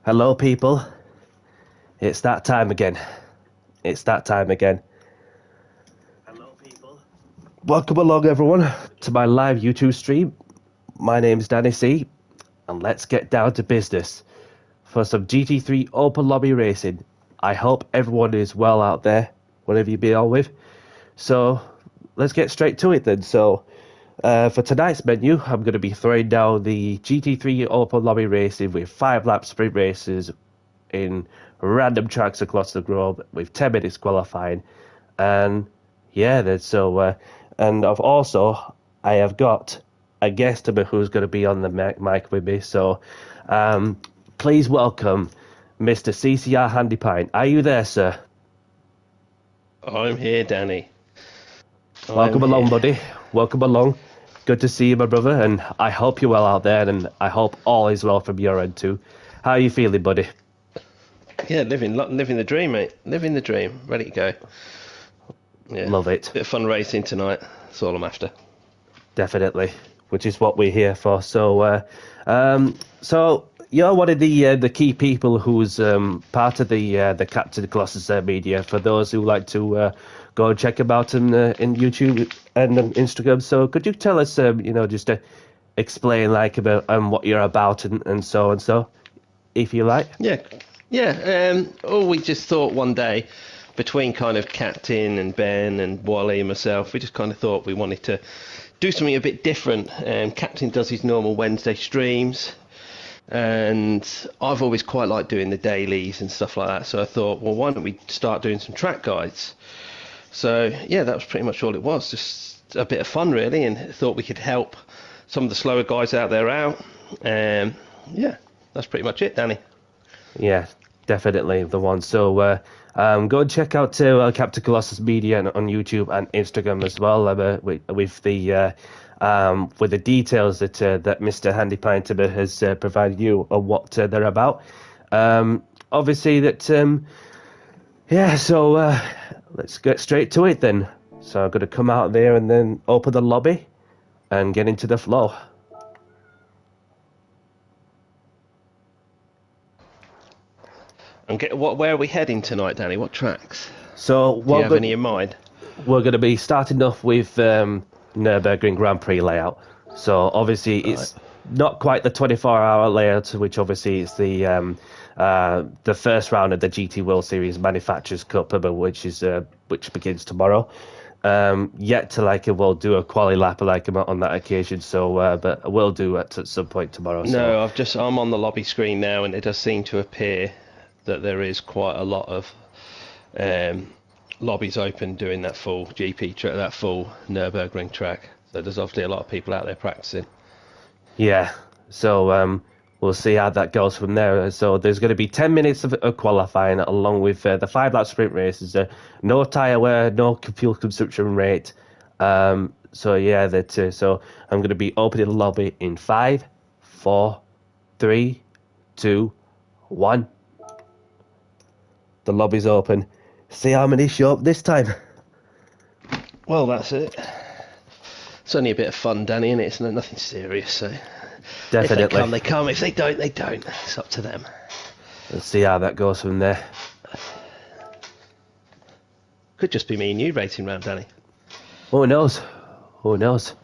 Hello, people. It's that time again. It's that time again. Hello, people. Welcome along, everyone, to my live YouTube stream. My name's Danny C, and let's get down to business for some GT3 Open Lobby racing. I hope everyone is well out there, whatever you be on with. So, let's get straight to it then. So, for tonight's menu, I'm going to be throwing down the GT3 Open Lobby racing with 5-lap sprint races in random tracks across the globe with 10 minutes qualifying. And yeah, and I have got a guest who's going to be on the mic with me. So please welcome Mr. CCR Handy Pine. Are you there, sir? I'm here, Danny. Welcome along, buddy. Welcome along. Good to see you, my brother, and I hope you're well out there, and I hope all is well from your end too. How are you feeling, buddy? Yeah, living the dream, mate. Living the dream. Ready to go. Yeah. Love it. Bit of fun racing tonight. That's all I'm after. Definitely, which is what we're here for. So, so you're one of the key people who's part of the Captain Colossus media. For those who like to go and check him out in YouTube and on Instagram. So, could you tell us, just to explain about what you're about and so, if you like? Yeah. We just thought one day, between kind of Captain and Ben and Wally and myself, we just kind of thought we wanted to do something a bit different. Captain does his normal Wednesday streams, and I've always quite liked doing the dailies and stuff like that. So I thought, well, why don't we start doing some track guides? So yeah, that was pretty much all it was. Just a bit of fun, really, and thought we could help some of the slower guys out there out. Yeah, that's pretty much it, Danny. Yeah, definitely the one. So go and check out Captain Colossus Media on YouTube and Instagram as well, with the details that Mr. Handy Pine has provided you on what they're about. Obviously that so let's get straight to it then. So I'm going to come out there and then open the lobby and get into the flow. And where are we heading tonight, Danny? What tracks? So, do you have any in mind? We're going to be starting off with Nürburgring Grand Prix layout. So obviously it's not quite the 24-hour layout, which obviously is the first round of the GT World Series Manufacturers Cup, which begins tomorrow. Yet to we'll do a quali lap on that occasion. So, but we'll do it at some point tomorrow. No, I'm on the lobby screen now, and it does seem to appear that there is quite a lot of lobbies open doing that full GP track, that full Nürburgring track. So there's obviously a lot of people out there practicing. Yeah, so we'll see how that goes from there. So there's going to be 10 minutes of qualifying along with the 5-lap sprint races. No tyre wear, no fuel consumption rate. So yeah, so I'm going to be opening the lobby in 5, 4, 3, 2, 1. The lobby's open. See how many show up this time. Well, that's it. It's only a bit of fun, Danny, and it's nothing serious. So definitely, if they come, they come. If they don't, they don't. It's up to them. Let's see how that goes from there. Could just be me and you racing round, Danny. Who knows? Who knows?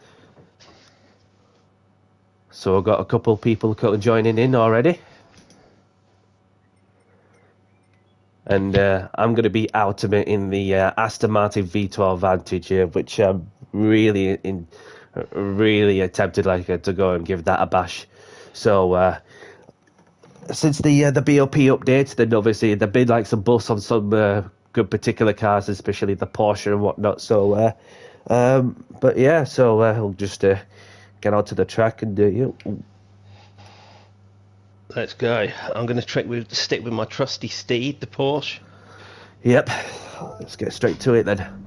So I've got a couple of people joining in already. And I'm going to be out of it in the Aston Martin V12 Vantage, which I'm really attempted to go and give that a bash. So since the BOP update, then obviously there've been some buffs on some good particular cars, especially the Porsche and whatnot. So, but yeah, so we'll just get onto the track and Let's go. I'm going to stick with my trusty steed, the Porsche. Yep. Let's get straight to it then.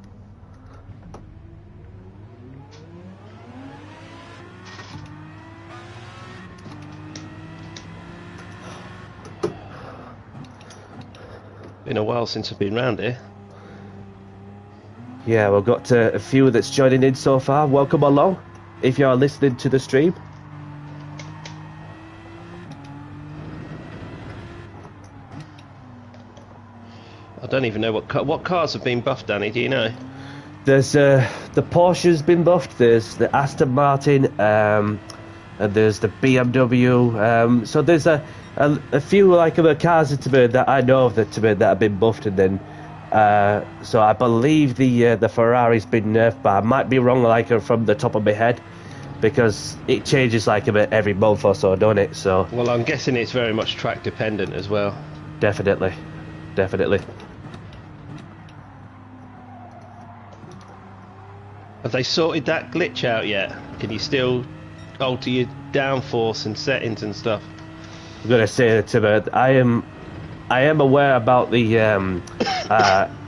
Been a while since I've been round here. Yeah, we've got a few that's joining in so far. Welcome along, if you are listening to the stream. don't even know what cars have been buffed, Danny. Do you know? There's the Porsche's been buffed. There's the Aston Martin, and there's the BMW. So there's a few like other cars that I know of that have been buffed, and then so I believe the Ferrari's been nerfed, but I might be wrong, like from the top of my head, because it changes like about every month or so, don't it? So well, I'm guessing it's very much track dependent as well. Definitely. Have they sorted that glitch out yet? Can you still alter your downforce and settings and stuff? I'm gonna say that I am aware about the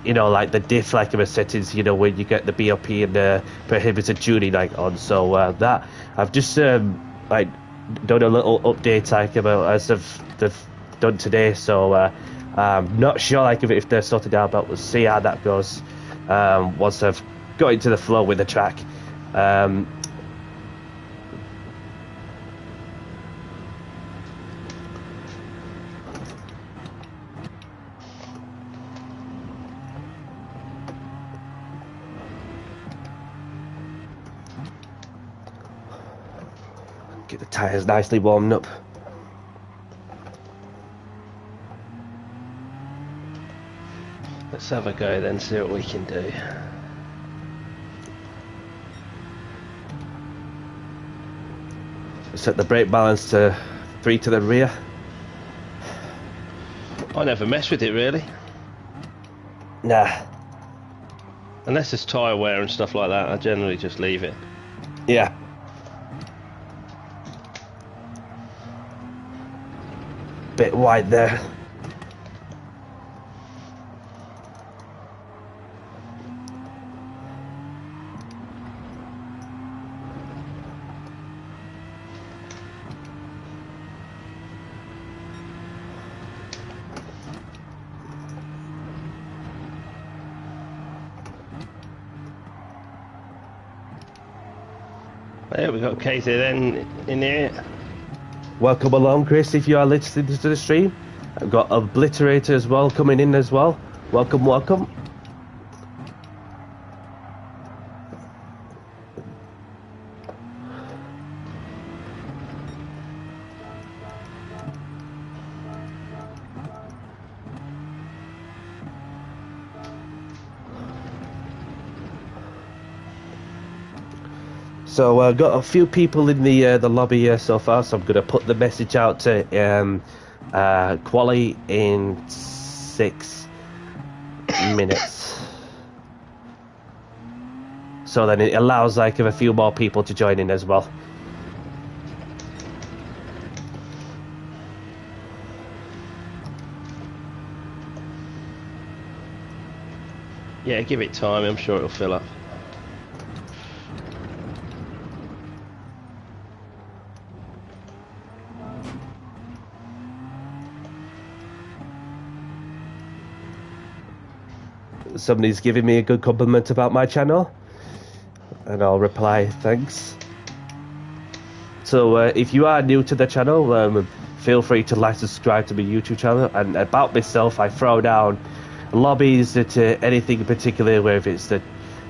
you know, like the diff like of settings, you know, when you get the BOP and the prohibited tuning like on. So that I've just like done a little update like about as they've done today. So I'm not sure like if they're sorted out, but we'll see how that goes once I've got into the flow with the track. Get the tyres nicely warmed up. Let's have a go then, see what we can do. Set the brake balance to 3 to the rear. I never mess with it really. Nah. Unless it's tyre wear and stuff like that, I generally just leave it. Yeah. Bit wide there. There we got KZN in here. Welcome along, Chris, if you are listening to the stream. I've got Obliterator as well coming in as well. Welcome. So I've got a few people in the lobby here so far, so I'm going to put the message out to quali in 6 minutes. So then it allows like a few more people to join in as well. Yeah, give it time, I'm sure it'll fill up. Somebody's giving me a good compliment about my channel, and I'll reply thanks. So if you are new to the channel, feel free to like, subscribe to my YouTube channel. And about myself, I throw down lobbies to anything in particular, whether it's the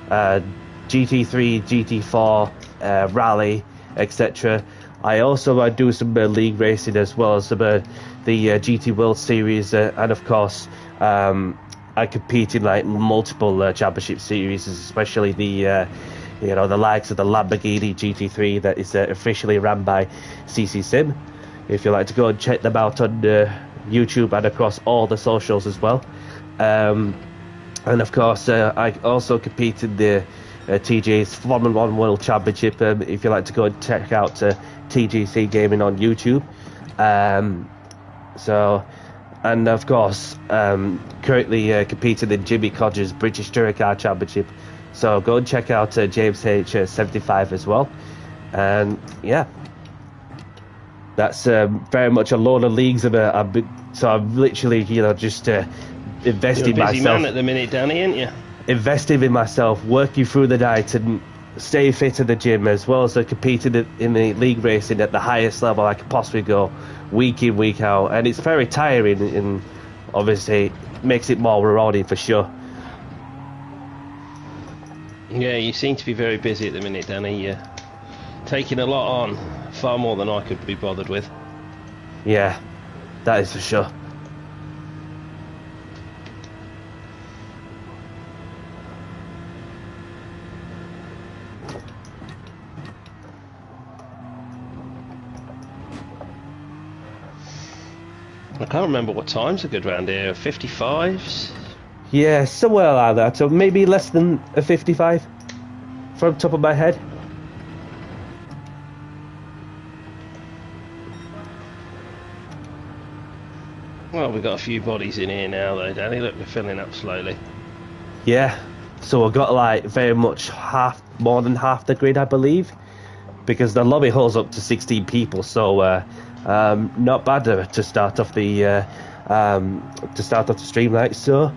GT3, GT4, rally, etc. I also do some league racing as well as some the GT World Series, and of course I compete in like multiple championship series, especially the you know, the likes of the Lamborghini GT3 that is officially run by CC Sim. If you like to go and check them out on YouTube and across all the socials as well. And of course I also compete in the TG's Formula 1 World Championship. If you like to go and check out TGC Gaming on YouTube. So, and of course currently competing in Jimmy Codger's British Touring Car Championship. So go and check out James H75 as well. And yeah, that's very much a load of leagues of so I'm literally, you know, just investing You're a busy myself man at the minute, Danny, aren't you? Investing in myself, working through the night and stay fit in the gym, as well as competing in the league racing at the highest level I could possibly go, week in, week out. And it's very tiring, and obviously makes it more rewarding for sure. Yeah, you seem to be very busy at the minute, Danny. You're taking a lot on, far more than I could be bothered with. Yeah, that is for sure. I can't remember what times are good round here. 55s? Yeah, somewhere like that. So maybe less than a 55 from the top of my head. Well, we've got a few bodies in here now, though, Danny. Look, we're filling up slowly. Yeah, so we've got like very much more than half the grid, I believe, because the lobby holds up to 16 people. So not bad to start off the stream like so.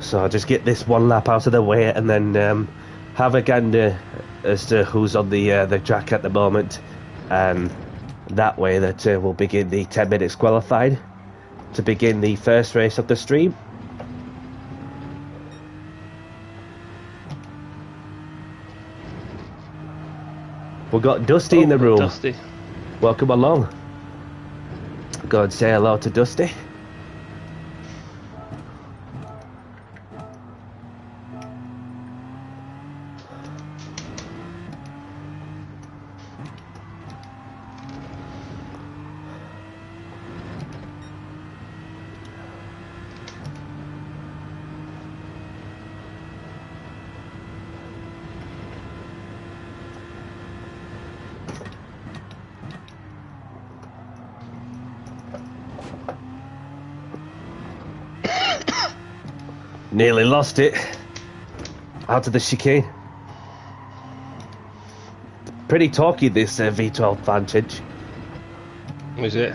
So I'll just get this one lap out of the way and then have a gander as to who's on the track at the moment. That way that we'll begin the 10 minutes qualified to begin the first race of the stream. We've got Dusty in the room. Dusty. Welcome along. Go and say hello to Dusty. Nearly lost it. Out of the chicane. Pretty talky, this V12 Vantage. Is it?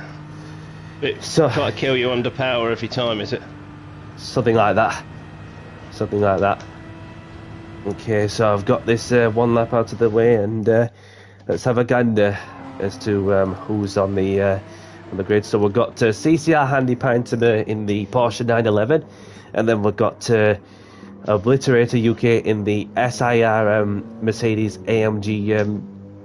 It So, try to kill you under power every time, is it? something like that. Something like that. Okay, so I've got this one lap out of the way, and let's have a gander as to who's on the grid. So we've got CCR Handy Panther in the Porsche 911, and then we've got Obliterator UK in the SIR Mercedes AMG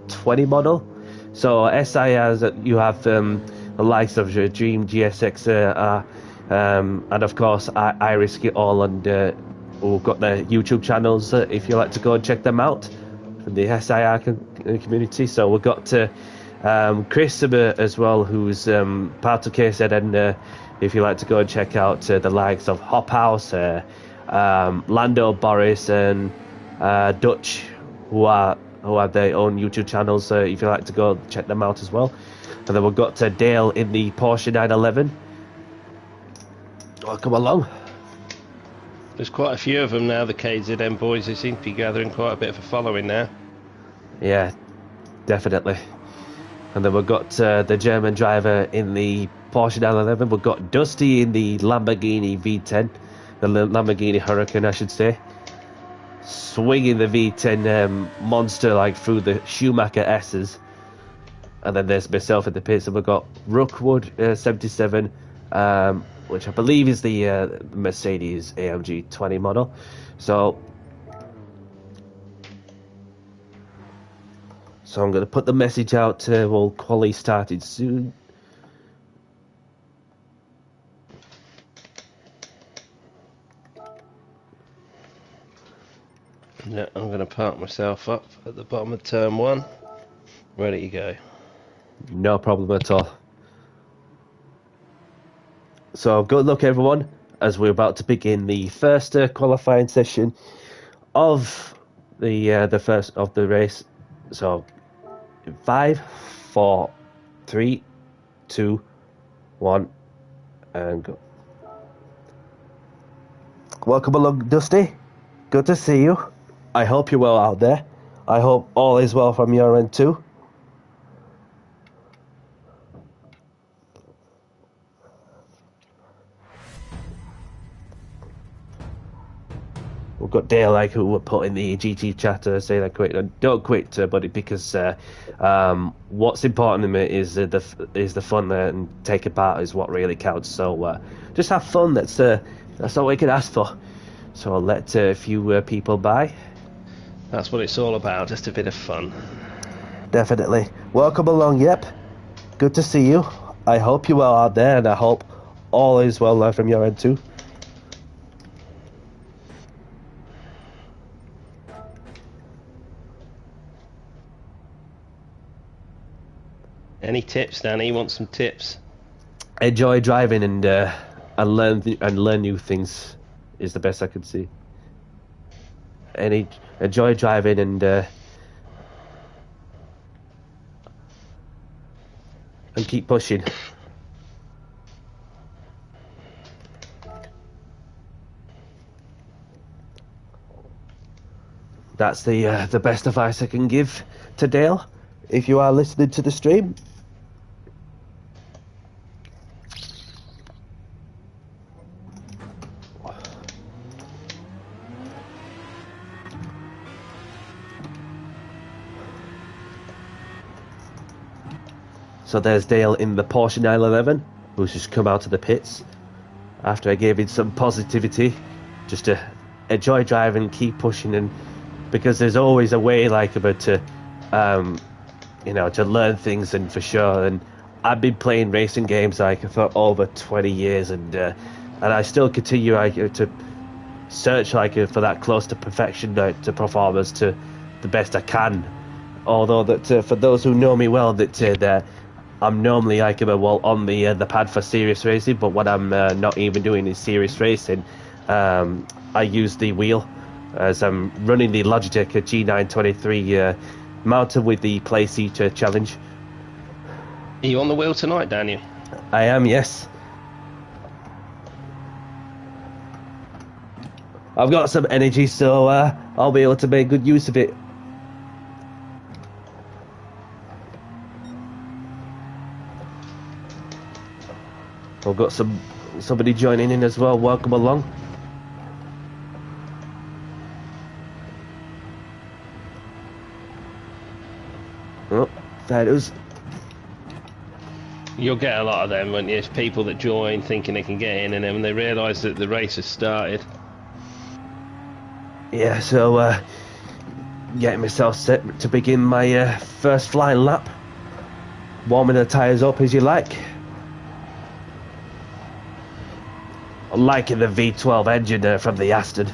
20 model. So SIRs, you have the likes of your Dream GSX and of course I Risk It All, and we've got their YouTube channels if you like to go and check them out from the SIR community. So we've got Chris as well, who's part of KZ, and if you like to go and check out the likes of Hop House, Lando, Boris, and Dutch, who have their own YouTube channels. If you like to go check them out as well. And then we've got Dale in the Porsche 911. Welcome along. There's quite a few of them now, the KZM boys. They seem to be gathering quite a bit of a following now. Yeah, definitely. And then we've got the German driver in the Porsche 911. We've got Dusty in the Lamborghini V10. The Lamborghini Huracan, I should say. Swinging the V10 monster like through the Schumacher S's. And then there's myself in the pits, and we've got Rookwood 77, which I believe is the Mercedes AMG 20 model. So I'm going to put the message out. Well, quali started soon. Yeah, I'm going to park myself up at the bottom of turn 1. Ready to go. No problem at all. So good luck, everyone, as we're about to begin the first qualifying session of the first of the race. So 5, 4, 3, 2, 1, and go. Welcome along, Dusty. good to see you. I hope you're well out there. I hope all is well from your end too. We've got Dale, like, who were put in the GT chatter saying that don't quit, buddy, because what's important to me is the fun and taking part is what really counts. So just have fun. That's all we can ask for. So I'll let a few people by. That's what it's all about, just a bit of fun. Definitely. Welcome along, Yep. Good to see you. I hope you're well out there, and I hope all is well from your end too. Any tips, Danny? You want some tips? Enjoy driving and learn new things is the best I can see. Enjoy driving and keep pushing. That's the best advice I can give to Dale. If you are listening to the stream. So there's Dale in the Porsche 911, who's just come out of the pits after I gave him some positivity, just to enjoy driving, keep pushing, and because there's always a way to learn things, and for sure. And I've been playing racing games for over 20 years, and I still continue to search for that close to perfection, to performance to the best I can. Although that for those who know me well, that I'm normally on the pad for serious racing, but what I'm not even doing is serious racing. I use the wheel as I'm running the Logitech G923 mounted with the Play Seat challenge. Are you on the wheel tonight, Daniel? I am, yes. I've got some energy, so I'll be able to make good use of it. I've got somebody joining in as well. Welcome along. Oh, there it is. You'll get a lot of them, won't you? It's people that join thinking they can get in, and then when they realise that the race has started. Yeah, so getting myself set to begin my first flying lap. Warming the tyres up as you like. I'm liking the V12 engine from the Aston.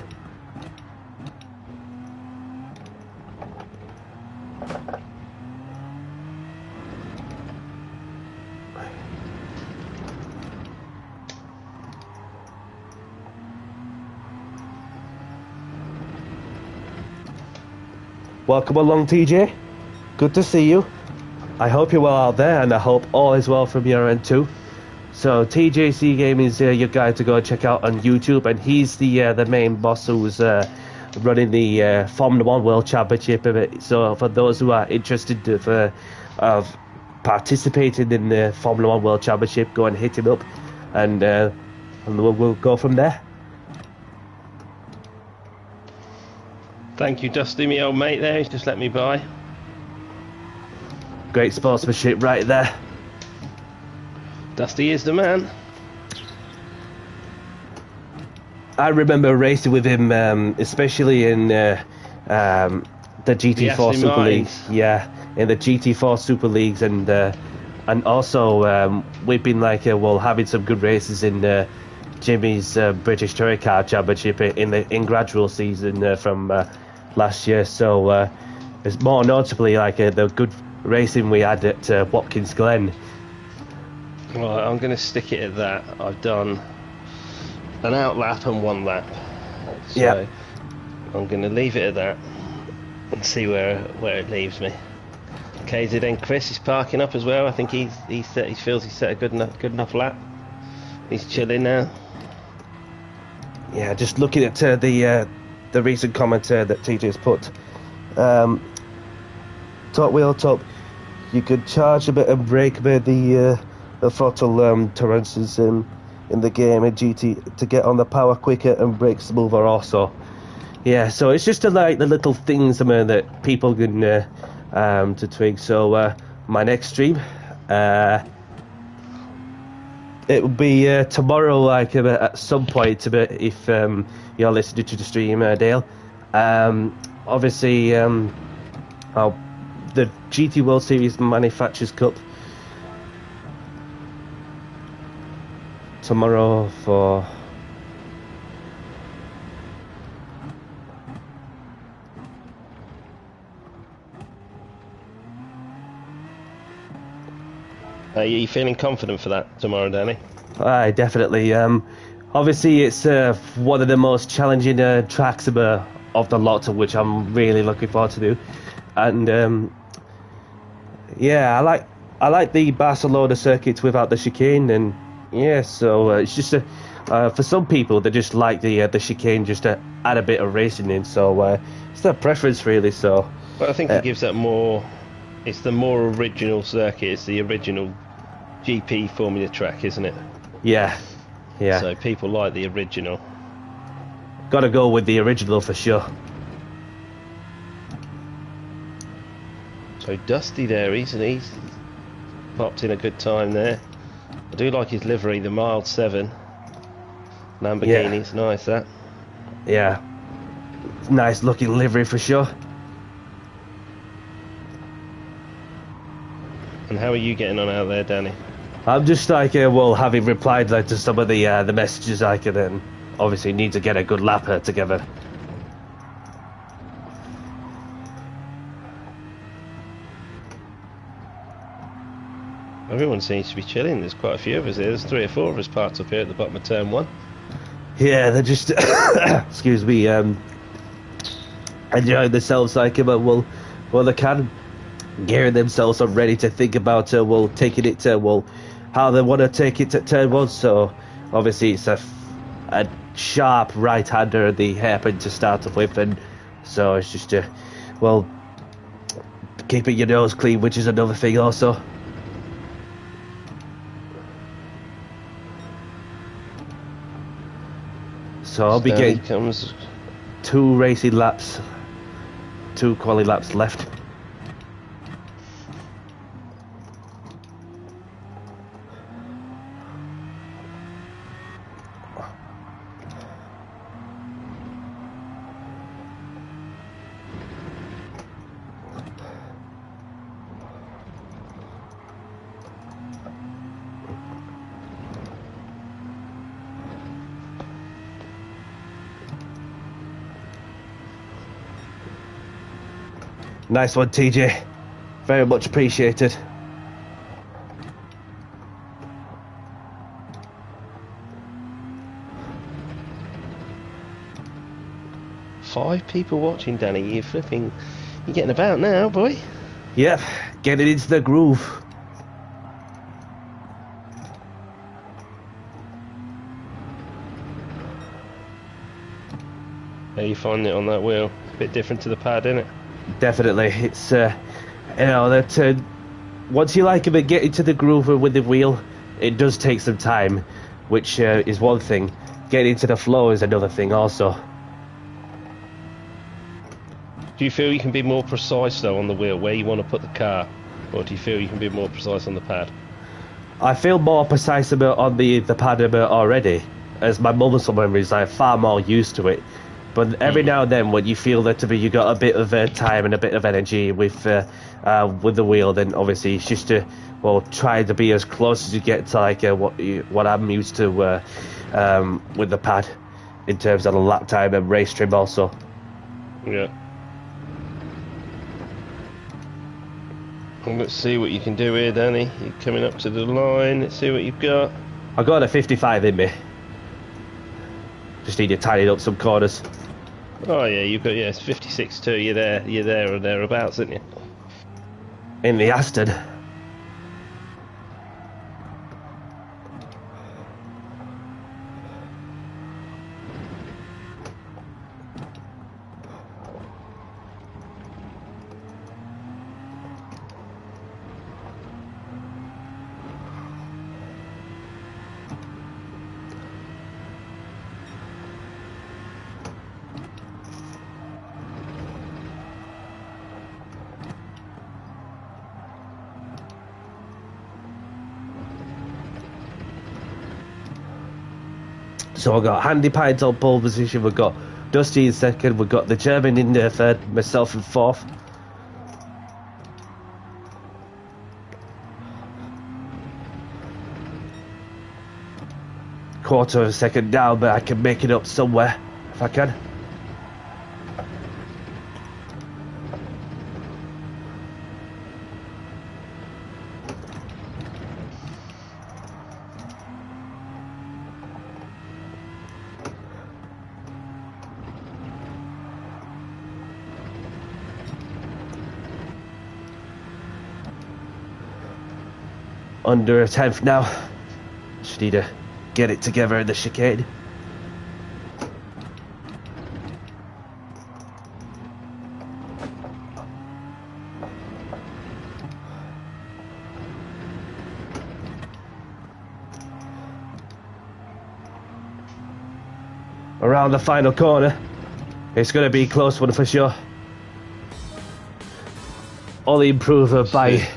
Welcome along, TJ. Good to see you. I hope you're well out there, and I hope all is well from your end too. So TJC Gaming is your guy to go check out on YouTube, and he's the main boss who's running the Formula 1 World Championship of it. So for those who are interested of participating in the Formula 1 World Championship, go and hit him up, and we'll go from there. Thank you, Dusty, me old mate there. He's just let me by. Great sportsmanship right there. Dusty is the man. I remember racing with him, especially in the GT4 Super League. Yeah, in the GT4 Super Leagues, and also we've been having some good races in Jimmy's British Touring Car Championship in gradual season from last year. So it's more notably the good racing we had at Watkins Glen. Well, I'm going to stick it at that. I've done an out lap and one lap. So yeah. I'm going to leave it at that and see where it leaves me. KZN Chris is parking up as well. I think he feels he's set a good enough lap. He's chilling now. Yeah, just looking at the the recent commentary that TJ's put. Top wheel top, you could charge a bit and brake a bit the throttle tolerances in the game in GT to get on the power quicker and brake smoother also. Yeah, so it's just like the little things, I mean, that people can to tweak. So my next stream, it will be tomorrow, like at some point, if you're listening to the stream, Dale. Obviously, the GT World Series Manufacturers Cup tomorrow for. Are you feeling confident for that tomorrow, Danny? Aye, definitely. Obviously, it's one of the most challenging tracks of the lot, which I'm really looking forward to do. And yeah, I like the Barcelona circuit without the chicane, and yeah, so it's just for some people they just like the chicane just to add a bit of racing in. So it's their preference really. So Well, I think it gives that more. It's the more original circuit. It's the original GP Formula track, isn't it? yeah. So people like the original. Got to go with the original for sure. So Dusty there, he's popped in a good time there. I do like his livery, the mild 7 Lamborghini. It's nice, that. Yeah, nice looking livery for sure. And how are you getting on out there, Danny? I'm just like, well, having replied like to some of the messages I can, then obviously need to get a good lap together. Everyone seems to be chilling. There's quite a few of us here. There's 3 or 4 of us parked up here at the bottom of turn 1. Yeah, they're just, excuse me, enjoying themselves like, well, they can, gearing themselves up ready to think about, taking it to, how they want to take it to turn 1. So obviously it's a sharp right-hander, the hairpin to start off with, and so it's just, keeping your nose clean, which is another thing also. So I'll be getting 2 racing laps, 2 quali laps left. Nice one, TJ. Very much appreciated. Five people watching, Danny. You're getting about now, boy. Yep, getting into the groove. How you finding it on that wheel? It's a bit different to the pad, isn't it? Definitely, it's that once you like a bit get into the groove with the wheel, it does take some time, which is one thing. Getting into the flow is another thing also. Do you feel you can be more precise though on the wheel where you want to put the car, or do you feel you can be more precise on the pad? I feel more precise about on the pad already, as my muscle memory is far more used to it. But every now and then, when you feel that you got a bit of time and a bit of energy with the wheel, then obviously it's just to try to be as close as you get to what I'm used to with the pad in terms of the lap time and race trim also. Yeah. Well, let's see what you can do here, Danny. You're coming up to the line. Let's see what you've got. I got a 55 in me. Just need to tidy up some corners. Oh yeah, you've got it's 56 too. You're there or thereabouts, aren't you? In the Aston. So we've got Handy Pines on pole position, we've got Dusty in second, we've got the German in third, myself in fourth. Quarter of a second down, but I can make it up somewhere if I can. Under a tenth now. Just need to get it together in the chicane. Around the final corner. It's going to be a close one for sure. Only improve by a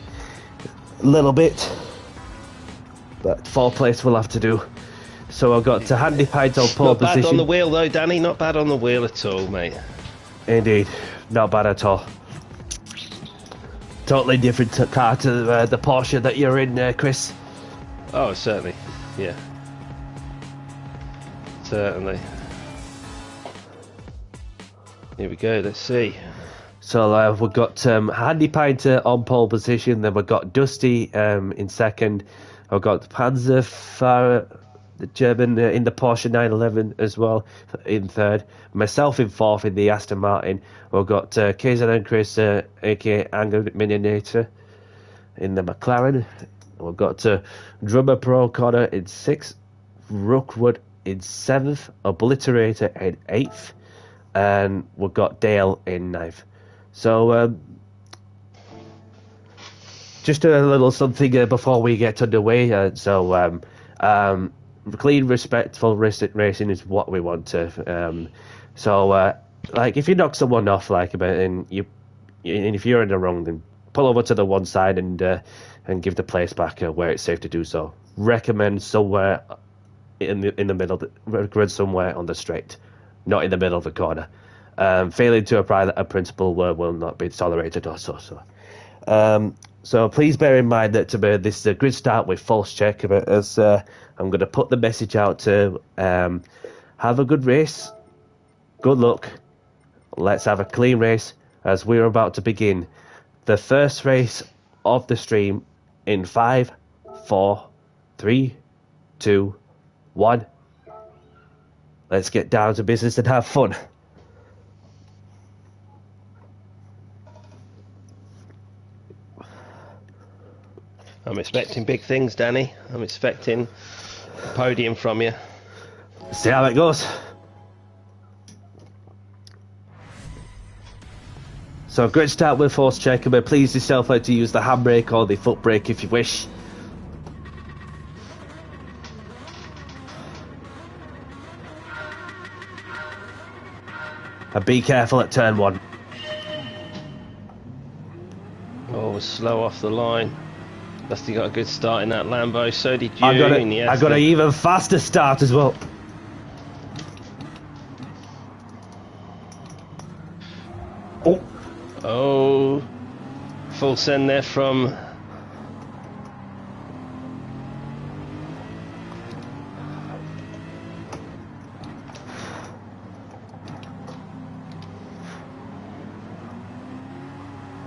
little bit. But 4th place will have to do. So I've got to Handy Pines on pole position. Not bad on the wheel though, Danny. Not bad on the wheel at all, mate. Indeed. Not bad at all. Totally different car to the Porsche that you're in, Chris. Oh, certainly. Yeah. Certainly. Here we go. Let's see. So we've got Handy Pines on pole position. Then we've got Dusty in second. I've got Panzerfahrer, the German, in the Porsche 911 as well, in third. Myself in fourth in the Aston Martin. We've got Kazan and Chris, aka Anger Minionator, in the McLaren. We've got Drummer Pro Connor in sixth. Rookwood in seventh. Obliterator in eighth. And we've got Dale in ninth. So, just a little something before we get underway. Clean, respectful racing is what we want to. Like, if you knock someone off, like, and if you're in the wrong, then pull over to the one side and give the place back where it's safe to do so. Recommend somewhere in the middle, recommend somewhere on the straight, not in the middle of the corner. Failing to apply a principle will not be tolerated or so. So please bear in mind that this is a grid start with false check, as I'm going to put the message out to have a good race, good luck, let's have a clean race as we're about to begin the first race of the stream in 5, 4, 3, 2, 1. Let's get down to business and have fun. I'm expecting big things, Danny. I'm expecting a podium from you. See how it goes. So great start with force check, but please yourself like to use the handbrake or the foot brake if you wish. And be careful at turn 1. Oh, slow off the line. Dusty got a good start in that Lambo, so did you. I got an even faster start as well. Oh, full send there from...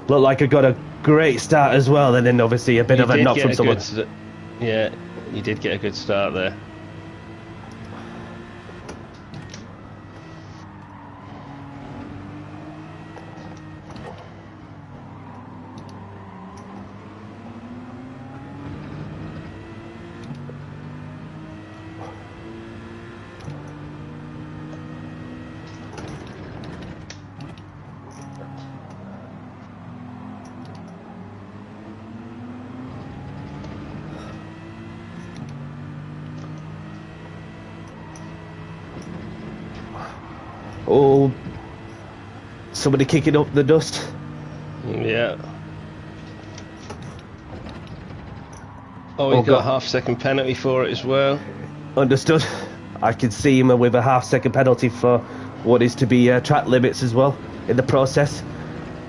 Looked like I got a great start as well, and then obviously a bit of a knock from someone. Yeah, you did get a good start there. Oh, somebody kicking up the dust. Yeah. Oh, he got a half-second penalty for it as well. Understood. I can see him with a half-second penalty for what is to be track limits as well in the process.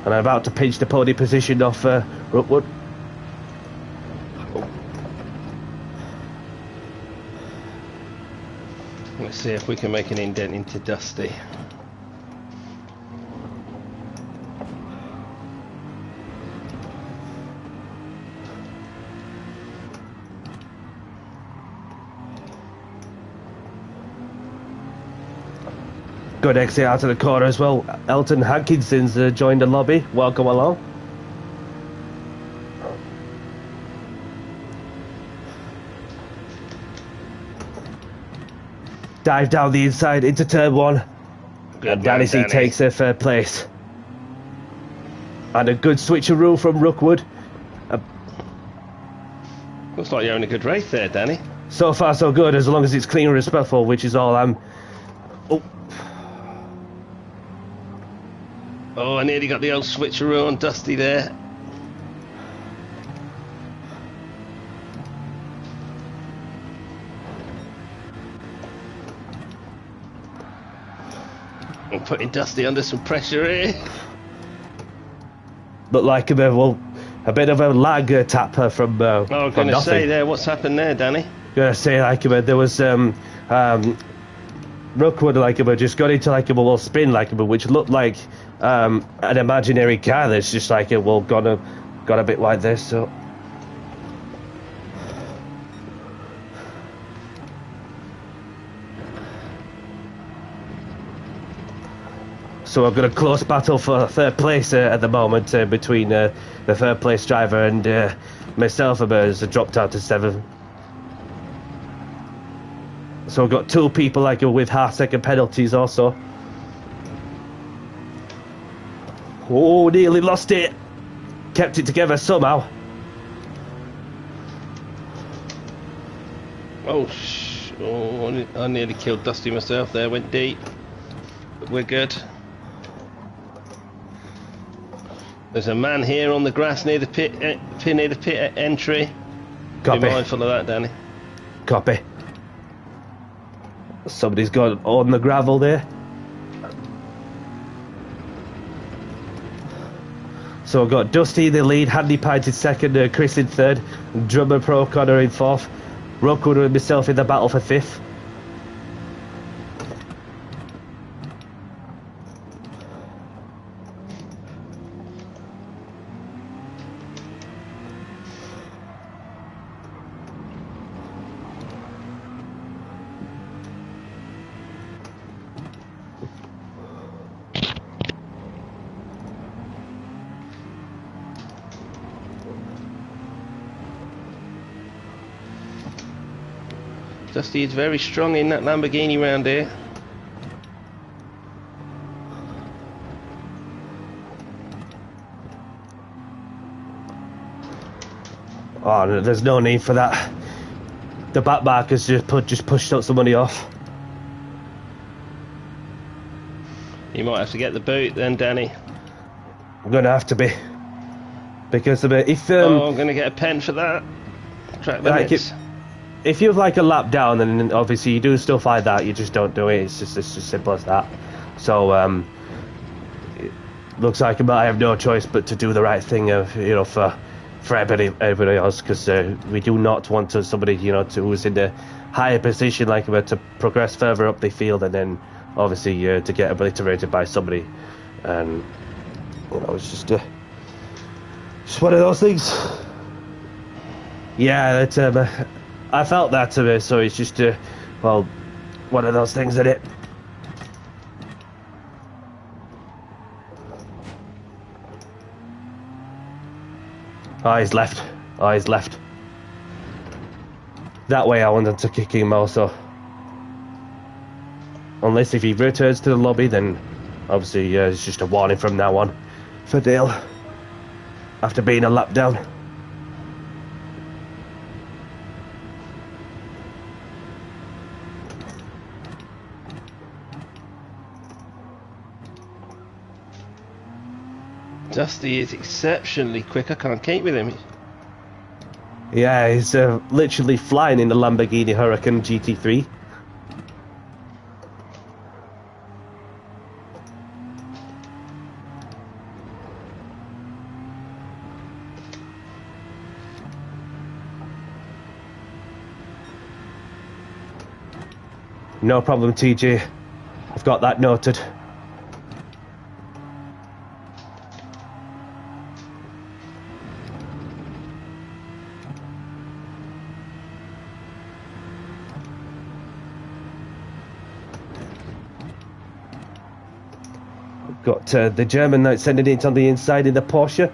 And I'm about to pinch the podium position off Rookwood. Let's see if we can make an indent into Dusty. Good exit out of the corner as well. Elton Hankinson's joined the lobby. Welcome along. Dive down the inside into turn one. Good and Danny C takes a third place. And a good switcheroo from Rookwood. Looks like you're having a good race there, Danny. So far so good, as long as it's clean and respectful, which is all I'm... Oh, I nearly got the old switcheroo on Dusty there. I'm putting Dusty under some pressure here. Looked like a bit of a lag tap from I was going to nothing. say there, what's happened there, Danny? Gonna say like there was Rookwood just got into a little spin which looked like an imaginary car that's just got a bit like this. So I've got a close battle for third place at the moment between the third place driver and myself. Has dropped out to 7th. So I've got 2 people with half-second penalties also. Oh, nearly lost it. Kept it together somehow. Oh, I nearly killed Dusty myself there, went deep. But we're good. There's a man here on the grass near the pit, near the pit entry. Copy. Be mindful of that, Danny. Copy. Somebody's got on the gravel there. So I've got Dusty in the lead, Handy Pint in second, Chris in third, Drummer Pro Connor in fourth, Rookwood and myself in the battle for 5th. Dusty is very strong in that Lamborghini round here. Oh, no, there's no need for that. The back markers just pushed somebody off. You might have to get the boot then, Danny. I'm going to have to be. Because if... I'm going to get a pen for that. Track limits. If you have a lap down, then obviously you do stuff like that, you just don't do it. It's just simple as that. So it looks like I have no choice but to do the right thing, for everybody else, because we do not want somebody who's in the higher position to progress further up the field, and then obviously to get obliterated by somebody. And it's just one of those things. Yeah, that's I felt that to me, so it's just, one of those things, isn't it? Oh, he's left. Oh, he's left. That way I wanted to kick him also. Unless if he returns to the lobby, then obviously it's just a warning from now on for Dale. After being a lap down. Dusty is exceptionally quick. I can't keep with him. Yeah, he's literally flying in the Lamborghini Huracan GT3. No problem, TJ. I've got that noted. Got the German now sending it on the inside in the Porsche.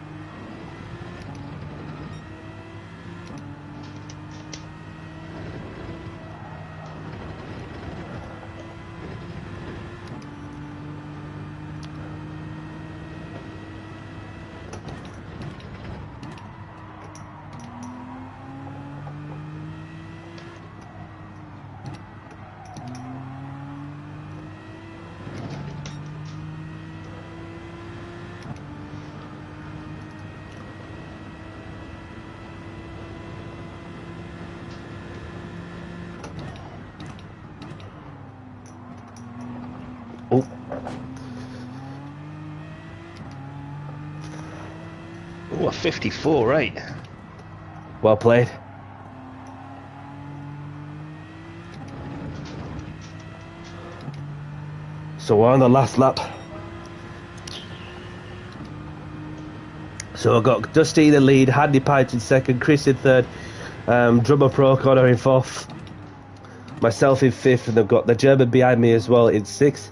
Oh. Oh, a 54.8. Well played. So we're on the last lap. So I've got Dusty in the lead, Handy Pint in second, Chris in third, Drummer Pro Corner in fourth, myself in fifth, and I've got the German behind me as well in sixth,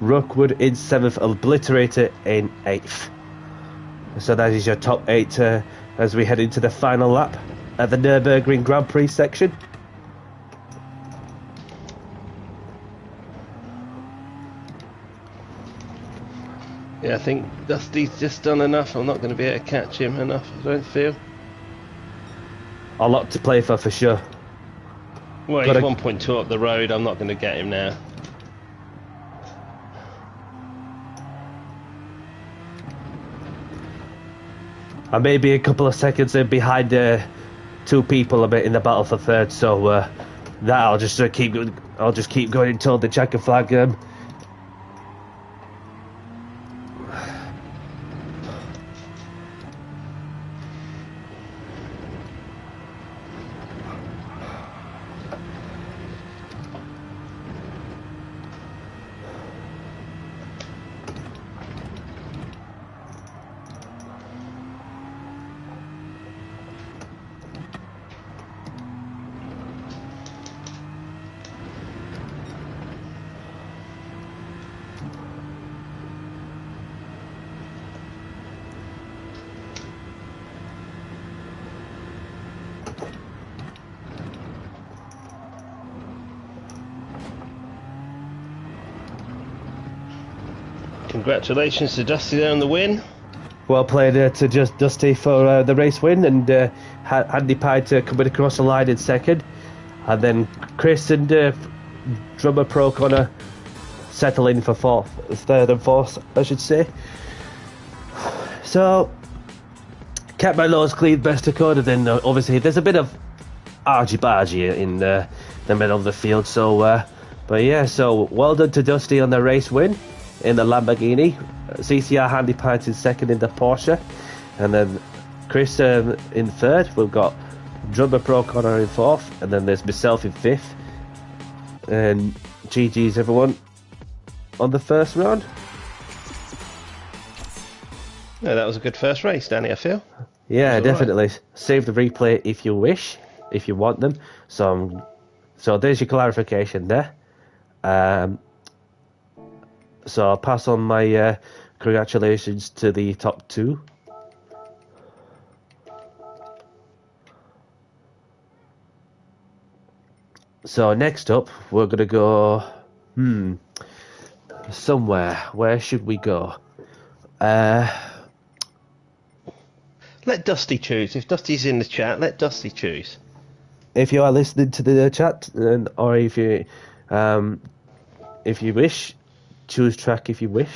Rookwood in seventh, Obliterator in eighth. So that is your top eight as we head into the final lap at the Nürburgring Grand Prix section. Yeah, I think Dusty's just done enough. I'm not going to be able to catch him enough, I don't feel. A lot to play for sure. Well, he's 1.2 up the road. I'm not going to get him now. I may be a couple of seconds in behind two people a bit in the battle for third, so that I'll just keep going until the checker flag. Congratulations to Dusty there on the win. Well played to just Dusty for the race win, and Andy Pye coming across the line in second, and then Chris and Drummer Pro Connor settling for third and fourth, I should say. So kept my nose clean, best of code, and then obviously there's a bit of argy-bargy in the middle of the field. So, but yeah, so well done to Dusty on the race win in the Lamborghini. CCR Handy Pint in second in the Porsche, and then Chris in third. We've got Drummer Pro Connor in fourth, and then there's myself in fifth. And GG's everyone on the first round. Yeah, that was a good first race, Danny, I feel. Yeah, definitely. Right. Save the replay if you wish, if you want them. So there's your clarification there. So I'll pass on my congratulations to the top two. So next up, we're going to go somewhere. Where should we go? Let Dusty choose. If Dusty's in the chat, let Dusty choose. If you are listening to the chat, or if you wish, choose track if you wish.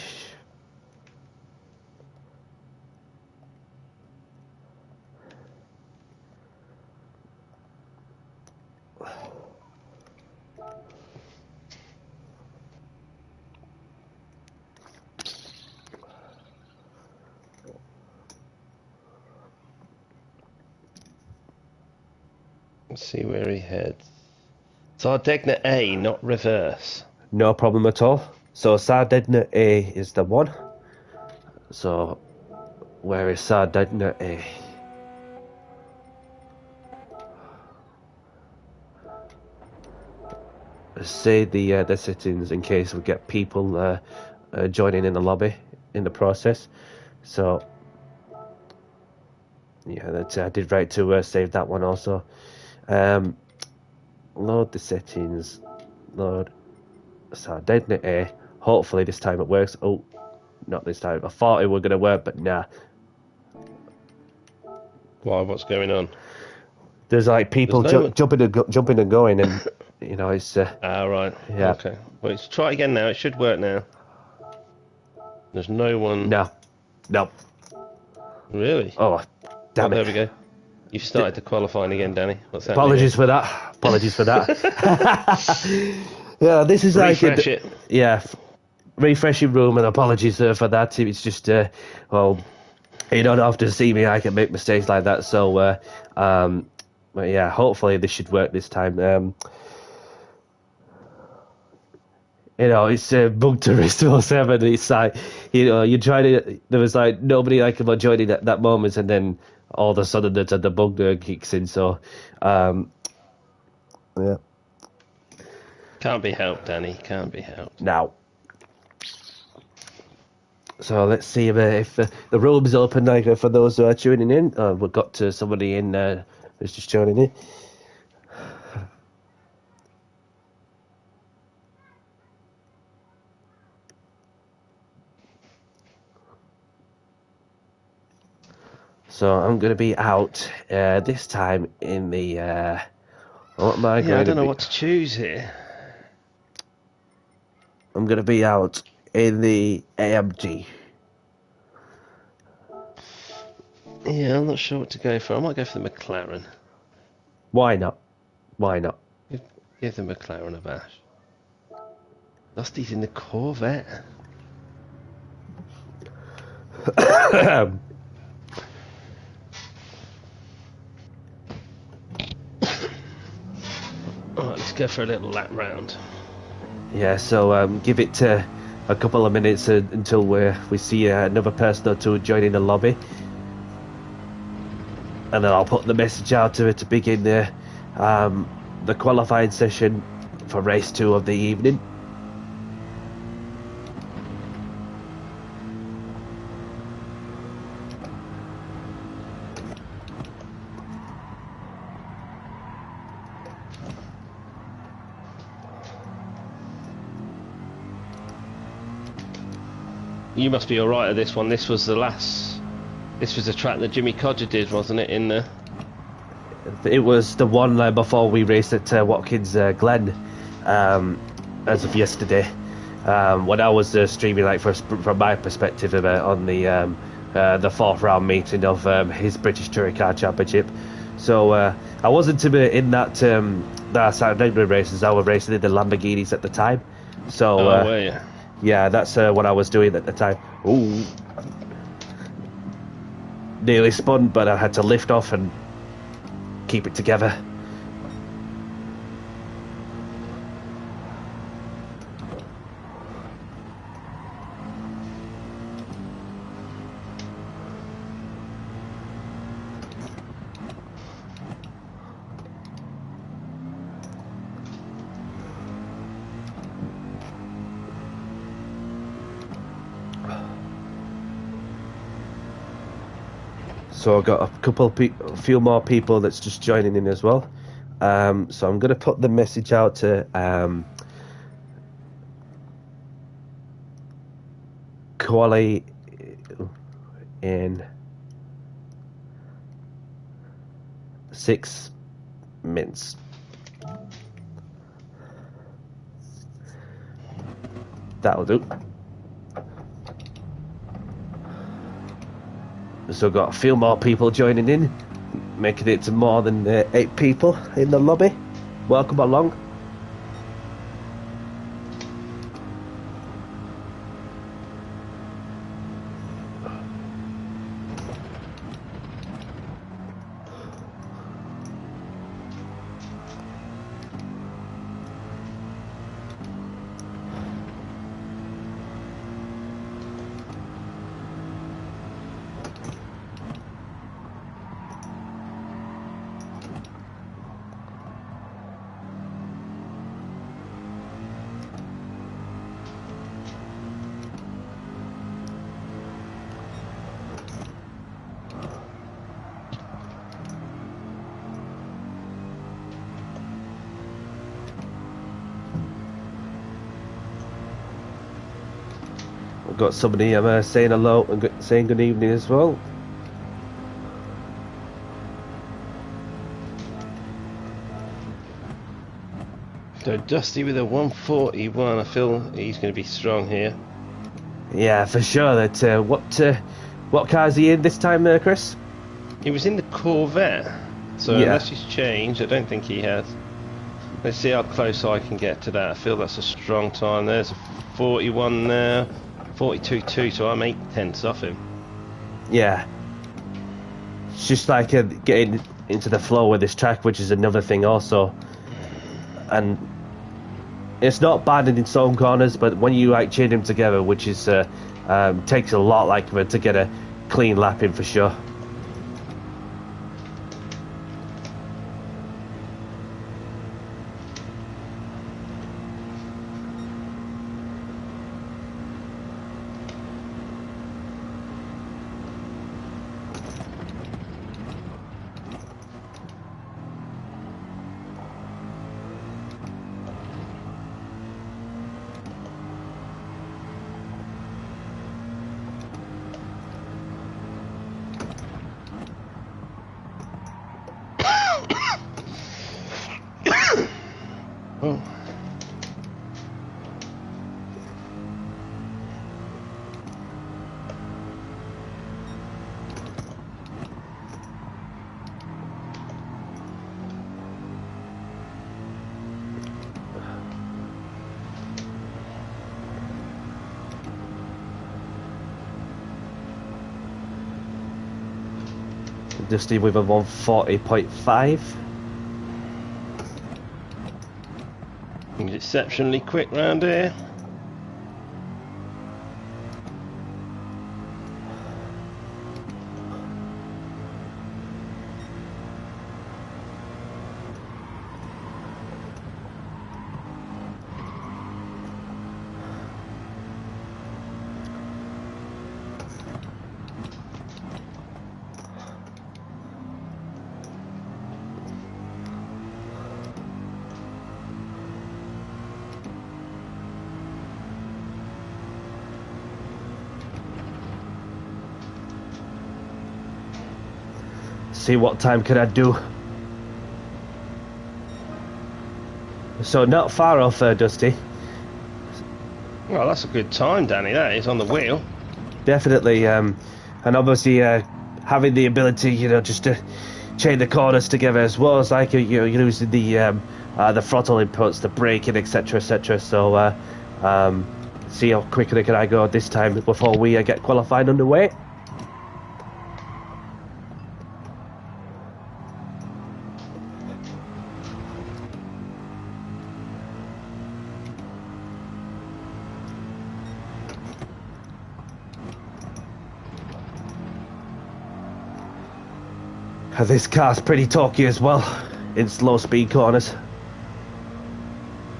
Let's see where he heads. Sardegna A, not reverse. No problem at all. So Sardegna A is the one. So where is Sardegna A? Say the settings in case we get people joining in the lobby in the process. So yeah, that I did right to save that one also. Load the settings. Load Sardegna A. Hopefully this time it works. Oh, not this time. I thought it were gonna work, but nah. Why? What's going on? There's like people jumping and going, and you know it's. Right. Yeah. Okay. Well, let's try it again now. It should work now. There's no one. No. Really? Oh, damn it. There we go. You've started the qualifying again, Danny. What's happening? Apologies for that. Apologies for that. Yeah, this is refresh it. Yeah, refreshing room, and apologies for that. It's just well, you don't often see me. I can make mistakes like that. So, but yeah, hopefully this should work this time. You know, it's Bug Tourist 07. It's like, you know, you try to. There was like nobody like about joining at that moment, and then all of a sudden the bug kicks in. So, yeah. Can't be helped, Danny. Can't be helped. Now. So let's see if the room is open like, for those who are tuning in. We've got somebody in who's just joining in. So I'm going to be out this time in the. What am I going to be? I don't know what to choose here. I'm going to be out in the AMG. Yeah, I'm not sure what to go for. I might go for the McLaren. Why not? Why not? Give the McLaren a bash. Lusty's in the Corvette. Alright, let's go for a little lap round. Yeah, so give it a couple of minutes until we see another person or two joining the lobby. And then I'll put the message out to begin the qualifying session for race 2 of the evening. You must be alright at this one. This was the last. This was the track that Jimmy Codger did, wasn't it? In the. It was the one before we raced at Watkins Glen, as of yesterday. When I was streaming, like from my perspective on the fourth round meeting of his British Touring Car Championship. So I wasn't in that Saturday races. I was racing in the Lamborghinis at the time. So were you? Yeah, that's what I was doing at the time. Ooh. Nearly spun, but I had to lift off and keep it together. So I've got a few more people that's just joining in as well. So I'm going to put the message out to quali in 6 minutes. That'll do. So got a few more people joining in, making it to more than 8 people in the lobby. Welcome along. We've got somebody saying hello and saying good evening as well. So Dusty with a 141. I feel he's going to be strong here. Yeah, for sure. That what car is he in this time, Chris? He was in the Corvette, so yeah. Unless he's changed, I don't think he has. Let's see how close I can get to that. I feel that's a strong time. There's a 41 now, 42.2, so I'm 8/10 off him. Yeah. It's just like getting into the flow with this track, which is another thing also. And it's not bad in its own corners, but when you like chain them together, which is takes a lot like to get a clean lap in for sure. Oh. Dusty with a 140.5. Exceptionally quick round here. See what time can I do. So not far off, Dusty. Well, that's a good time, Danny. That is on the wheel. Definitely, and obviously having the ability, just to chain the corners together as well as like you're using the throttle inputs, the braking, etc., etc. So see how quickly can I go this time before we get qualified underway. This car's pretty talky as well in slow speed corners.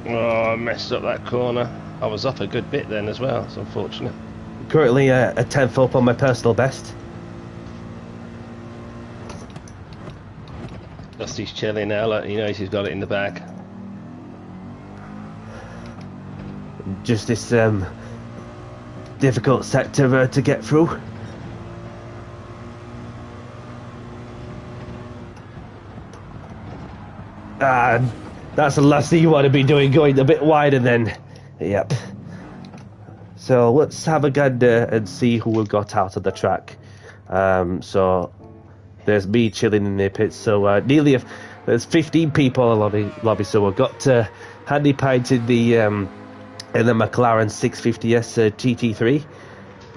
Oh, I messed up that corner. I was up a good bit then as well. It's unfortunate. Currently a 10th up on my personal best. Dusty's chilling now, like he knows he's got it in the bag. Just this difficult sector to get through. And that's the last thing you want to be doing, going a bit wider then. Yep. So let's have a gander and see who we got out of the track. So there's me chilling in the pits. So there's 15 people in the lobby. So we've got Handy Pint in the McLaren 650S GT3.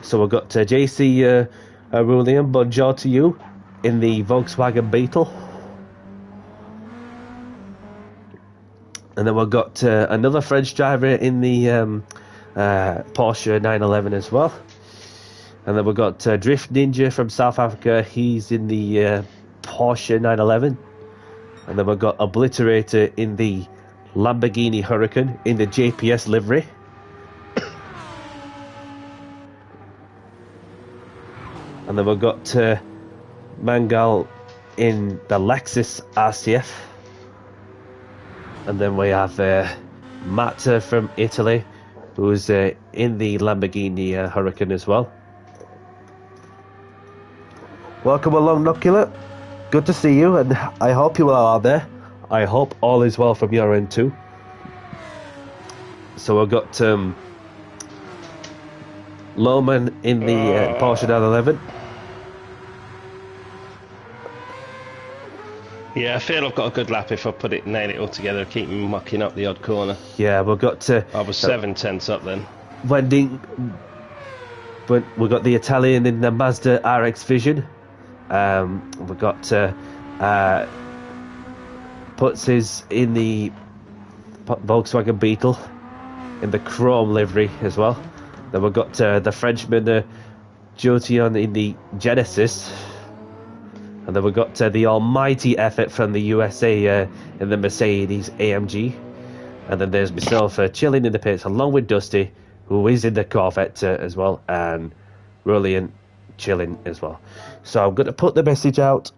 So we've got JC Rulian, bonjour to you, in the Volkswagen Beetle. And then we've got another French driver in the Porsche 911 as well. And then we've got Drift Ninja from South Africa. He's in the Porsche 911. And then we've got Obliterator in the Lamborghini Huracan in the JPS livery. And then we've got Mangal in the Lexus RCF. And then we have Matt from Italy who's in the Lamborghini Huracan as well. Welcome along, Nocular. Good to see you, and I hope you all are there. I hope all is well from your end too. So I've got Lohman in the Porsche 911. Yeah, I feel I've got a good lap if I nail it all together, keep mucking up the odd corner. Yeah, we've got I was 7/10 up then. Wending, but we've got the Italian in the Mazda RX Vision. We've got Putzes in the Volkswagen Beetle in the chrome livery as well. Then we've got the Frenchman Jotion in the Genesis. And then we've got the almighty effort from the USA in the Mercedes AMG. And then there's myself chilling in the pits along with Dusty, who is in the Corvette as well, and Rolian chilling as well. So I'm going to put the message out.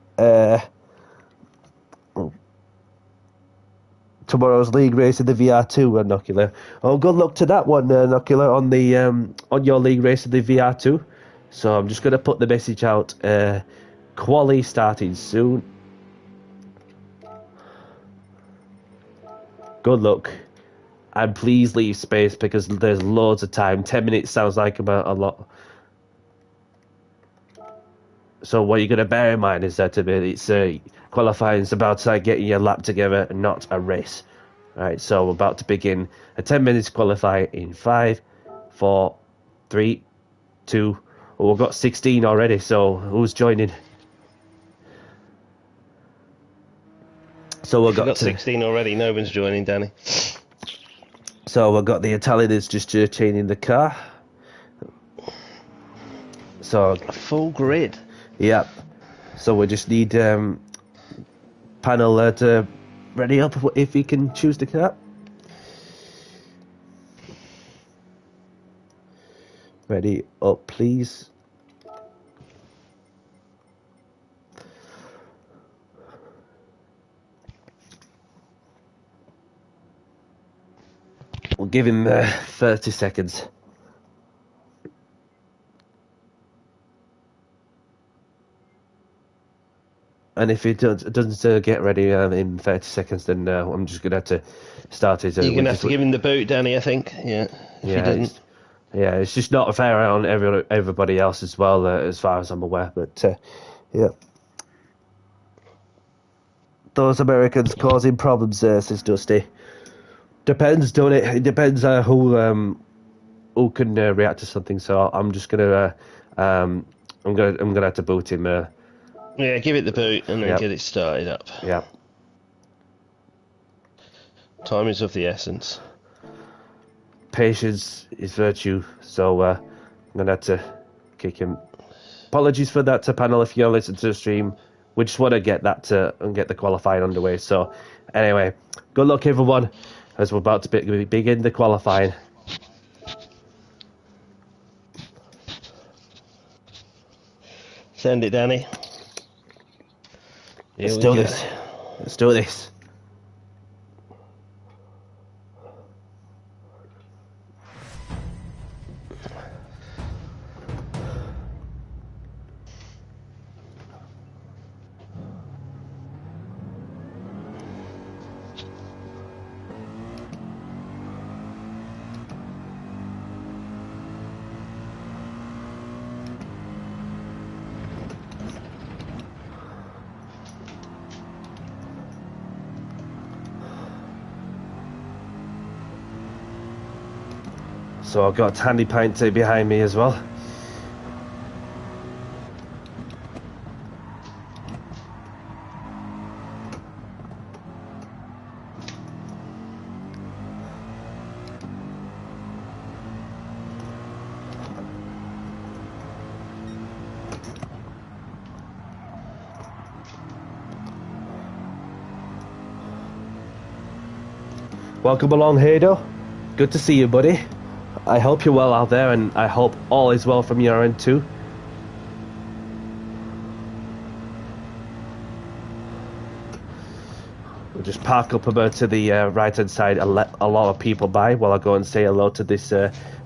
Tomorrow's league race in the VR2, Nocular. Oh, good luck to that one, Nocular, on the on your league race in the VR2. So I'm just going to put the message out. Quali starting soon. Good luck. And please leave space because there's loads of time. 10 minutes sounds like about a lot. So what you're going to bear in mind is that it's qualifying is about getting your lap together and not a race. Alright, so we're about to begin a 10 minutes qualify in 5, 4, 3, 2. Well, we've got 16 already, so who's joining? So we've got 16 already. No one's joining, Danny. So we've got the Italian is just chaining the car. So a full grid. Yep. So we just need panel to ready up if he can choose the car. Ready up, please. We'll give him 30 seconds. And if he doesn't get ready in 30 seconds, then I'm just going to have to start it. You're going to have to give him the boot, Danny, I think. Yeah, if he doesn't. It's just not fair on everybody else as well, as far as I'm aware. But, yeah. Those Americans causing problems, says Dusty. Depends, don't it? It depends who can react to something. So I'm just gonna I'm gonna have to boot him. Yeah, give it the boot and then get it started up. Yeah. Time is of the essence. Patience is virtue. So I'm gonna have to kick him. Apologies for that to panel if you're listening to the stream. We just want to get that and get the qualifying underway. So anyway, good luck everyone as we're about to begin the qualifying. Send it, Danny. Let's do this. Let's do this. So I've got Handy Pint behind me as well. Welcome along, Hado. Good to see you, buddy. I hope you're well out there, and I hope all is well from your end too. We'll just park up about to the right hand side and let a lot of people by while I go and say hello to this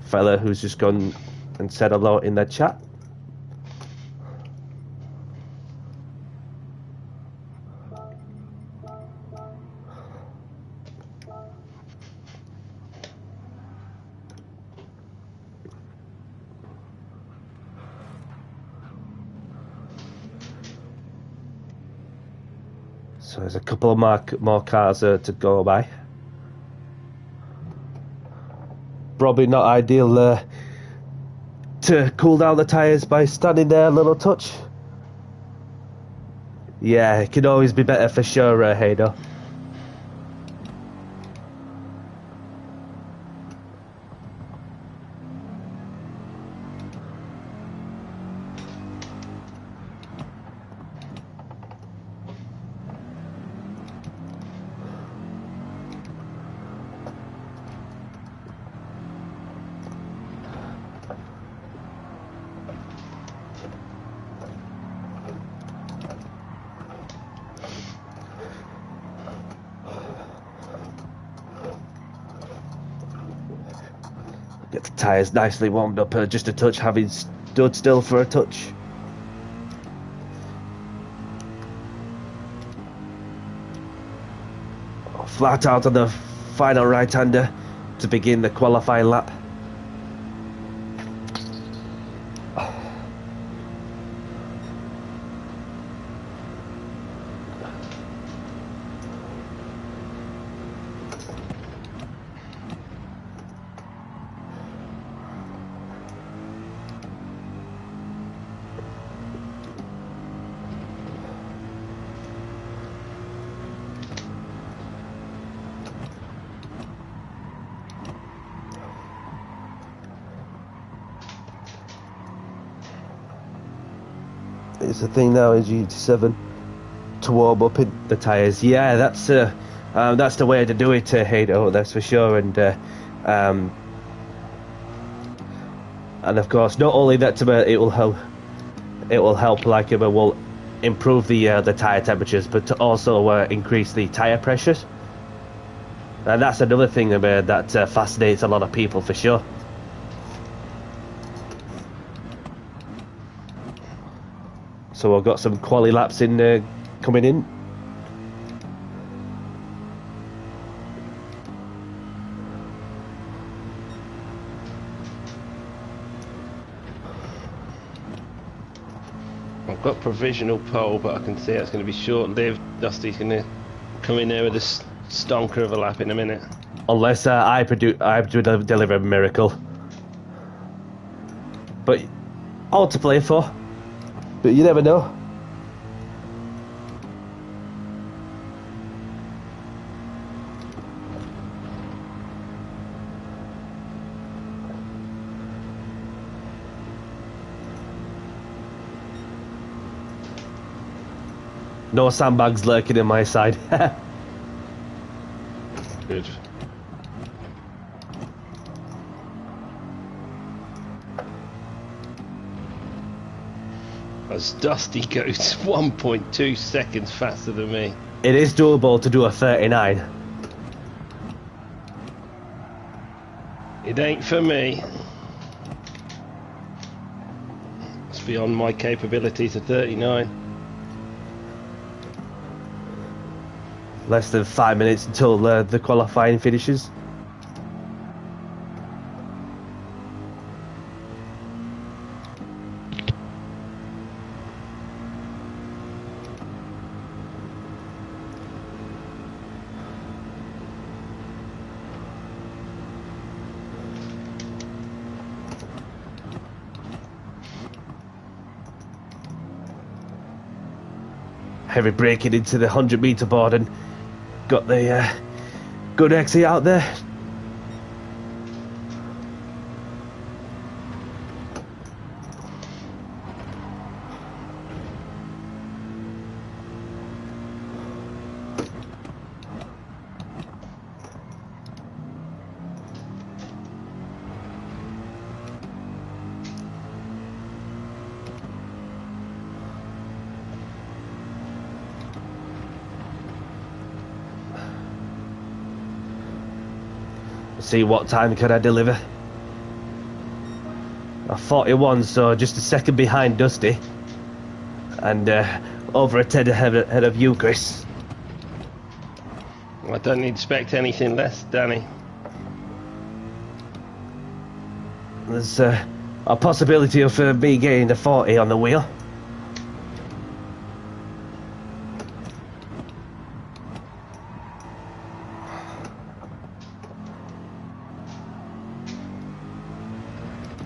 fella who's just gone and said hello in the chat. So there's a couple of more cars to go by. Probably not ideal to cool down the tyres by standing there a little touch. Yeah, it could always be better for sure, Haydo. Get the tyres nicely warmed up, just a touch, having stood still for a touch. Flat out on the final right-hander to begin the qualifying lap. It's the thing now in GT7 to warm up in the tyres. Yeah, that's the way to do it, Haydo, that's for sure. And of course, not only that, it will help like it will improve the tyre temperatures, but to also increase the tyre pressures. And that's another thing that fascinates a lot of people for sure. So I've got some quali laps in coming in. I've got provisional pole, but I can see it's going to be short-lived. Dusty's going to come in there with a stonker of a lap in a minute. Unless I deliver a miracle. But all to play for. But you never know. No sandbags lurking in my side. Good. As Dusty goes 1.2 seconds faster than me. It is doable to do a 39. It ain't for me. It's beyond my capabilities of 39. Less than 5 minutes until the qualifying finishes. Heavy braking into the 100-meter board and got the good exit out there. See what time can I deliver. I'm 41, so just a second behind Dusty. And over a 10 ahead of you, Chris. I don't expect anything less, Danny. There's a possibility of me getting the 40 on the wheel.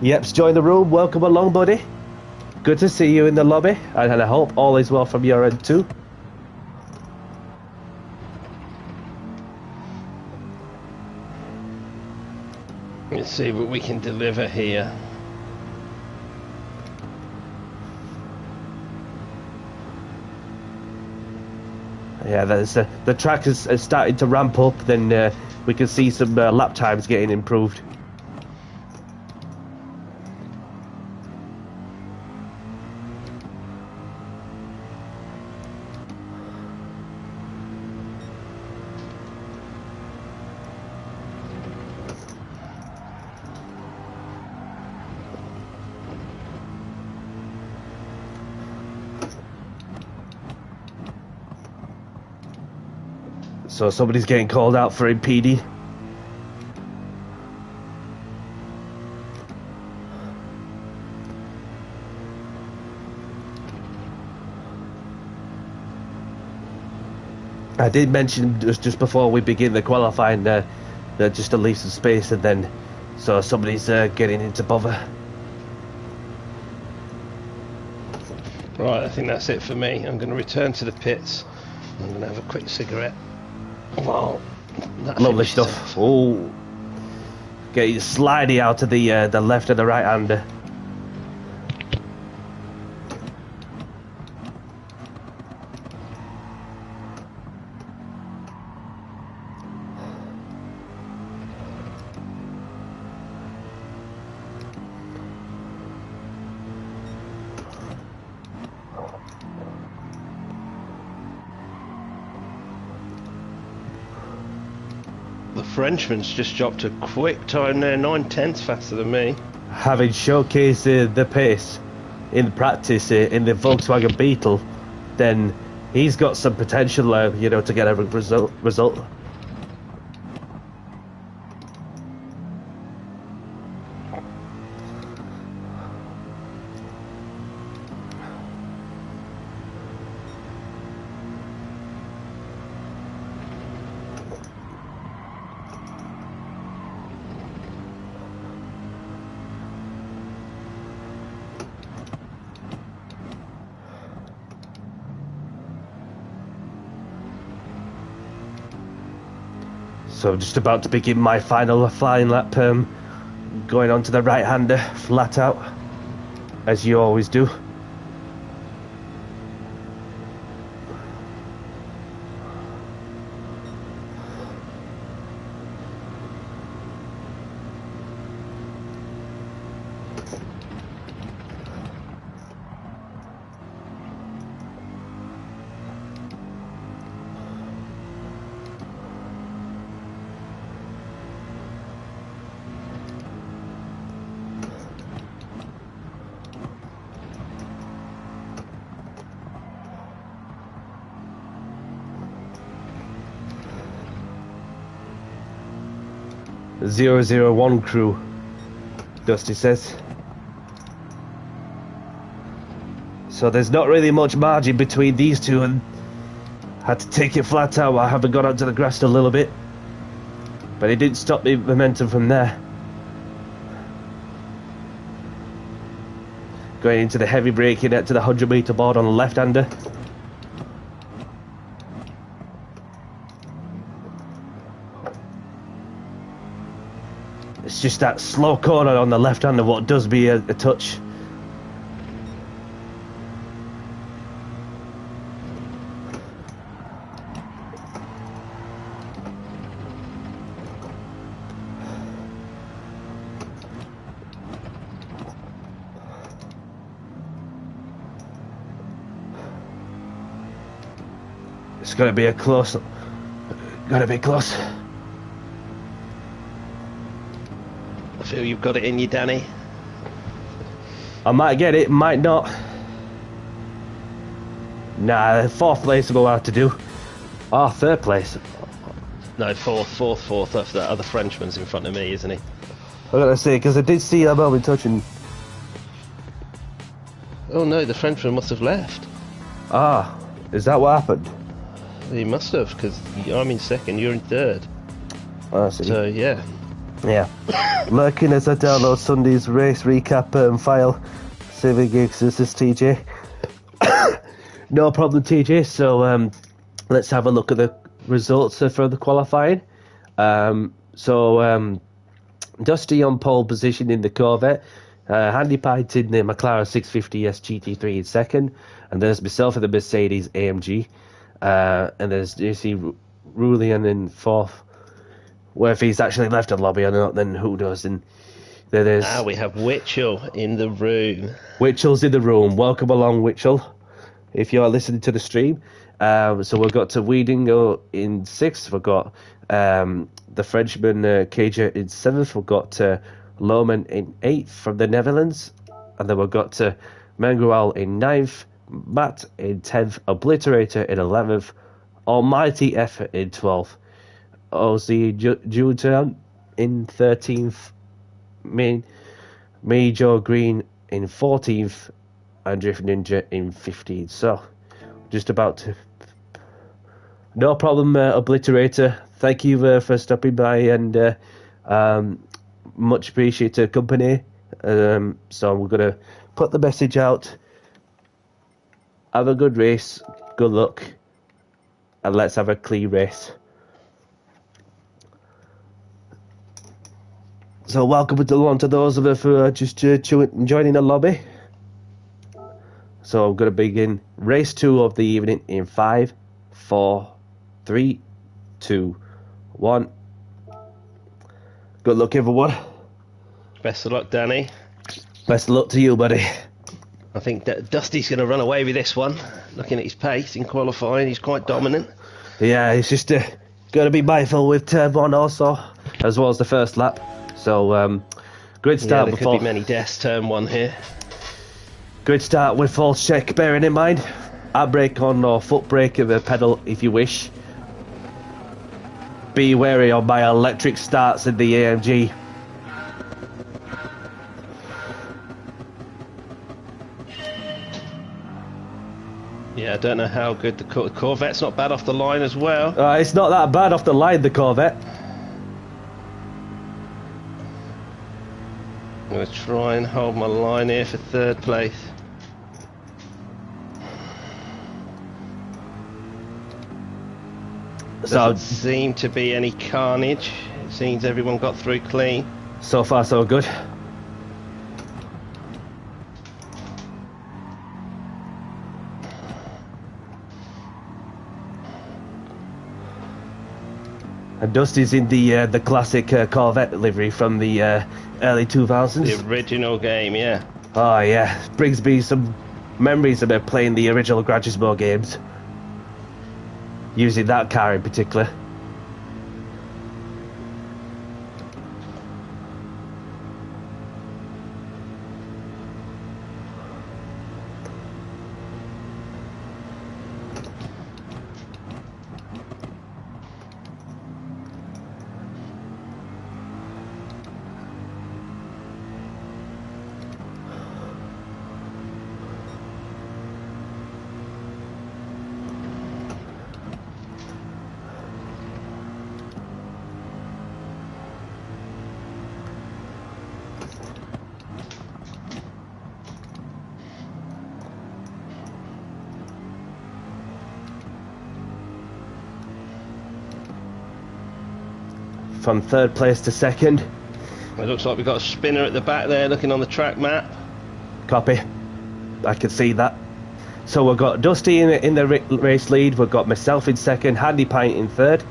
Yep's joined the room. Welcome along, buddy. Good to see you in the lobby, and I hope all is well from your end too. Let's see what we can deliver here. Yeah, the track is starting to ramp up. Then we can see some lap times getting improved. So somebody's getting called out for impeding. I did mention just before we begin the qualifying that just to leave some space, and then so somebody's getting into bother. Right, I think that's it for me. I'm going to return to the pits. I'm going to have a quick cigarette. Wow, Lovely stuff. Oh, getting slidey out to the left and the right hander. The Frenchman's just dropped a quick time there, 9/10 faster than me. Having showcased the pace in practice in the Volkswagen Beetle, then he's got some potential, you know, to get a result. So I'm just about to begin my final flying lap, going on to the right-hander, flat out, as you always do. .001 crew, Dusty says. So there's not really much margin between these two, and had to take it flat out. I haven't got onto the grass a little bit, but it didn't stop the momentum from there. Going into the heavy braking out to the 100-meter board on the left-hander. It's just that slow corner on the left-hander what does me a touch. It's gonna be a close. Gonna be close. Feel you've got it in you, Danny? I might get it, might not. Nah, 4th place will have to do. Oh, 3rd place. No, fourth. That's that other Frenchman's in front of me, isn't he? I gotta say, because I did see Melvin touching. Oh no, the Frenchman must have left. Ah, is that what happened? He must have, because I'm in 2nd, you're in 3rd. I see. So yeah. Yeah. Lurking as I download Sunday's race recap file. Saving gigs, this is TJ. No problem, TJ. So let's have a look at the results for the qualifying. Dusty on pole position in the Corvette. Handy Pite in the McLaren 650S GT3 in 2nd. And there's myself in the Mercedes AMG. And there's JC Rulian in 4th. Well, if he's actually left the lobby or not, then who knows? And there's... Now we have Witchell in the room. Witchell's in the room. Welcome along, Witchell, if you're listening to the stream. So we've got to Wiedingo in 6th. We've got the Frenchman Cager in 7th. We've got Lohman in 8th from the Netherlands. And then we've got Mangual in 9th. Matt in 10th. Obliterator in 11th. Almighty Effort in 12th. Ozzy Jutan in 13th. Major Green in 14th. And Drift Ninja in 15th. So, just about to... No problem, Obliterator. Thank you for stopping by and much appreciated company. So we're going to put the message out. Have a good race. Good luck. And let's have a clean race. So welcome along to those of us who are just joining the lobby. So I'm going to begin race 2 of the evening in 5, 4, 3, 2, 1. Good luck, everyone. Best of luck, Danny. Best of luck to you, buddy. I think that Dusty's going to run away with this one. Looking at his pace in qualifying, he's quite dominant. Yeah, it's just got to be mindful with turn 1 also, as well as the first lap. So, great start. Yeah, there could be many deaths turn 1 here. Good start with false check, bearing in mind. Handbrake on or foot brake of the pedal if you wish. Be wary of my electric starts in the AMG. Yeah, I don't know how good the Corvette's not bad off the line as well. It's not that bad off the line, the Corvette. I'm going to try and hold my line here for 3rd place. Doesn't seem to be any carnage. It seems everyone got through clean. So far, so good. And Dusty's in the classic Corvette livery from the early 2000s. The original game, yeah. Oh yeah, brings me some memories of playing the original Gran Turismo games. Using that car in particular. From 3rd place to 2nd. It looks like we've got a spinner at the back there looking on the track map. Copy. I can see that. So we've got Dusty in the race lead. We've got myself in 2nd, Handy Pint in 3rd.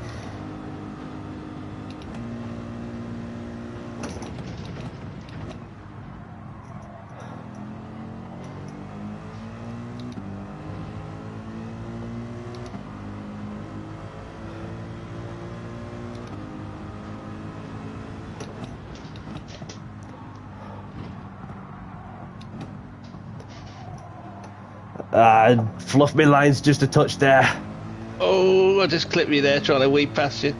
Fluff me lines just a touch there. Oh, I just clipped you there trying to weave past you.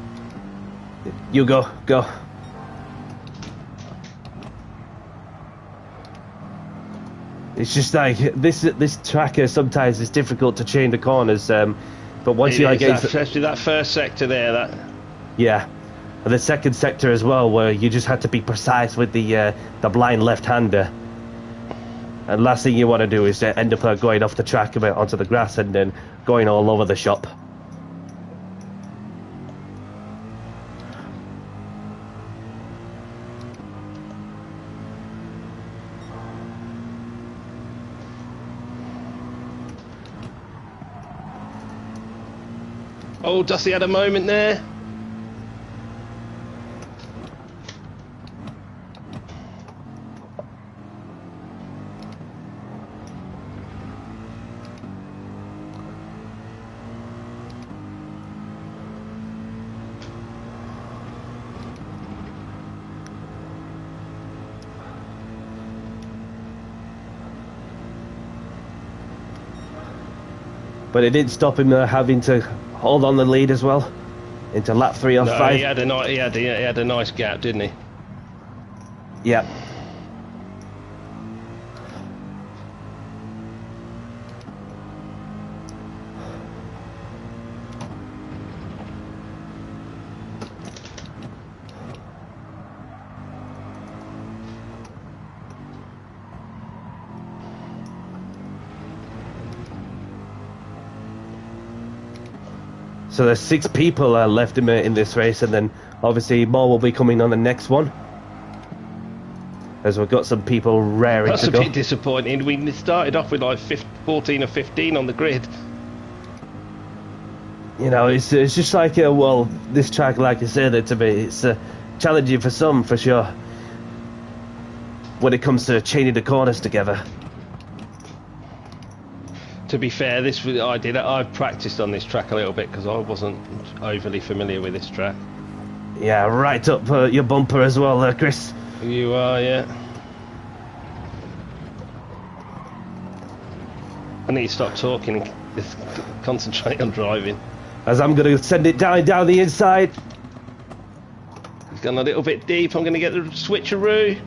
You go. It's just like this tracker sometimes is difficult to change the corners, but once you like especially that first sector there, yeah, and the second sector as well, where you just had to be precise with the blind left-hander. And last thing you want to do is end up going off the track a bit onto the grass and then going all over the shop. Oh, Dusty had a moment there. But it didn't stop him having to hold on the lead as well into lap 3 or 5. He had a nice gap, didn't he? Yeah. So there's 6 people left in this race, and then obviously more will be coming on the next one, as we've got some people raring to go. That's a bit disappointing. We started off with like 14 or 15 on the grid. You know, it's just like, well, this track, like I said, to me, it's challenging for some, for sure, when it comes to chaining the corners together. To be fair, I've practiced on this track a little bit because I wasn't overly familiar with this track. Yeah, right up your bumper as well, Chris. You are, yeah. I need to stop talking and just concentrate on driving. As I'm going to send it down the inside. He's gone a little bit deep. I'm going to get the switcheroo.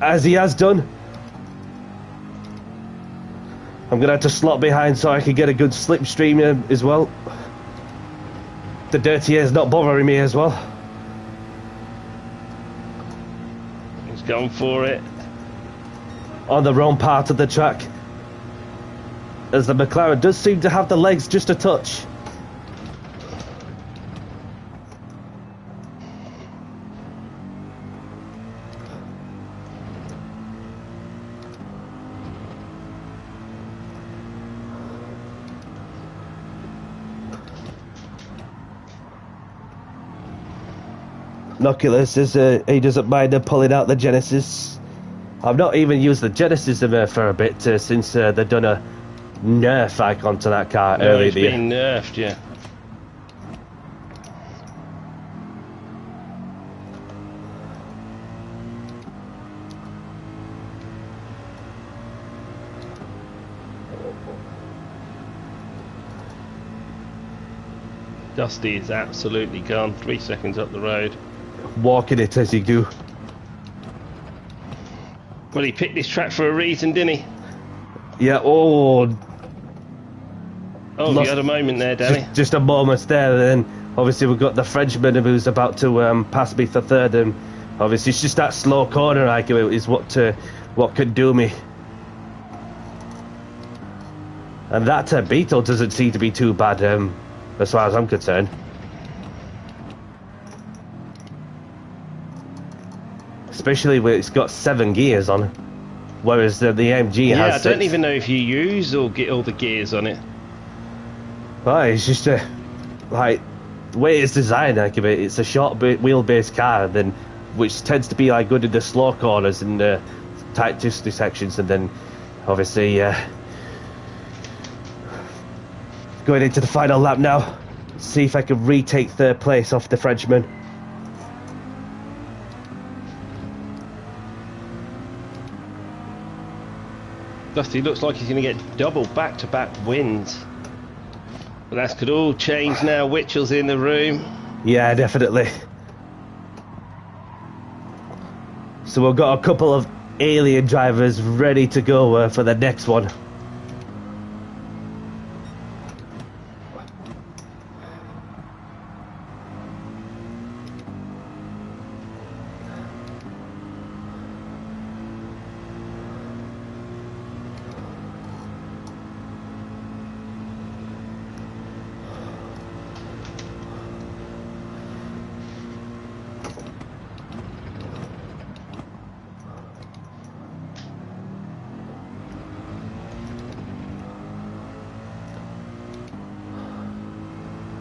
As he has done. I'm going to have to slot behind so I can get a good slipstream as well. The dirty air's not bothering me as well. He's going for it. On the wrong part of the track. As the McLaren does seem to have the legs just a touch. Noculus says he doesn't mind pulling out the Genesis. I've not even used the Genesis for a bit since they've done a nerf icon to that car earlier. It's been nerfed, yeah. Dusty is absolutely gone. 3 seconds up the road. Walking it as you do. Well, he picked this track for a reason, didn't he? Yeah, oh, you had a moment there, Danny. Just a moment there, and then obviously we've got the Frenchman who's about to pass me for third, and obviously it's just that slow corner argument is what could do me. And that Beetle doesn't seem to be too bad, as far as I'm concerned. Especially when it's got 7 gears on, whereas the AMG has 6. I don't even know if you use or get all the gears on it. Well, it's just like the way it's designed. Like it's a short wheelbase car, then which tends to be like good in the slow corners and the tight twisty sections, and then obviously going into the final lap now. See if I can retake third place off the Frenchman. Dusty looks like he's going to get double back-to-back wins. But that could all change now. Witchell's in the room. Yeah, definitely. So we've got a couple of alien drivers ready to go for the next one.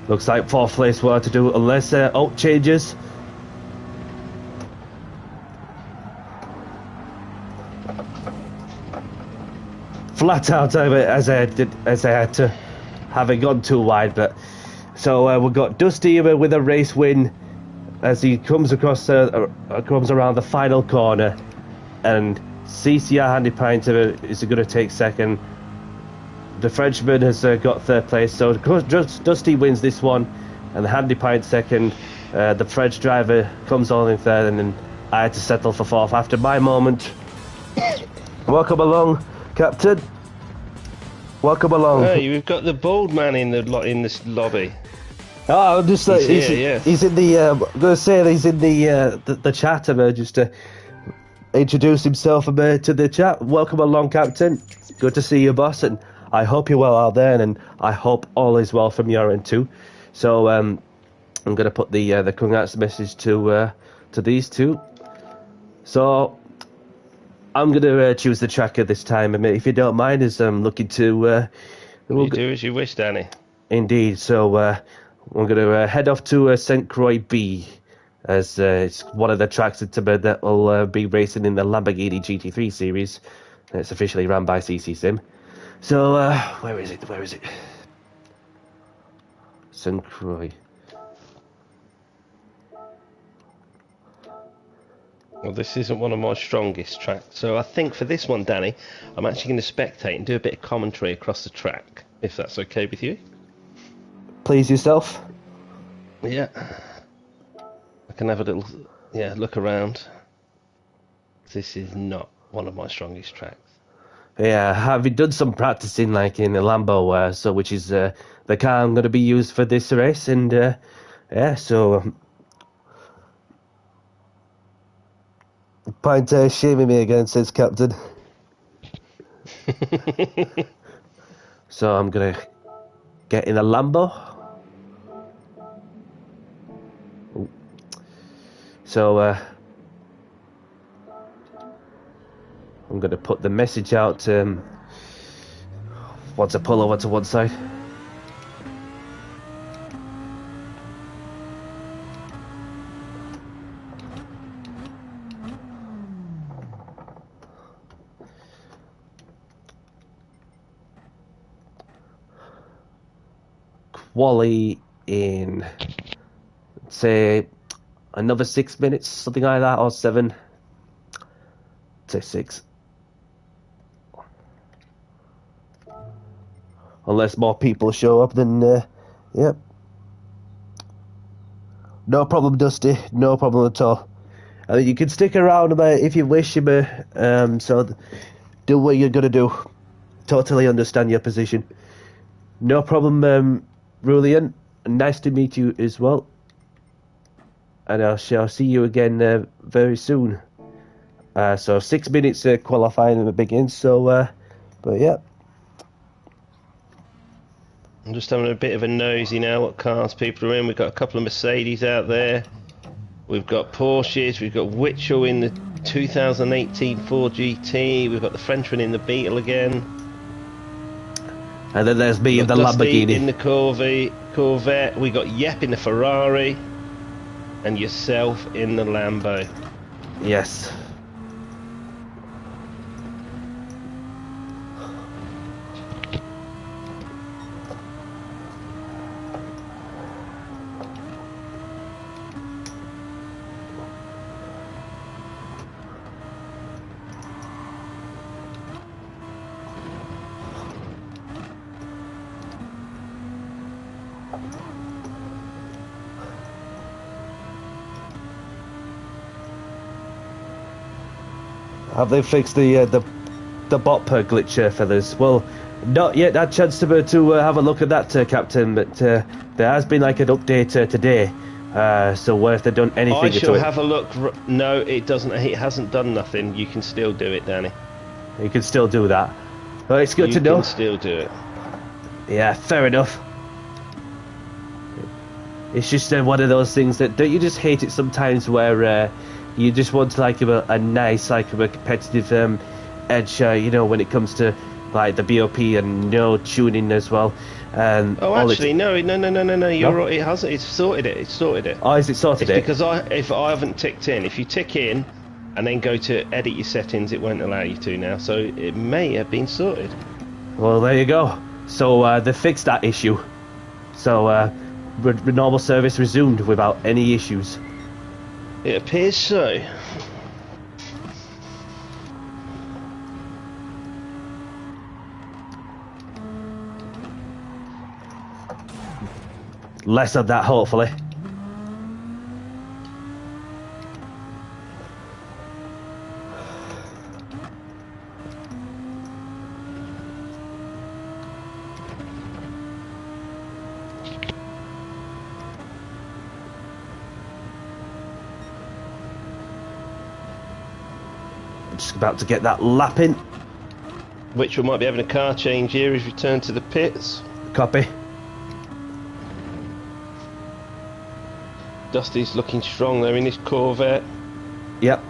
Looks like fourth place will have to do unless alt changes. Flat out as I had to, having gone too wide. But so we've got Dusty with a race win as he comes across comes around the final corner, and CCR Handy Pint is going to take second. The Frenchman has got third place, so Dusty wins this one, and the Handy Pint second. The French driver comes on in third, and then I had to settle for fourth after my moment. Welcome along, Captain. Welcome along. Hey, we've got the bald man in this lobby. Oh, I'm just he's in the. I'm going to say that he's in the chat. Just to introduce himself to the chat. Welcome along, Captain. Good to see you, boss, and I hope you're well out there, and I hope all is well from your end too. So I'm going to put the congrats message to these two. So I'm going to choose the tracker this time, if you don't mind, as I'm looking to. You do as you wish, Danny. Indeed. So we're going to head off to St. Croix B, as it's one of the tracks that will be racing in the Lamborghini GT3 series. It's officially run by CC Sim. So, where is it? St. Croix. Well, this isn't one of my strongest tracks, so I think for this one, Danny, I'm actually going to spectate and do a bit of commentary across the track, if that's okay with you. Please yourself. Yeah. I can have a little, look around. This is not one of my strongest tracks. Yeah, having done some practicing, like in the Lambo, which is the car I'm going to be used for this race, and so Pint shaming me again, says Captain. So I'm going to get in a Lambo. So I'm going to put the message out. Want to pull over to one side. Quali in, say, another 6 minutes, something like that, or 7. Say 6. Unless more people show up, then, yep. No problem, Dusty. No problem at all. I mean, you can stick around if you wish, so do what you're going to do. Totally understand your position. No problem, Rulian. Nice to meet you as well. And I shall see you again very soon. So 6 minutes qualifying begins, so, but yeah. I'm just having a bit of a nosy now what cars people are in. We've got a couple of Mercedes out there. We've got Porsches. We've got Witchell in the 2018 Ford GT. We've got the Frenchman in the Beetle again. And then there's me in the Dusty Lamborghini. in the Corvette. We got Yep in the Ferrari. And yourself in the Lambo. Yes. Have they fixed the bot per glitch, feathers? Well, not yet had a chance to have a look at that, Captain, but there has been like an update today. So what if they've done anything? I shall have a look. No, it doesn't. It hasn't done nothing. You can still do it, Danny. You can still do that. Well, it's good to know. You can still do it. Yeah, fair enough. It's just one of those things that don't you just hate it sometimes, where you just want like a nice like a competitive edge, you know, when it comes to like the BOP and no tuning as well. And oh, actually, no. You're right. It hasn't. It's sorted it. It's sorted it. Oh, is it sorted? It's because if I haven't ticked in, if you tick in and then go to edit your settings, it won't allow you to now. So it may have been sorted. Well, there you go. So they fixed that issue. So normal service resumed without any issues. It appears so. Less of that, hopefully. Just about to get that lap in. Which we might be having a car change here. He's returned to the pits. Copy. Dusty's looking strong there in his Corvette. Yep.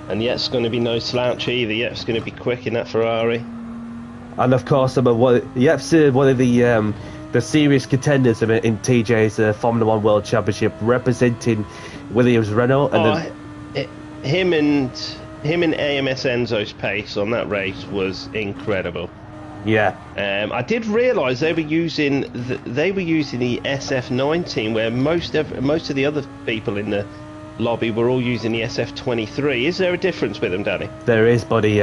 And yet it's going to be no slouch either. Yet it's going to be quick in that Ferrari. And of course, Yep's one of the serious contenders in TJ's Formula One World Championship, representing Williams Renault. And him and AMS Enzo's pace on that race was incredible. Yeah. I did realise they were using the SF19, where most of the other people in the lobby were all using the SF23. Is there a difference with them, Danny? There is, buddy.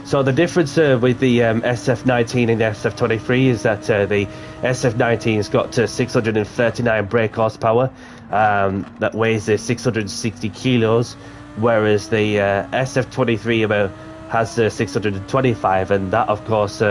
So the difference with the SF19 and the SF23 is that the SF19 has got 639 brake horsepower, that weighs 660 kilos, whereas the SF23 has 625, and that of course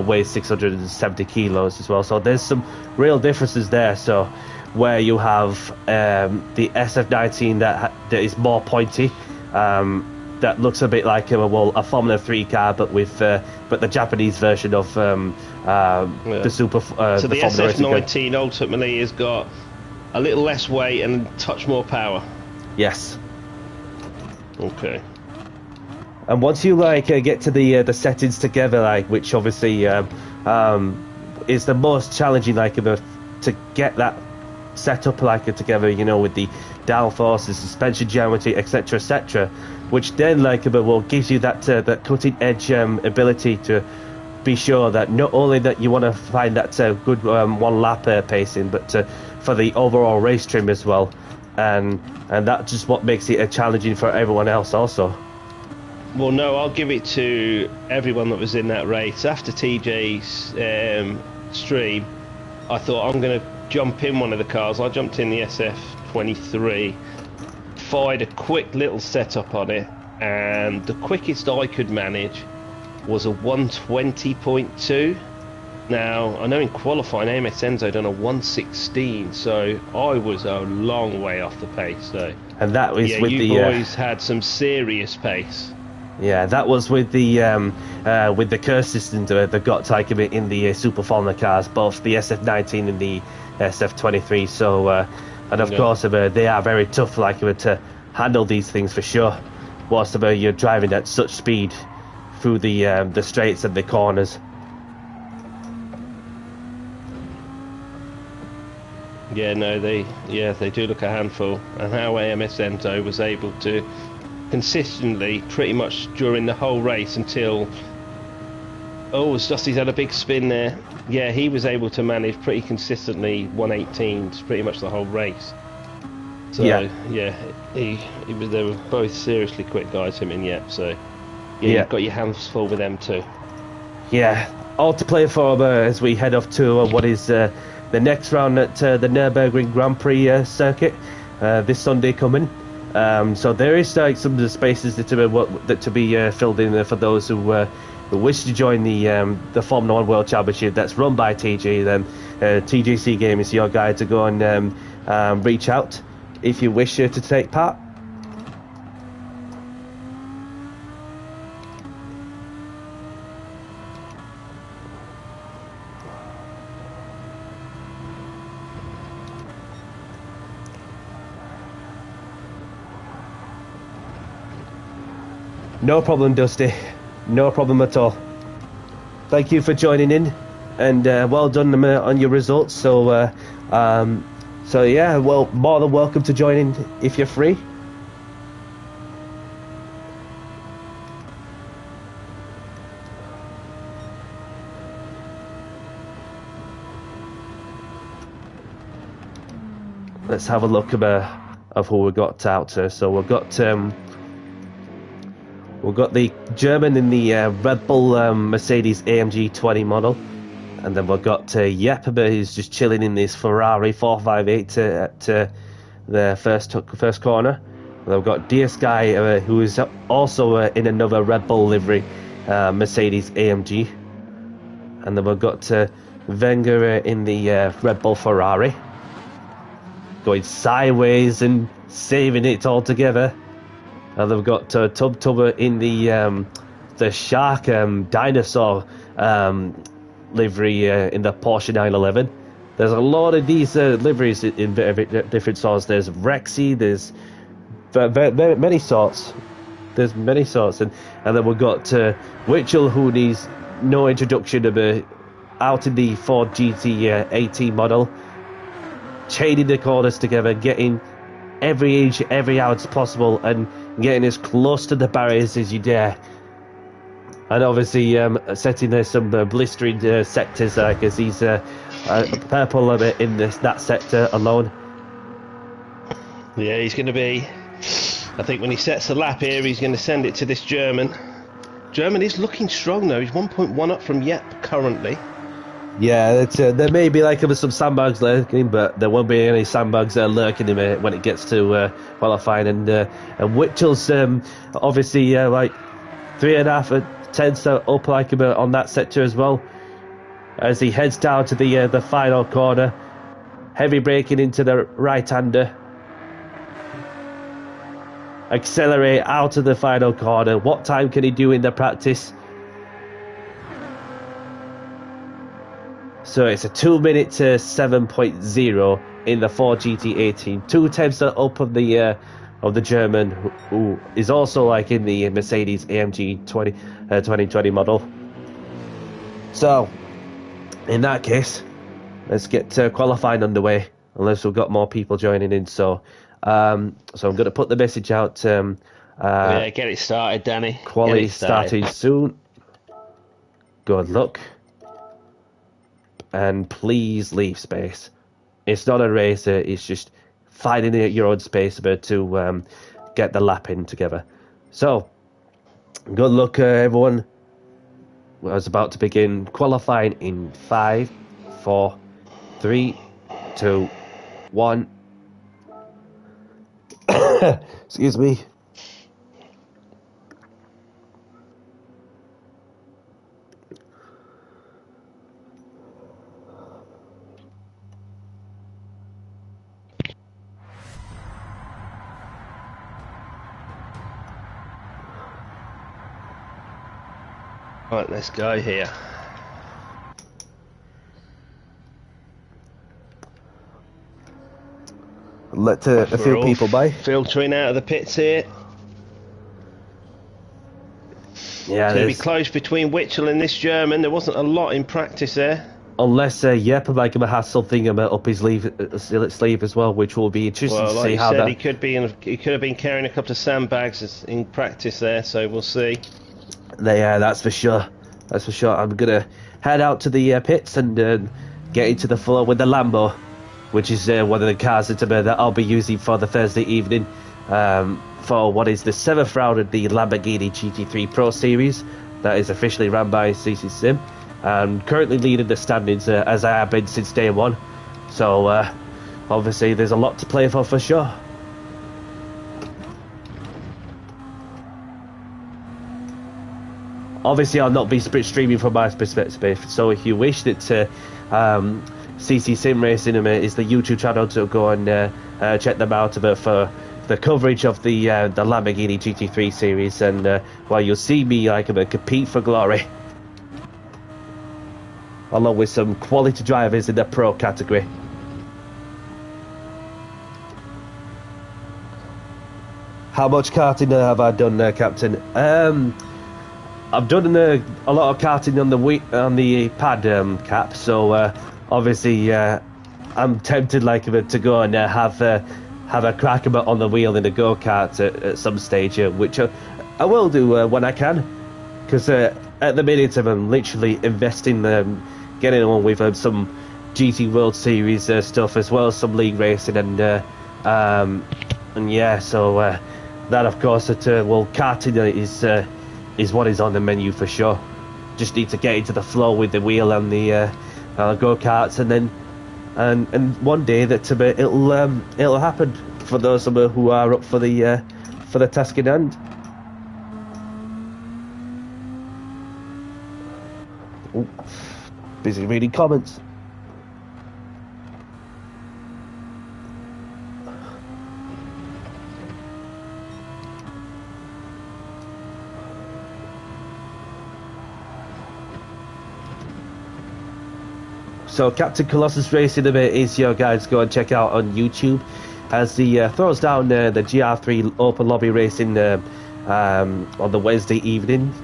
weighs 670 kilos as well. So there's some real differences there. So where you have the SF19 that is more pointy, that looks a bit like a Formula 3 car, but with but the Japanese version of the Super. So the SF19 ultimately has got a little less weight and a touch more power. Yes. Okay. And once you get to the settings together, which obviously is the most challenging, to get that set up together, you know, with the downforce, the suspension geometry, etc., which then gives you that cutting edge ability to be sure that not only that you want to find that good one lap pacing, but for the overall race trim as well, and that's just what makes it challenging for everyone else also. Well, no, I'll give it to everyone that was in that race. After TJ's stream, I thought I'm going to jump in one of the cars. I jumped in the SF23, fired a quick little setup on it, and the quickest I could manage was a 120.2. Now, I know in qualifying AMS Enzo done a 116, so I was a long way off the pace, though. And that was with you the boys had some serious pace. Yeah, that was with the curse system that got in the Super Formula cars, both the SF19 and the SF23. So, and of course, they are very tough, to handle these things for sure. Whilst you're driving at such speed through the straights and the corners. Yeah, no, they do look a handful, and how AMS Enzo was able to consistently, pretty much during the whole race until Dusty's had a big spin there. Yeah, he was able to manage pretty consistently 118s pretty much the whole race. So they were both seriously quick guys, him and Yep. So you've got your hands full with them too. Yeah, all to play for as we head off to what is the next round at the Nürburgring Grand Prix circuit this Sunday coming. So there is like some of the spaces that to be filled in for those who wish to join the Formula 1 World Championship that's run by TG. Then TGC Game is your guide to go and reach out if you wish to take part. No problem, Dusty. No problem at all. Thank you for joining in, and well done on your results. So yeah, well, more than welcome to join in if you're free. Let's have a look of who we got out to. So we've got the German in the Red Bull Mercedes AMG 20 model, and then we've got Jeppe, who's just chilling in this Ferrari 458 at the first corner. And then we've got Diasky, who is also in another Red Bull livery, Mercedes AMG, and then we've got Wenger in the Red Bull Ferrari, going sideways and saving it all together. And then we've got Tub Tubber in the Shark dinosaur livery in the Porsche 911. There's a lot of these liveries in different sorts. There's Rexy, there's many sorts. There's many sorts. And then we've got Witchell, who needs no introduction, out in the Ford GT18 model, chaining the corners together, getting every inch, every ounce possible, and getting as close to the barriers as you dare. And obviously setting some blistering sectors, because he's purple in that sector alone. Yeah, he's going to be, I think when he sets the lap here, he's going to send it to this German. German is looking strong though. He's 1.1 up from Jeppe currently. Yeah, there may be like some sandbags lurking, but there won't be any sandbags lurking him when it gets to qualifying. And Witchell's obviously like 3.5 tenths up like him on that sector as well, as he heads down to the final corner, heavy braking into the right-hander, accelerate out of the final corner. What time can he do in the practice? So it's a 2-minute 7.0 in the Ford GT18, 2 tenths up of the German, who is also like in the Mercedes AMG 2020 model. So in that case, let's get qualifying underway, unless we've got more people joining in. So I'm going to put the message out. Yeah, get it started, Danny. Quali starting soon. Good luck. And please leave space. It's not a race, it's just finding your own space to get the lap in together. So, good luck, everyone. I was about to begin qualifying in 5, 4, 3, 2, 1. Excuse me. Right, let's go here. Let a few people by. Filtering out of the pits here. Yeah, it's going to be close between Witchell and this German. There wasn't a lot in practice there. Unless Jeppe has something up his sleeve as well, which will be interesting to see how that. He could have been carrying a couple of sandbags in practice there, so we'll see. Yeah, that's for sure. That's for sure. I'm gonna head out to the pits and get into the floor with the Lambo, which is one of the cars that I'll be using for the Thursday evening for what is the 7th round of the Lamborghini GT3 Pro Series that is officially run by CC Sim. I'm currently leading the standings as I have been since day one. So obviously there's a lot to play for sure. Obviously, I'll not be streaming from my perspective, so if you wish that CC Sim Racing is the YouTube channel to go and check them out for the coverage of the Lamborghini GT3 series, and well, you'll see me compete for glory, along with some quality drivers in the pro category. How much karting have I done, Captain? I've done a lot of karting on the pad, Cap. So obviously, I'm tempted to go and have a crack on the wheel in a go-kart at some stage, which I will do when I can. Because at the minute, I'm literally investing, getting on with some GT World Series stuff, as well as some league racing, and yeah. So that, of course, karting is what is on the menu for sure. Just need to get into the flow with the wheel and the go-karts, and then and one day that it'll happen for those who are up for the task in hand. Ooh, busy reading comments. So Captain Colossus Racing is your guys go and check out on YouTube, as he throws down the GR3 Open Lobby Racing on the Wednesday evening.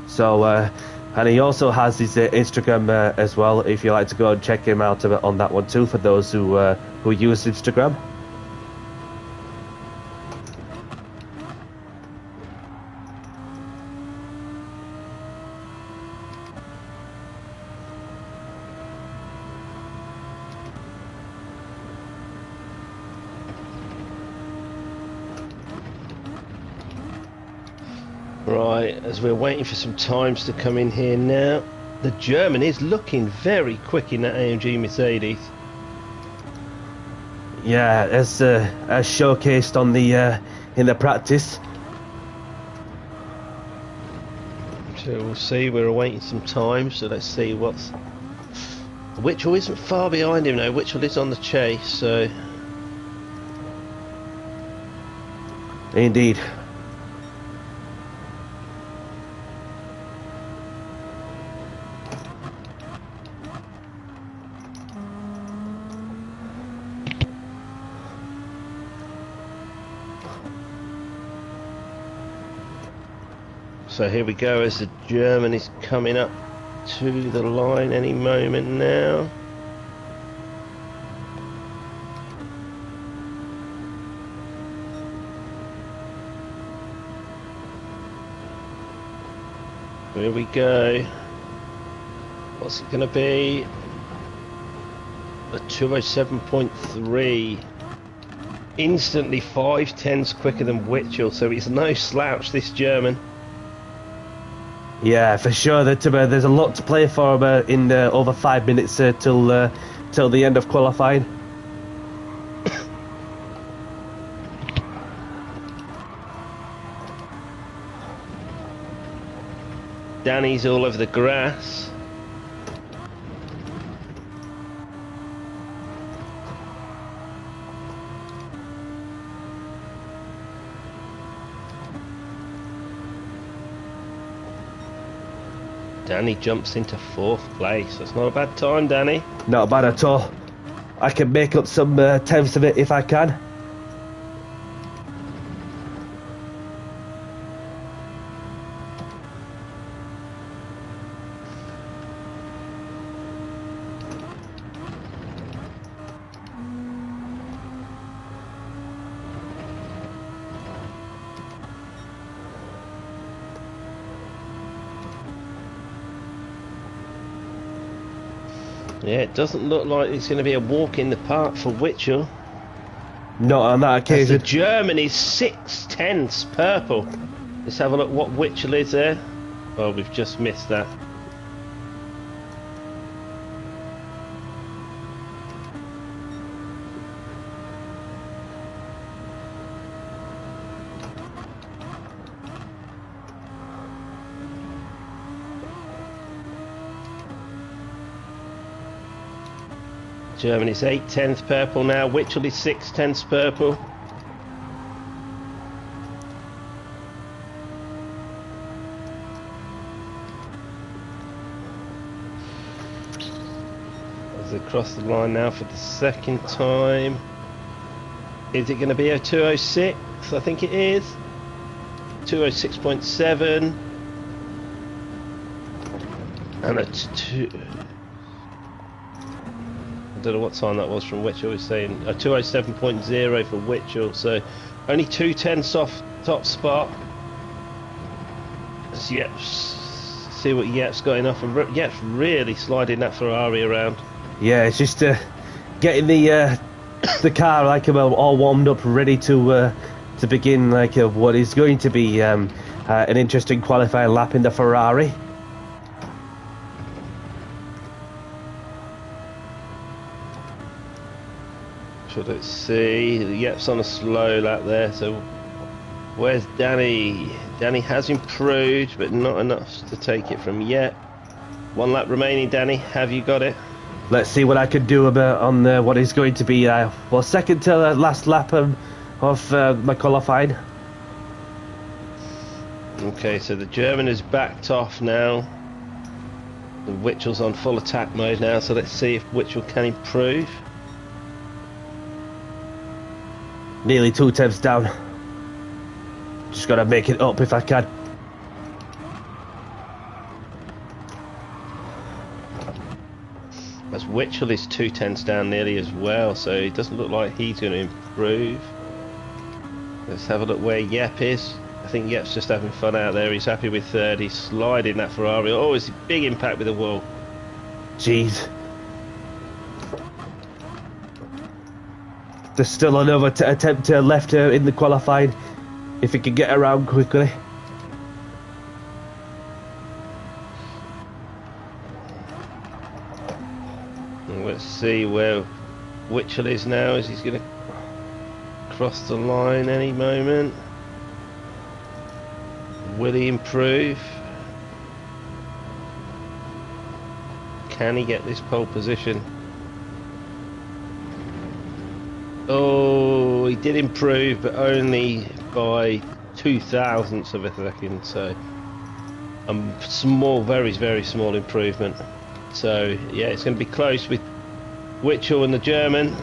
So and he also has his Instagram as well, if you like to go and check him out on that one too, for those who use Instagram. Right, as we're waiting for some times to come in here now, the German is looking very quick in that AMG Mercedes. Yeah, as showcased on the in the practice. So we'll see. We're awaiting some time. So let's see what's. Witchell isn't far behind him now. Witchell is on the chase. So. Indeed. So here we go, as the German is coming up to the line any moment now. Here we go. What's it going to be? A 207.3. Instantly 5/10s quicker than Witchell, so it's no slouch, this German. Yeah, for sure. That there's a lot to play for in over 5 minutes till the end of qualifying. Danny's all over the grass. Danny jumps into 4th place. That's not a bad time, Danny. Not bad at all. I can make up some tenths of it if I can. Yeah, it doesn't look like it's going to be a walk in the park for Witchell. Not on that occasion. The German is 6/10 purple. Let's have a look what Witchell is there. Oh, we've just missed that. Germany's 8/10 purple now. Witchell is 6/10 purple. As they cross the line now for the second time. Is it going to be a 206? I think it is. 206.7. And a I don't know what time that was from Witchell. He's saying a 207.0 for Witchell, so only 2/10 off top spot. As Yeps, see what Yeps got enough, and Yeps really sliding that Ferrari around. Yeah, it's just getting the car like all warmed up, ready to begin like what is going to be an interesting qualifying lap in the Ferrari. So let's see, Yep's on a slow lap there, so where's Danny? Danny has improved, but not enough to take it from Yep. 1 lap remaining, Danny, have you got it? Let's see what I can do about on what is going to be well, second to the last lap of my qualifying. Okay, so the German is backed off now. The Witchell's on full attack mode now, so let's see if Witchell can improve. Nearly 2 tenths down. Just gotta make it up if I can. As Witchell is 2/10 down nearly as well, so it doesn't look like he's going to improve. Let's have a look where Yep is. I think Yep's just having fun out there. He's happy with third. He's sliding that Ferrari. Oh, it's a big impact with the wall. Jeez. There's still another attempt left in the qualifying, if he can get around quickly. And let's see where Witchell is now, as he's going to cross the line any moment. Will he improve? Can he get this pole position? Oh, he did improve, but only by 0.002 of a second, so a small, very, very small improvement. So yeah, it's going to be close with Witchell and the German.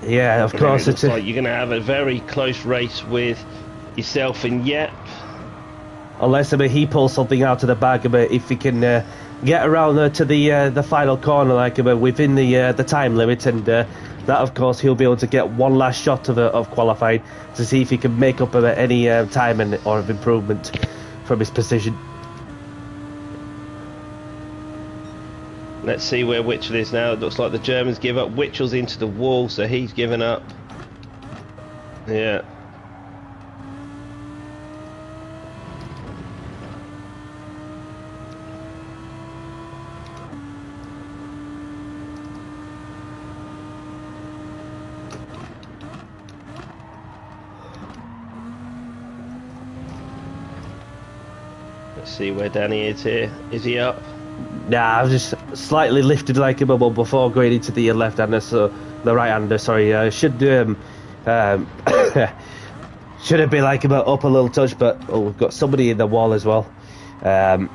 Yeah, of course. It looks like you're going to have a very close race with yourself and Yep. Unless he pulls something out of the bag, if he can get around to the final corner, like within the time limit, and that, of course, he'll be able to get one last shot of qualifying to see if he can make up any time or of improvement from his position. Let's see where Witchell is now. It looks like the Germans give up. Witchell's into the wall, so he's given up. Yeah. Let's see where Danny is here. Is he up? Nah, I've just slightly lifted like a bubble before going into the left-hander, so the right-hander. Sorry, should should have been like about up a little touch, but we've got somebody in the wall as well. Yeah,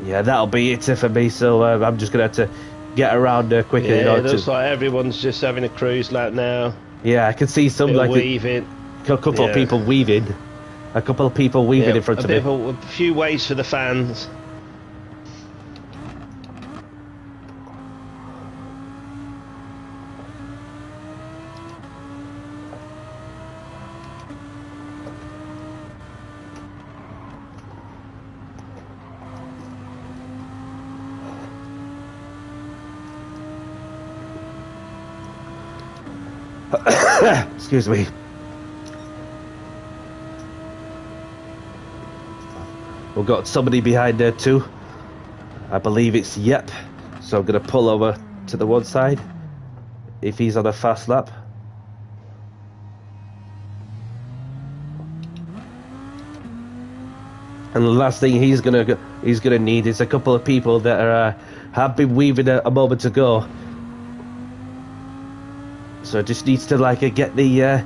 that'll be it for me. So I'm just gonna have to get around quickly. Yeah, it looks like everyone's just having a cruise lap now. Yeah, I can see some like weaving. A couple of people weaving. A couple of people weaving in front of me. A few waves for the fans. Excuse me. We've got somebody behind there too. I believe it's Yep. So I'm going to pull over to the one side if he's on a fast lap. And the last thing he's gonna need is a couple of people that are have been weaving a moment ago So it just needs to like get the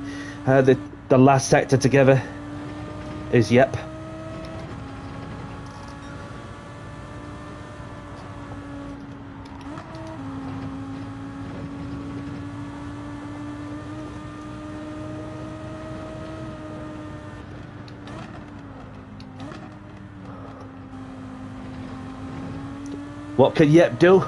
last sector together. Is Yep. What can Yep do?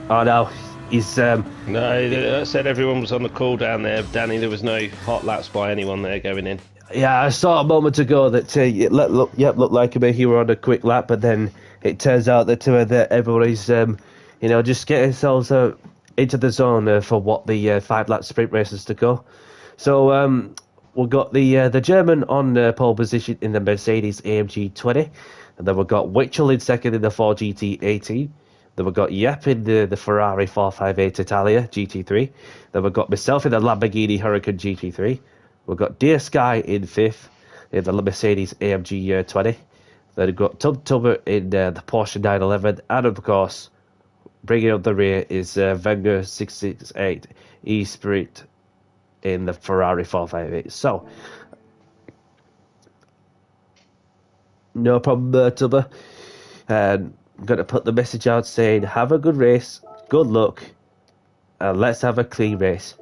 Oh no, he's No, I said everyone was on the call down there, Danny. There was no hot laps by anyone there going in. Yeah, I saw a moment ago that it looked like he were on a quick lap, but then it turns out that everybody's just getting themselves into the zone for what the 5 lap sprint race is to go. So we've got the German on pole position in the Mercedes AMG 20, and then we've got Witchell in second in the Ford GT18. Then we've got Yep in the Ferrari 458 Italia GT3. Then we've got myself in the Lamborghini Huracan GT3. We've got Dear Sky in 5th in the Mercedes AMG 20. Then we've got Tub Tubber in the Porsche 911. And of course, bringing up the rear is Wenger 668 E-Spirit in the Ferrari 458. So, no problem, Tubber. And I'm going to put the message out saying, have a good race, good luck, and let's have a clean race.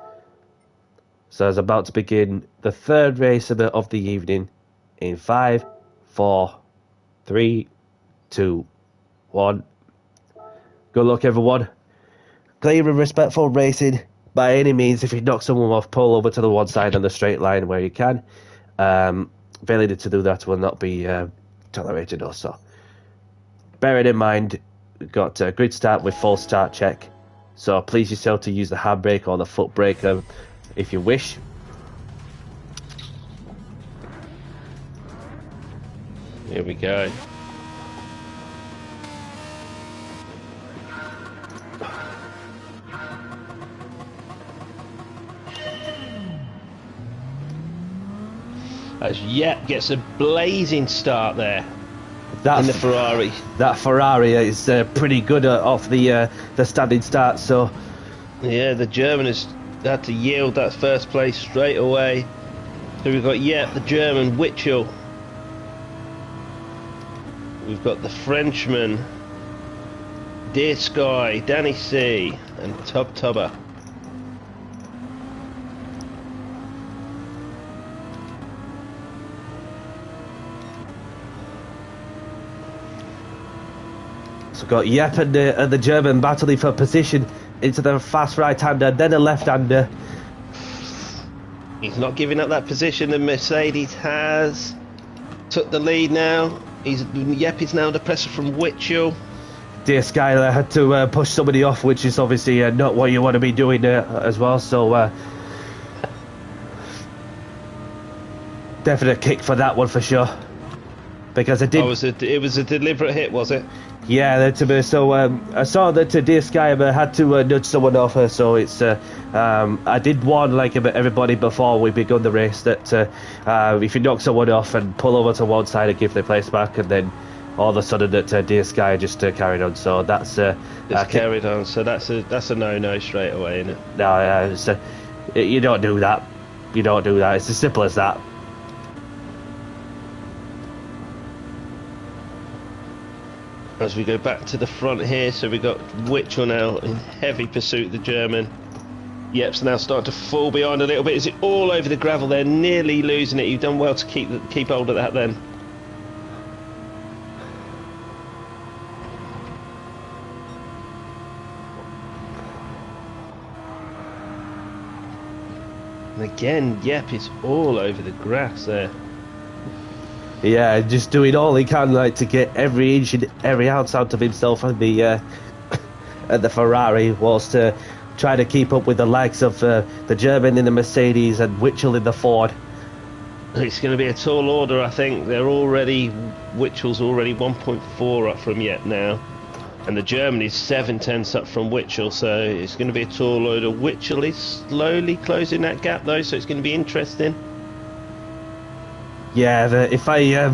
So I was about to begin the 3rd race of the evening in 5, 4, 3, 2, 1. Good luck, everyone. Clear and respectful racing by any means. If you knock someone off, pull over to the one side on the straight line where you can. Failure to do that will not be tolerated also. Bearing in mind, we've got a grid start with full start check. So please yourself to use the handbrake or the foot brake if you wish. Here we go. As Yep gets a blazing start there in the Ferrari. That Ferrari is pretty good off the standing start. So yeah, the German has had to yield that first place straight away. So we've got Yep, the German, Witchell. We've got the Frenchman, Dear Sky, Danny C, and Tub Tubber. So we've got Yep and the German battling for position into the fast right-hander, then a left-hander. He's not giving up that position. The Mercedes has took the lead now. Yep is now under pressure from Witchell. Dear Skyler had to push somebody off, which is obviously not what you want to be doing as well. So definite kick for that one for sure. Because it did. It was a deliberate hit, was it? Yeah, so I saw that Dear Sky had to nudge someone off her. So it's I did warn like everybody before we begun the race that if you knock someone off and pull over to one side and give their place back, and then all of a sudden that Dear Sky just carried on. So that's carried on. So that's a no straight away, isn't it? No, you don't do that. You don't do that. It's as simple as that. As we go back to the front here, so we've got Witchell now in heavy pursuit of the German. Yep's now starting to fall behind a little bit. Is it all over the gravel there? Nearly losing it. You've done well to keep hold of that then. And again, Yep is all over the grass there. Yeah, just doing all he can like to get every inch and every ounce out of himself and the Ferrari, whilst trying to keep up with the likes of the German in the Mercedes and Witchell in the Ford. It's going to be a tall order, I think. Witchell's already 1.4 up from Yep now, and the German is 7/10 up from Witchell, so it's going to be a tall order. Witchell is slowly closing that gap though, so it's going to be interesting. Yeah, if I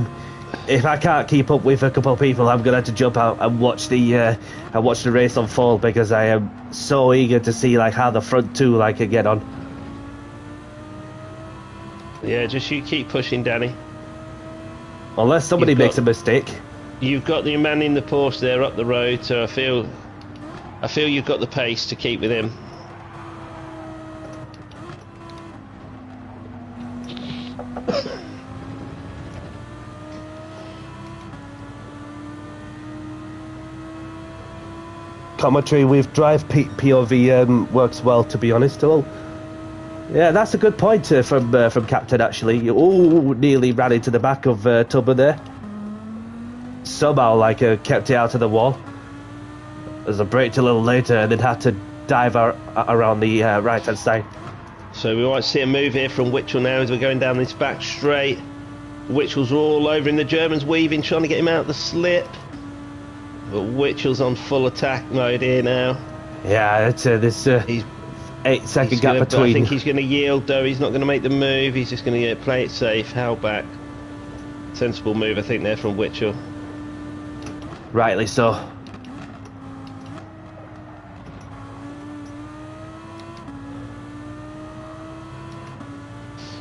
if I can't keep up with a couple of people, I'm gonna have to jump out and watch the race unfold, because I am so eager to see like how the front two like get on. Yeah, just you keep pushing, Danny. Unless somebody makes a mistake. You've got the man in the Porsche there up the road, so I feel you've got the pace to keep with him. Commentary with drive POV works well, to be honest. Oh, yeah, that's a good point from Captain, actually. Oh, nearly ran into the back of Tubber there. Somehow, like, kept it out of the wall. As I braked a little later and then had to dive around the right-hand side. So we might see a move here from Witchell now as we're going down this back straight. Witchell's all over him, the German's weaving, trying to get him out of the slip. But Witchell's on full attack mode here now. Yeah, it's this 8-second gap between. I think he's going to yield though. He's not going to make the move. He's just going to play it safe, held back. Sensible move, I think, there from Witchell. Rightly so.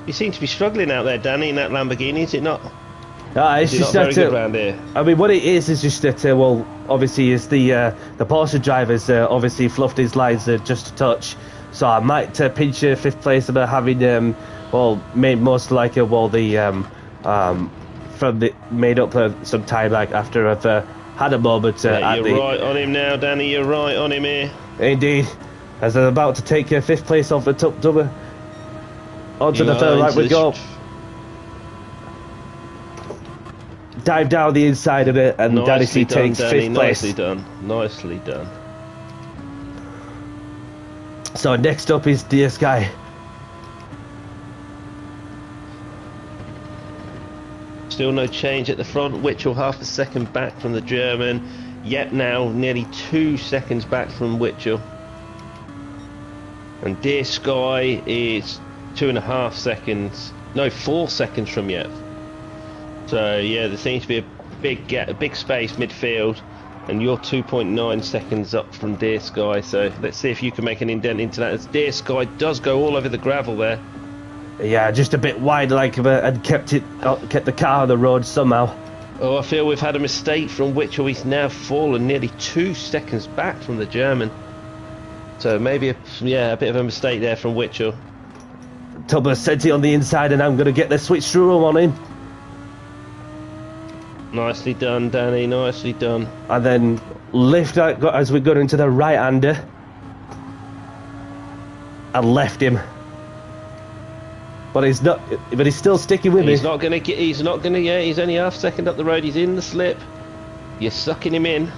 You seem to be struggling out there, Danny, in that Lamborghini, is it not? It's just not very good round here. I mean, what it is just that, well, obviously, is the Porsche drivers obviously fluffed his lines just a touch. So I might pinch 5th place about having, well, made most like well, the from the made up some time like after I've had a moment. You're right on him now, Danny. You're right on him here. Indeed, as I'm about to take 5th place off the top double. Onto the third, right we go. Dive down the inside of it, and Danny C takes 5th place. Nicely done, nicely done. So next up is Dear Sky. Still no change at the front. Witchell half a second back from the German. Yep, now nearly 2 seconds back from Witchell. And Dear Sky is 2.5 seconds. No, 4 seconds from Yep. So yeah, there seems to be a big gap, a big space midfield, and you're 2.9 seconds up from Dear Sky. So let's see if you can make an indent into that, as Dear Sky does go all over the gravel there. Yeah, just a bit wide, like, and kept the car on the road somehow. Oh, I feel we've had a mistake from Witchell. He's now fallen nearly 2 seconds back from the German. So maybe a bit of a mistake there from Witchell. Tubber sent it on the inside, and I'm going to get the switch through on him. Nicely done, Danny, nicely done. And then lift out as we go into the right-hander. And left him. But he's not. But he's still sticking with me. He's not gonna get. He's not gonna. Yeah, he's only half second up the road. He's in the slip. You're sucking him in.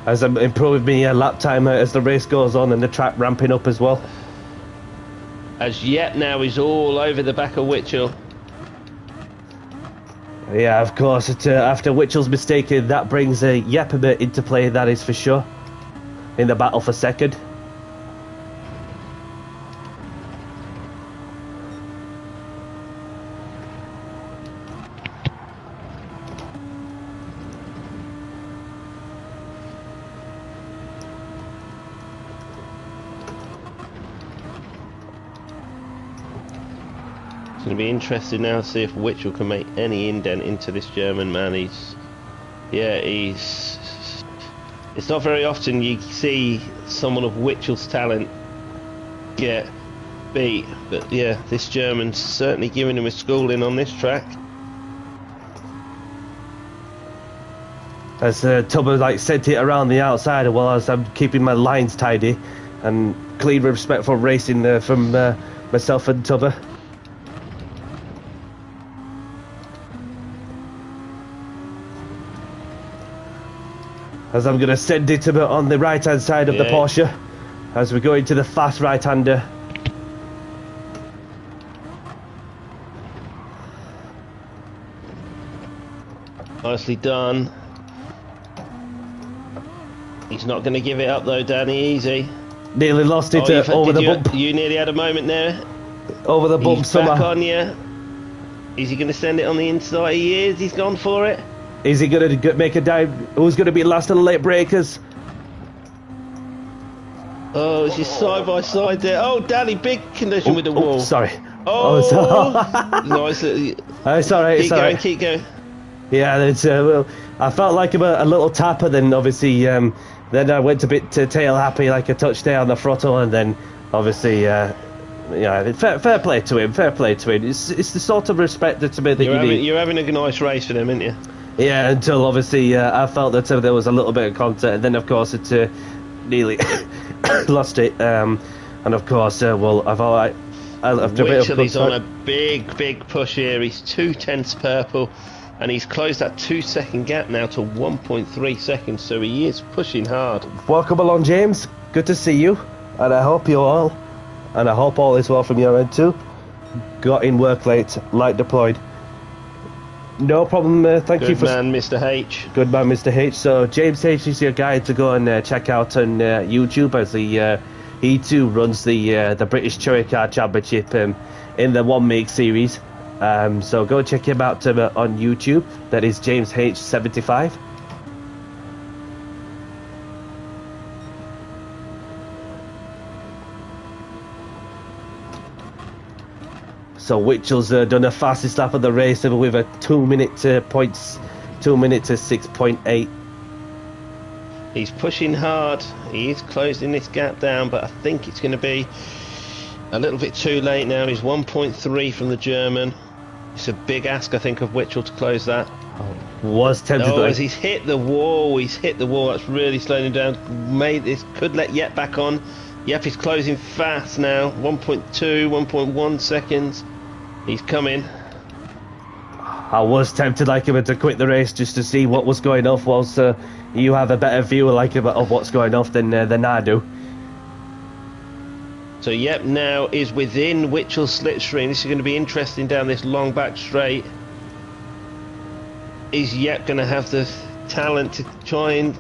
As I'm improving my lap time as the race goes on and the track ramping up as well. As yet now he's all over the back of Witchell. Yeah, of course. After Witchell's mistake, that brings Yep a bit into play. That is for sure. In the battle for second. It's going to be interesting now to see if Witchell can make any indent into this German man. It's not very often you see someone of Witchell's talent get beat, but yeah, this German's certainly giving him a schooling on this track. As Tubber sent it around the outside while as I'm keeping my lines tidy and clean, respectful racing from myself and Tubber. As I'm going to send it on the right-hand side of the Porsche as we go into the fast right-hander. Nicely done. He's not going to give it up though, Danny. Easy. Nearly lost it over the bump. You nearly had a moment there. Over the bump, He's back on you. Is he going to send it on the inside? He is. He's gone for it. Is he going to make a dive? Who's going to be last of the late breakers? Oh, it's just side by side there. Oh, Danny, big condition with the wall. Sorry. Oh, sorry. nice. It's all right. Keep going, keep going. Yeah, it's, well, I felt like a little tapper. Then obviously, then I went a bit tail happy, like a touchdown on the throttle, and then obviously, yeah, fair play to him. Fair play to him. It's the sort of respect that you need. You're having a nice race for them, aren't you? Yeah, until obviously I felt that there was a little bit of contact, and then of course it nearly lost it. And of course, well, after Witchel's on a big push here. He's 2/10 purple, and he's closed that 2-second gap now to 1.3 seconds. So he is pushing hard. Welcome along, James. Good to see you, and I hope all is well from your end too. Got in work late, light deployed. No problem. Thank you for. Good man, Mr. H. Good man, Mr. H. So James H is your guy to go and check out on YouTube, as he too runs the British Touring Car Championship in the 1 Make series. So go check him out on YouTube. That is James H75. So Witchel's done the fastest lap of the race with a 2 minute to 6.8. He's pushing hard. He is closing this gap down, but I think it's going to be a little bit too late now. He's 1.3 from the German. It's a big ask, I think, of Witchel to close that. Was tempted. Oh, as he's hit the wall. He's hit the wall. That's really slowing him down. This could let Yep back on. Yep, he's closing fast now. 1.2, 1.1 seconds. He's coming. I was tempted like him to quit the race just to see what was going off, whilst you have a better view like of what's going off than I do. So Yep now is within Witchel's slipstream. This is going to be interesting down this long back straight. Is Yep going to have the talent to try and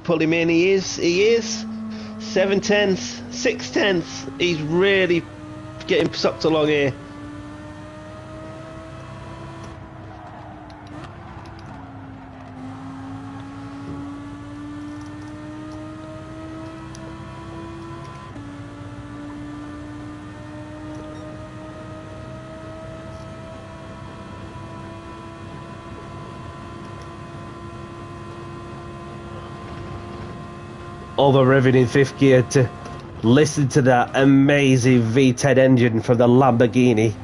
pull him in? He is. 7/10, 6/10. He's really getting sucked along here. Over revving in 5th gear to listen to that amazing V10 engine from the Lamborghini.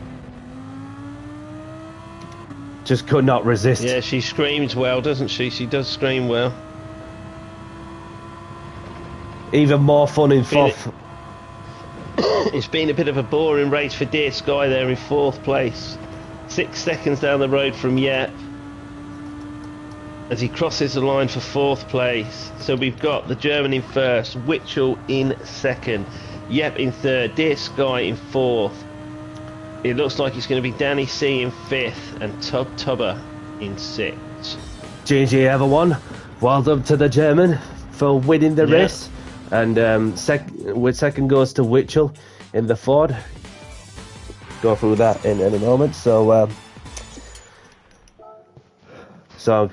Just could not resist. Yeah, she screams well, doesn't she? She does scream well. Even more fun in 4th. It's been a bit of a boring race for Dear Sky there in 4th place. 6 seconds down the road from Yep, as he crosses the line for 4th place. So we've got the German in 1st, Witchel in 2nd, Yep in 3rd, Dear Sky in 4th. It looks like it's going to be Danny C in 5th and Tubber in 6th. GG everyone. Well done to the German for winning the race. And second goes to Witchel in the Ford. Go through that in any moment. So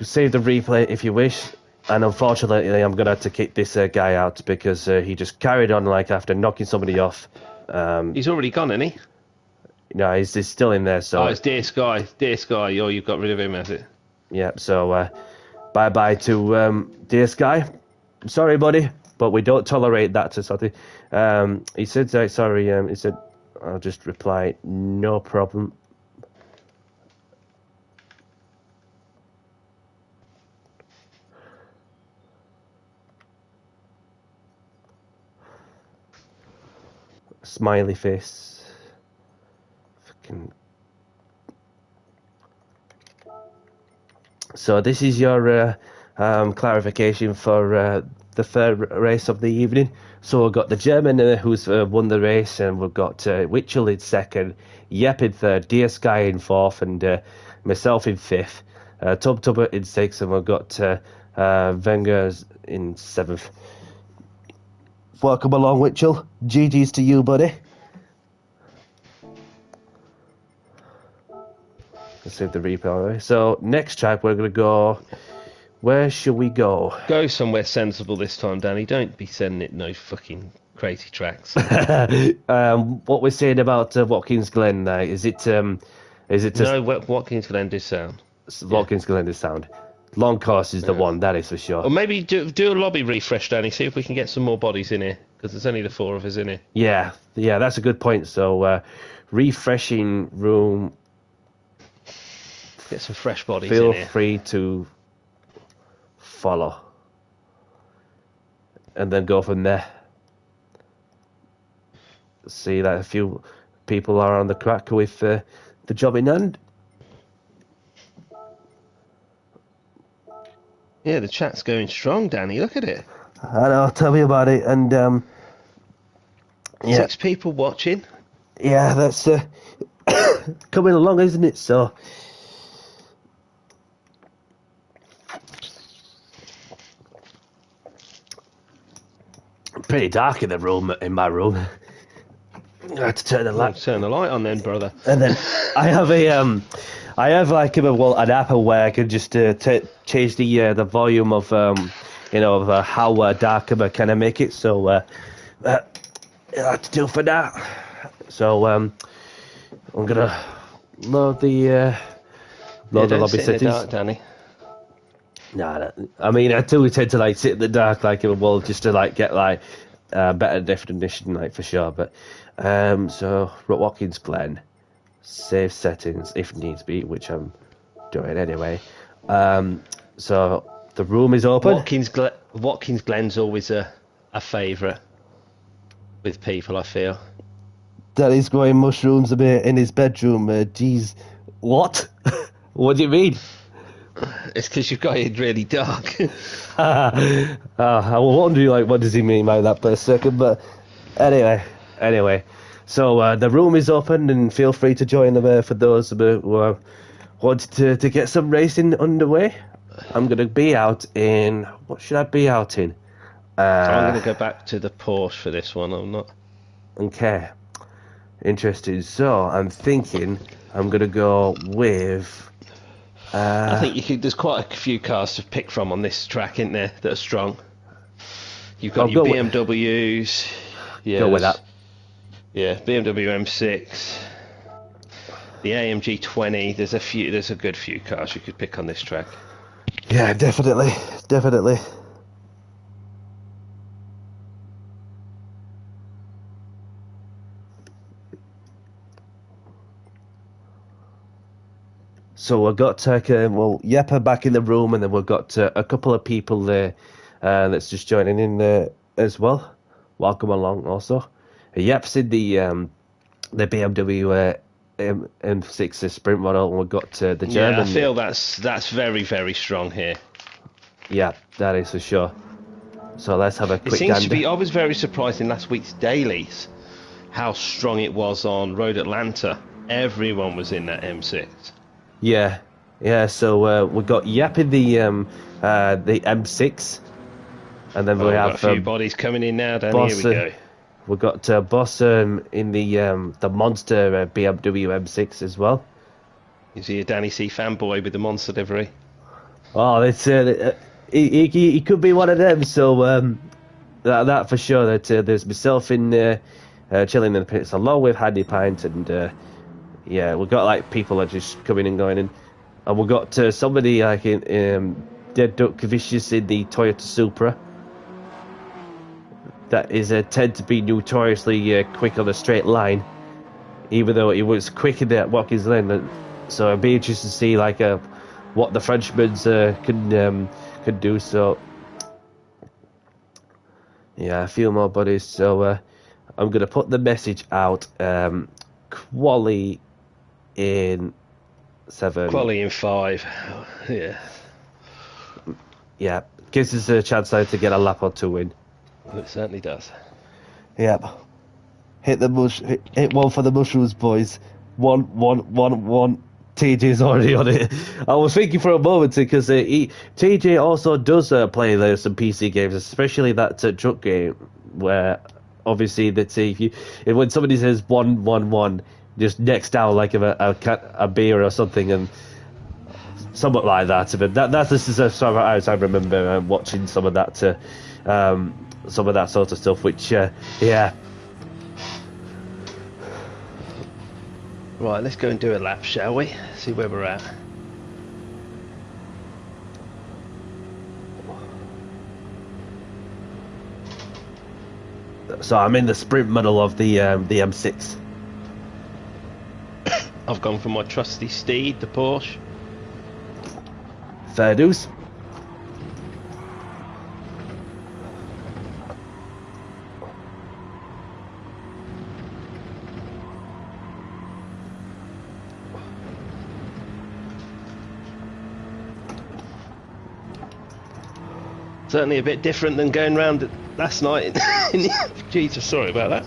save the replay if you wish. And unfortunately, I'm going to have to kick this guy out because he just carried on like after knocking somebody off. He's already gone, isn't he? No, he's still in there. So it's Dear Sky. Dear Sky. Oh, you've got rid of him, has it? Yeah. So bye-bye to Dear Sky. I'm sorry, buddy, but we don't tolerate that to something. He said, sorry. He said, I'll just reply, no problem. Smiley face. Fucking. So this is your clarification for the third race of the evening. So we've got the German who's won the race, and we've got Witchel in 2nd, Yep in 3rd, Dear Sky in 4th, and myself in 5th, Tubber in 6th, and we've got Wenger in 7th. Welcome along, Witchel. GG's to you, buddy. save the replay. So next track we're gonna go. Where should we go? Go somewhere sensible this time, Danny. Don't be sending it no fucking crazy tracks. What we're saying about Watkins Glen? Is it? Is it? No, Watkins Glen does sound. Watkins Glen is sound. Long course is the one, that is for sure. Or maybe do a lobby refresh, Danny. See if we can get some more bodies in here, because there's only the 4 of us in here. Yeah, that's a good point. So refreshing room. Get some fresh bodies in here. Feel free to follow, and then go from there. See that a few people are on the crack with the job in hand. Yeah, the chat's going strong, Danny. Look at it. I know. Tell me about it. And yeah, 6 people watching. Yeah, that's coming along, isn't it? So. Pretty dark in the room, in my room. I had to turn the light. Turn the light on then, brother. And then I have like an app where I can just change the volume of of how dark I can make it. So I have to do for that. So I'm gonna load the lobby settings. In the dark, Danny. Nah, I mean, I do tend to like sit in the dark, like in a wall, just to like get like better definition, like for sure. But so Watkins Glen, save settings if needs be, which I'm doing anyway. So the room is open. Watkins Glen's always a favourite with people, I feel. Daddy's growing mushrooms a bit in his bedroom. Jeez, what? What do you mean? It's because you've got it really dark. I was wondering, like, what does he mean by that for a second? But anyway. So the room is open, and feel free to join them for those who want to get some racing underway. I'm going to be out in... What should I be out in? So I'm going to go back to the Porsche for this one. I'm not... Okay. Interesting. So I'm thinking I'm going to go with... I think there's quite a few cars to pick from on this track, isn't there, that are strong. You've got your BMWs. Go with that. Yeah, BMW M6. The AMG 20. There's a good few cars you could pick on this track. Yeah, definitely. So we've got Yeppa back in the room, and then we've got a couple of people there that's just joining in there as well. Welcome along also. Yep's in the BMW M6 Sprint model, and we've got the German. Yeah, I feel that's very, very strong here. Yeah, that is for sure. So let's have a quick gander. It seems to be... I was very surprised in last week's dailies how strong it was on Road Atlanta. Everyone was in that M6. Yeah. So we've got Yep in the M6, and then we have a few bodies coming in now. Down Boss, here we go. We've got Boss in the monster BMW M6 as well. Is he a Danny C fanboy with the monster livery? Oh, it's he could be one of them. So that for sure. That there's myself in chilling in the pits along with Handy Pint, and yeah, we've got like people are just coming and going in, and we've got somebody like in Dead Duck Vicious in the Toyota Supra. That is tend to be notoriously quick on a straight line, even though he was quick in that Watkins Glen. So it'd be interesting to see like what the Frenchmen's can do. So yeah, a few more buddies. So I'm gonna put the message out. Quali in 7. Quali in 5. Yeah, gives us a chance now to get a lap or two in. It certainly does. Yep. Hit one for the mushrooms, boys. One. TJ's already on it. I was thinking for a moment because TJ also does play some PC games, especially that truck game where obviously that when somebody says 111, just next down like a beer or something, and somewhat like that. But this is as I remember watching some of that sort of stuff. Which yeah. Right, let's go and do a lap, shall we? See where we're at. So I'm in the sprint model of the M6. I've gone for my trusty steed, the Porsche. Fair dues. Certainly a bit different than going round last night. Jesus, sorry about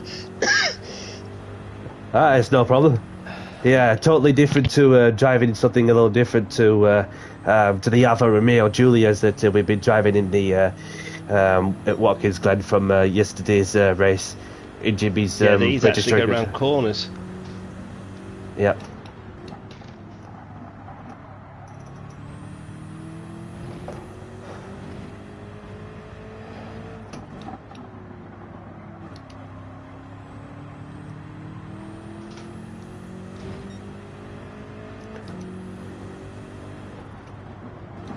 that. It's no problem. Yeah, totally different to driving something a little different to the Alfa Romeo Giulias that we've been driving in the at Watkins Glen from yesterday's race in Jimmy's yeah, these British actually go record. around corners. Yeah.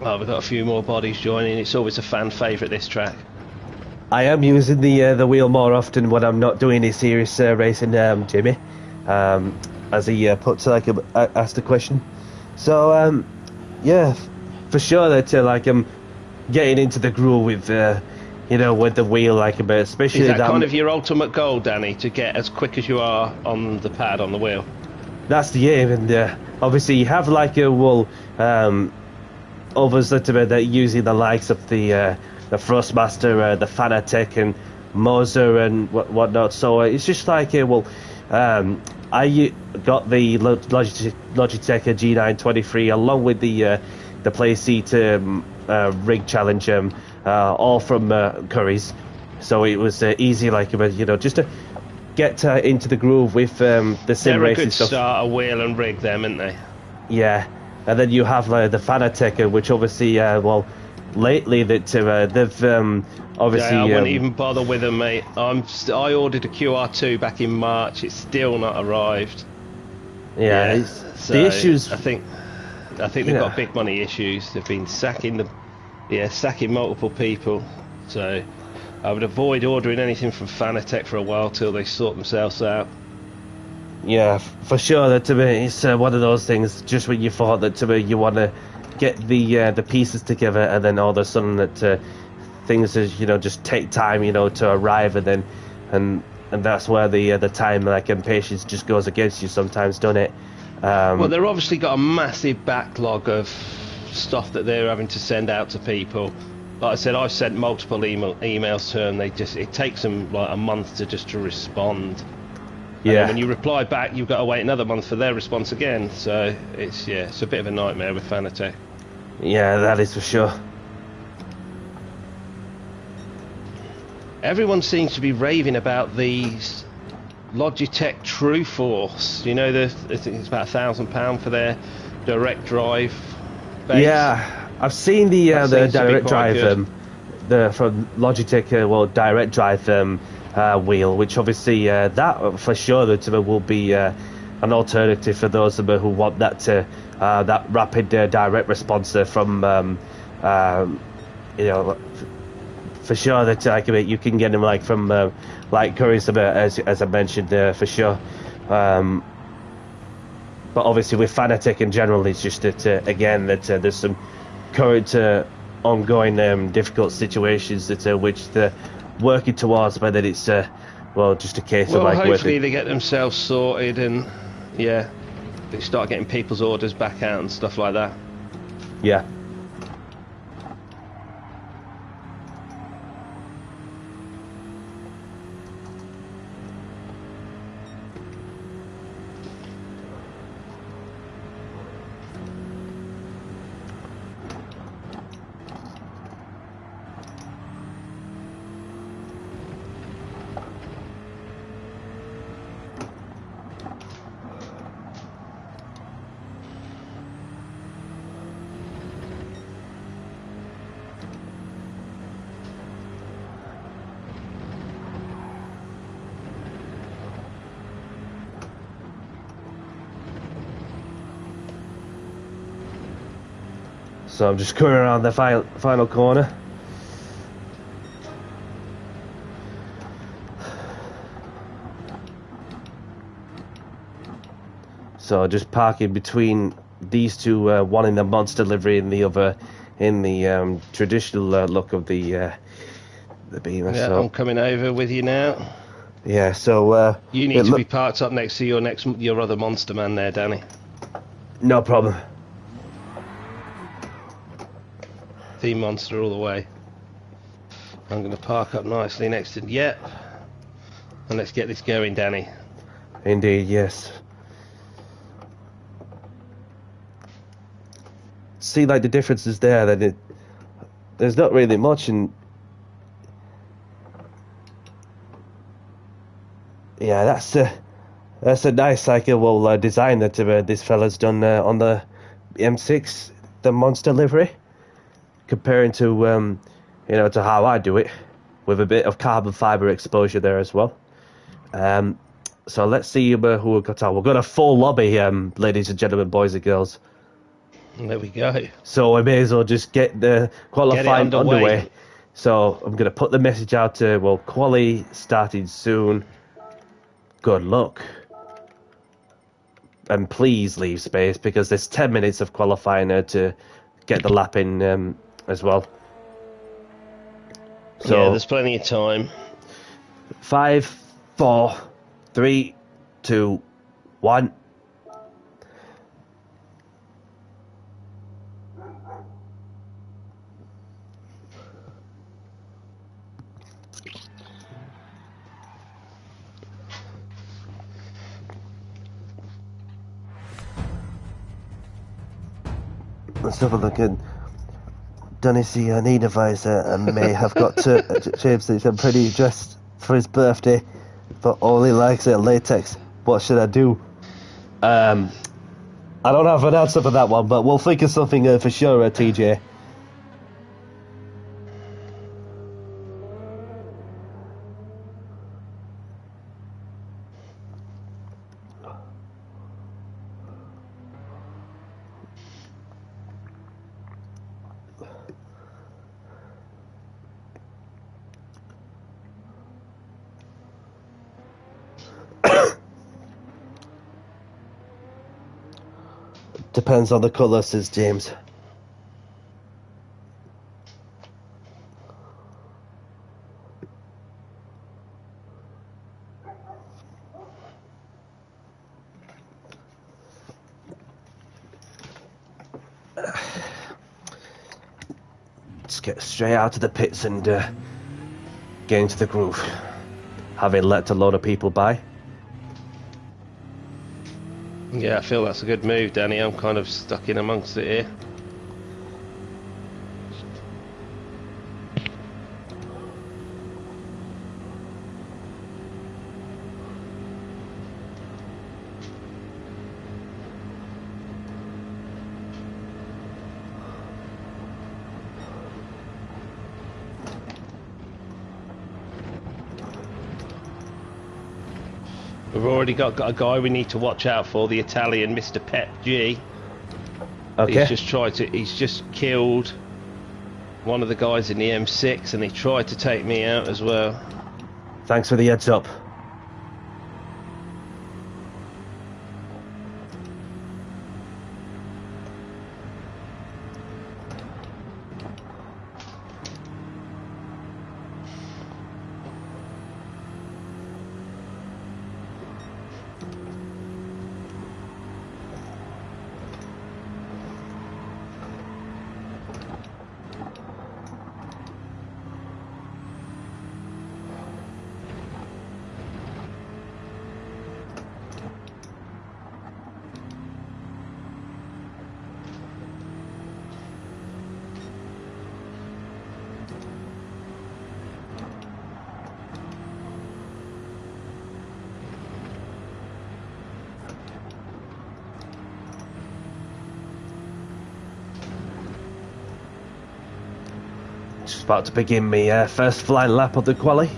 Oh, we've got a few more bodies joining. It's always a fan favourite, this track. I am using the wheel more often when I'm not doing any serious racing, Jimmy. As he asked the question. So yeah, for sure that I'm getting into the groove with with the wheel like a bit, especially Is that kind of your ultimate goal, Danny, to get as quick as you are on the pad on the wheel? That's the aim, and obviously you have others that are using the likes of the Thrustmaster, the Fanatec, and Moser and whatnot. So it's just I got the Logitech G923 along with the Playseat rig challenge, all from Curry's. So it was easy, just to get into the groove with the sim racing stuff. They're a good starter wheel and rig, them, aren't they? Yeah. And then you have the Fanatec, which obviously, lately that they've obviously. Yeah, I wouldn't even bother with them, mate. I ordered a QR2 back in March. It's still not arrived. Yeah, so the issues. I think they've got big money issues. They've been sacking multiple people. So I would avoid ordering anything from Fanatec for a while till they sort themselves out. Yeah, for sure. That to me, it's one of those things. Just when you thought that to me, you want to get the pieces together, and then all of a sudden that things just take time, to arrive, and then and that's where the time and patience just goes against you sometimes, don't it? Well, they've obviously got a massive backlog of stuff that they're having to send out to people. Like I said, I've sent multiple emails to them. It takes them like a month to respond. Yeah. And when you reply back, you've got to wait another month for their response again. So it's a bit of a nightmare with Fanatec. Yeah, that is for sure. Everyone seems to be raving about these Logitech True Force. I think it's about £1,000 for their direct drive base. Yeah, I've seen the direct drive from Logitech direct drive wheel, which obviously that for sure that will be an alternative for those who want that rapid direct response from for sure that you can get them from Curry's as I mentioned for sure, but obviously with Fanatec in general it's just that again that there's some current ongoing difficult situations that which they're working towards, but then it's just a case of hopefully they get themselves sorted and they start getting people's orders back out and stuff like that. Yeah. So I'm just going around the final corner. So just parking between these two, one in the monster livery and the other in the traditional look of the Beamer. Yeah, so I'm coming over with you now. Yeah, so You need to be parked up next to your other monster man there, Danny. No problem. Team monster all the way. I'm going to park up nicely next to yep. And let's get this going, Danny. Indeed, yes. See, like the difference is there that there's not really much, and yeah, that's a nice cycle design that this fella's done on the M6, the monster livery, comparing to to how I do it, with a bit of carbon fiber exposure there as well. So let's see who we've got on. We've got a full lobby, ladies and gentlemen, boys and girls. And there we go. So we may as well just get the qualifying underway. So I'm going to put the message out to, quali starting soon. Good luck. And please leave space, because there's 10 minutes of qualifying to get the lap in as well. So yeah, there's plenty of time. 5, 4, 3, 2, 1. Let's have a look at Dunnicy Need Advisor and may have got to James. I'm pretty dressed for his birthday, but all he likes is latex. What should I do? I don't have an answer for that one, but we'll think of something for sure, TJ. Depends on the colour, says James. Just get straight out of the pits and get into the groove. Having let a load of people by. Yeah, I feel that's a good move, Danny. I'm kind of stuck in amongst it here. We've already got a guy we need to watch out for, the Italian Mr. Pep G. Okay. He's just killed one of the guys in the M6 and he tried to take me out as well. Thanks for the heads up. Just about to begin my first flying lap of the quali.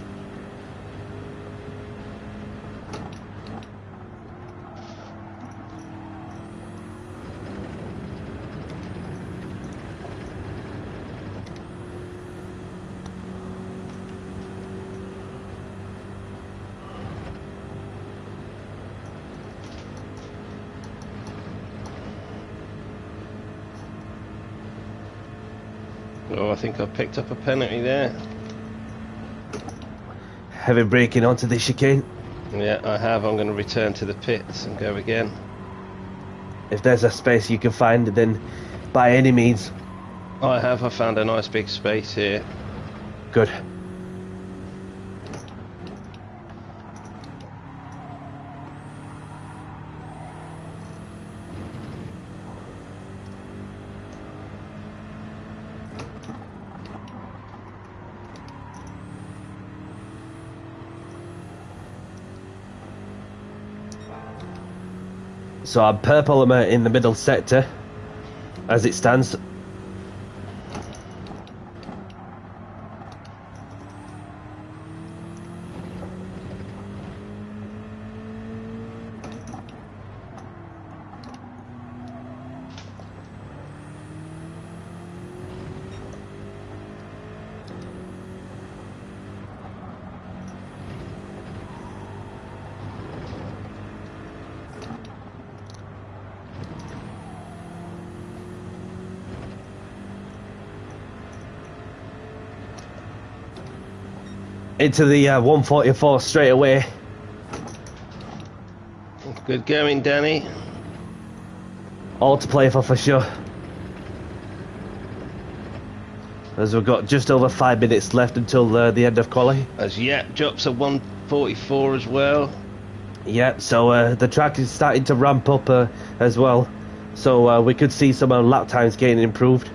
Oh, I think I picked up a penalty there. Heavy braking onto the chicane. Yeah, I have. I'm going to return to the pits and go again. If there's a space you can find, then by any means. I have. I found a nice big space here. Good. So I'm purple, I'm in the middle sector as it stands. Into the 144 straight away. Good going, Danny. All to play for sure. As we've got just over 5 minutes left until the end of quali. As Yep drops a 144 as well. Yeah, so the track is starting to ramp up as well. So we could see some lap times getting improved.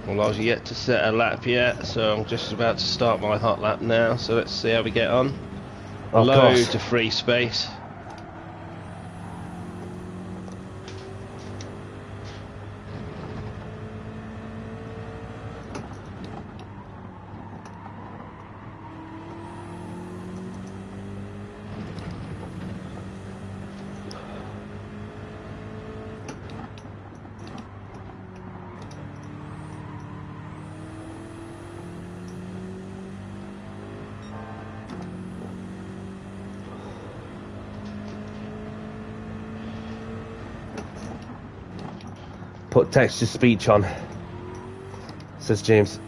Well, I was yet to set a lap yet, so I'm just about to start my hot lap now. So let's see how we get on. Of Loads course. of free space. Put text to speech on, says James.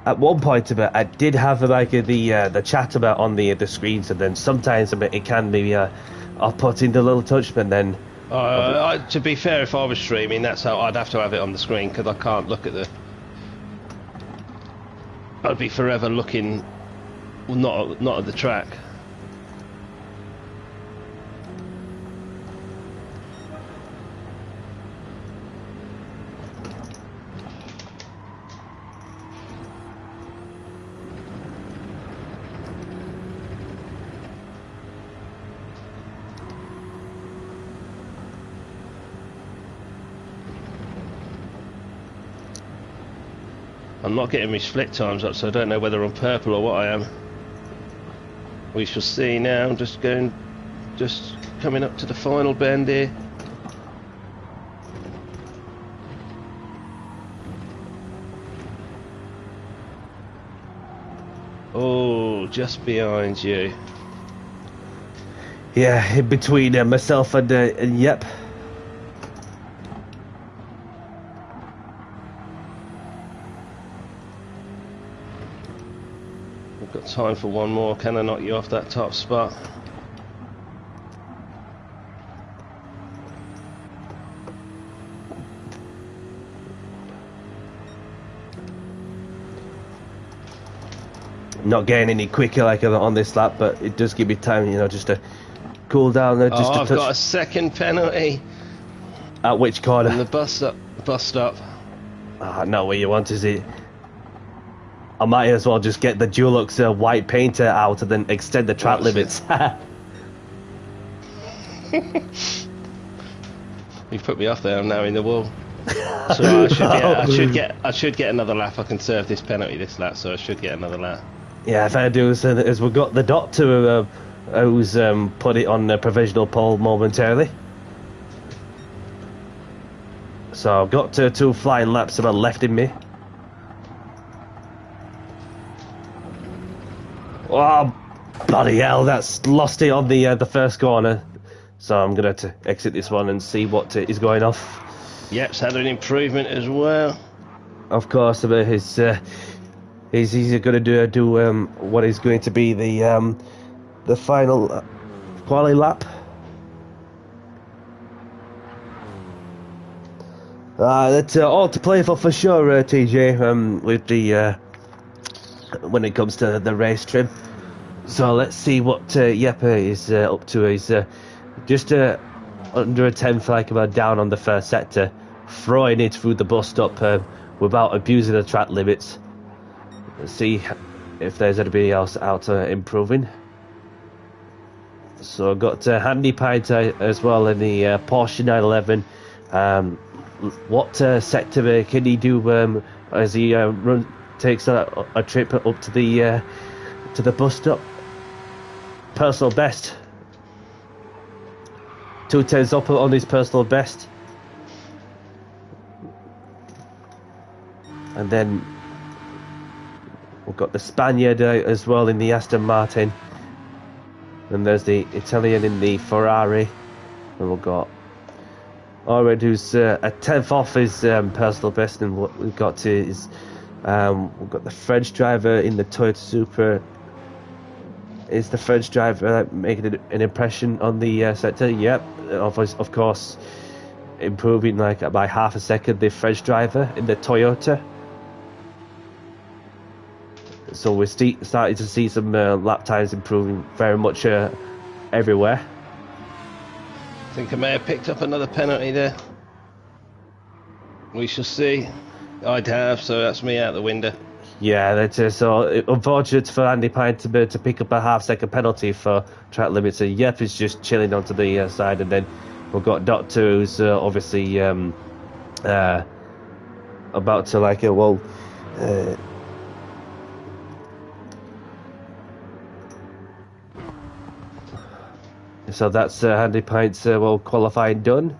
At one point I did have like the chat about on the screens, and then sometimes it can be off-putting the little touch, but then To be fair, if I was streaming, that's how I'd have to have it on the screen, because I can't look at the... I'd be forever looking, well, not at the track. I'm not getting my split times up, so I don't know whether I'm purple or what I am. We shall see now. I'm just coming up to the final bend here. Oh, just behind you. yeah, in between myself and Yep. We've got time for one more. Can I knock you off that top spot? Not getting any quicker like on this lap, but it does give me time, just to cool down. Just to I've got a second penalty. At which corner? On the bus stop. Not where you want, is it? I might as well just get the Dulux white painter out and then extend the track limits. You've put me off there. I'm now in the wall. So I should get another lap. I can serve this penalty this lap, so I should get another lap. Yeah, if I do is we've got the doctor who's put it on the provisional pole momentarily. So I've got 2 flying laps about left in me. Oh, Bloody hell, that's lost it on the first corner. So I'm going to exit this one and see what is going off. Yep, it's had an improvement as well. Of course, he's going to do what is going to be the final quali lap. That's all to play for sure, TJ. With the when it comes to the race trim. So let's see what Jeppe is up to. He's just under a tenth, like about down on the first sector, throwing it through the bus stop without abusing the track limits. Let's see if there's anybody else out improving. So I've got Handy Pint as well in the Porsche 911. What sector can he do as he takes a trip up to the bus stop? Personal best. 2 tenths up on his personal best. And then we've got the Spaniard as well in the Aston Martin. And there's the Italian in the Ferrari. And we've got Orred, who's a tenth off his personal best. And what we've got is we've got the French driver in the Toyota Supra. Is the French driver making an impression on the sector? Yep, of course, improving like by half a second. The French driver in the Toyota. So we're starting to see some lap times improving very much everywhere. I think I may have picked up another penalty there. We shall see. I'd have, so that's me out the window. Yeah, that's so unfortunate for Andy Pine to pick up a half-second penalty for track limits. And Yep is just chilling onto the side, and then we've got Doctor, who's obviously about to like so that's Andy Pine's qualifying done.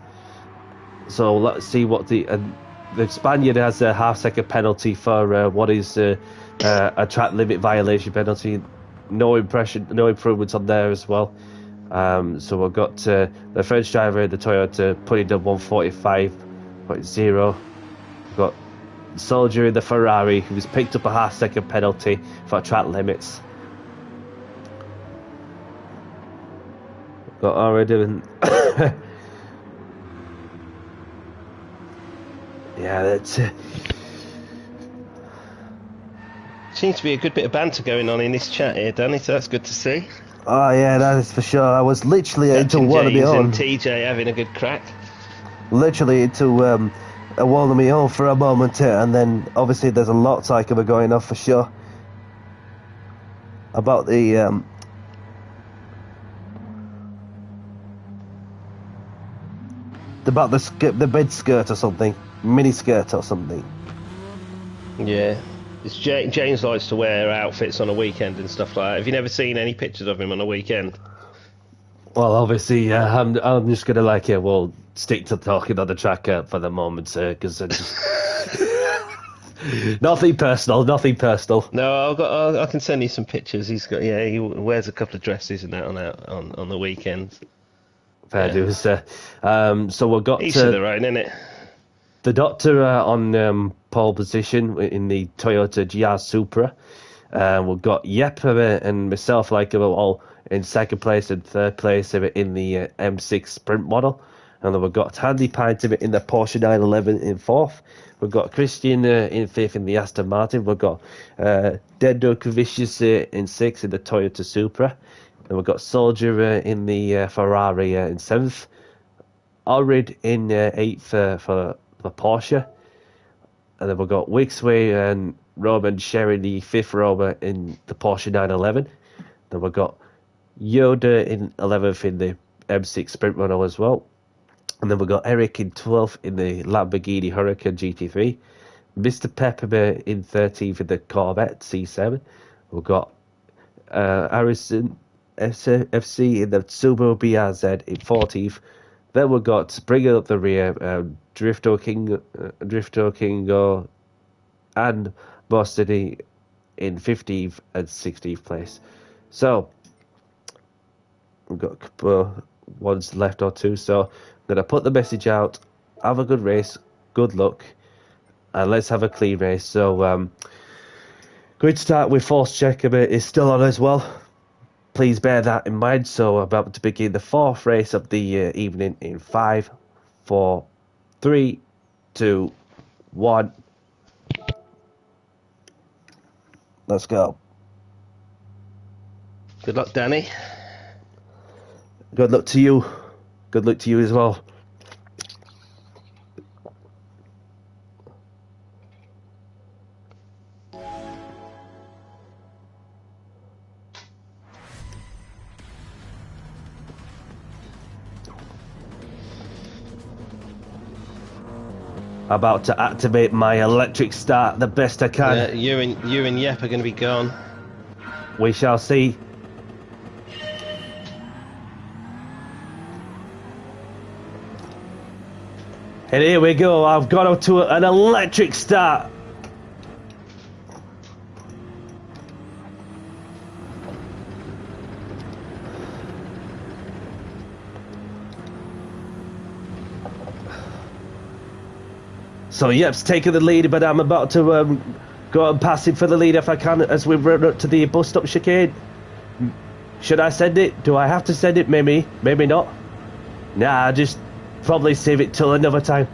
So let's see what the Spaniard has a half-second penalty for what is a track limit violation penalty. No improvements on there as well. So we've got the French driver in the Toyota putting up 145.0. We've got Soldier in the Ferrari who's picked up a half-second penalty for track limits. We've got already. Yeah, that's seems to be a good bit of banter going on in this chat here, Danny, so that's good to see. Oh yeah, that is for sure. I was literally into Captain one of my James own. and TJ having a good crack. Literally into a one of my own for a moment here, and then obviously there's a lot talking going off for sure about the mid skirt or something, mini skirt or something. Yeah. It's James likes to wear outfits on a weekend and stuff like that. Have you never seen any pictures of him on a weekend? Well, obviously, I'm just gonna stick to talking on the track for the moment, because nothing personal. No, I can send you some pictures. He wears a couple of dresses and that on the weekends. Fair dues. So we've got each of their own, innit? The Doctor on pole position in the Toyota GR Supra. We've got Yep and myself all in second place and third place in the M6 Sprint model. And then we've got Handy Pint in the Porsche 911 in fourth. We've got Christian in fifth in the Aston Martin. We've got Dendo Cavicius in sixth in the Toyota Supra. And we've got Soldier in the Ferrari in seventh. Orred in eighth for the Porsche. And then we've got Wixway and Roman sharing the fifth rower in the Porsche 911. Then we've got Yoda in 11th in the M6 Sprint Runner as well. And then we've got Eric in 12th in the Lamborghini Huracan GT3. Mr. Pepper in 13th in the Corvette C7. We've got Harrison FC in the Subaru BRZ in 14th. Then we've got, bringing up the rear, Drifto Kingo and Bostony in 15th and 16th place. So, We've got a couple ones left or two, so I'm going to put the message out. Have a good race, good luck, and let's have a clean race. So, going to start with force check. Is still on as well. Please bear that in mind. So, I'm about to begin the fourth race of the evening in 5, 4, 3, 2, 1. Let's go. Good luck, Danny. Good luck to you. Good luck to you as well. About to activate my electric start the best I can. You and Yep are going to be gone. We shall see. And here we go. I've got up to an electric start. So Yep's taking the lead, but I'm about to go and pass him for the lead if I can as we run up to the bus stop chicane. Should I send it? Do I have to send it? Maybe not. Nah, just probably save it till another time.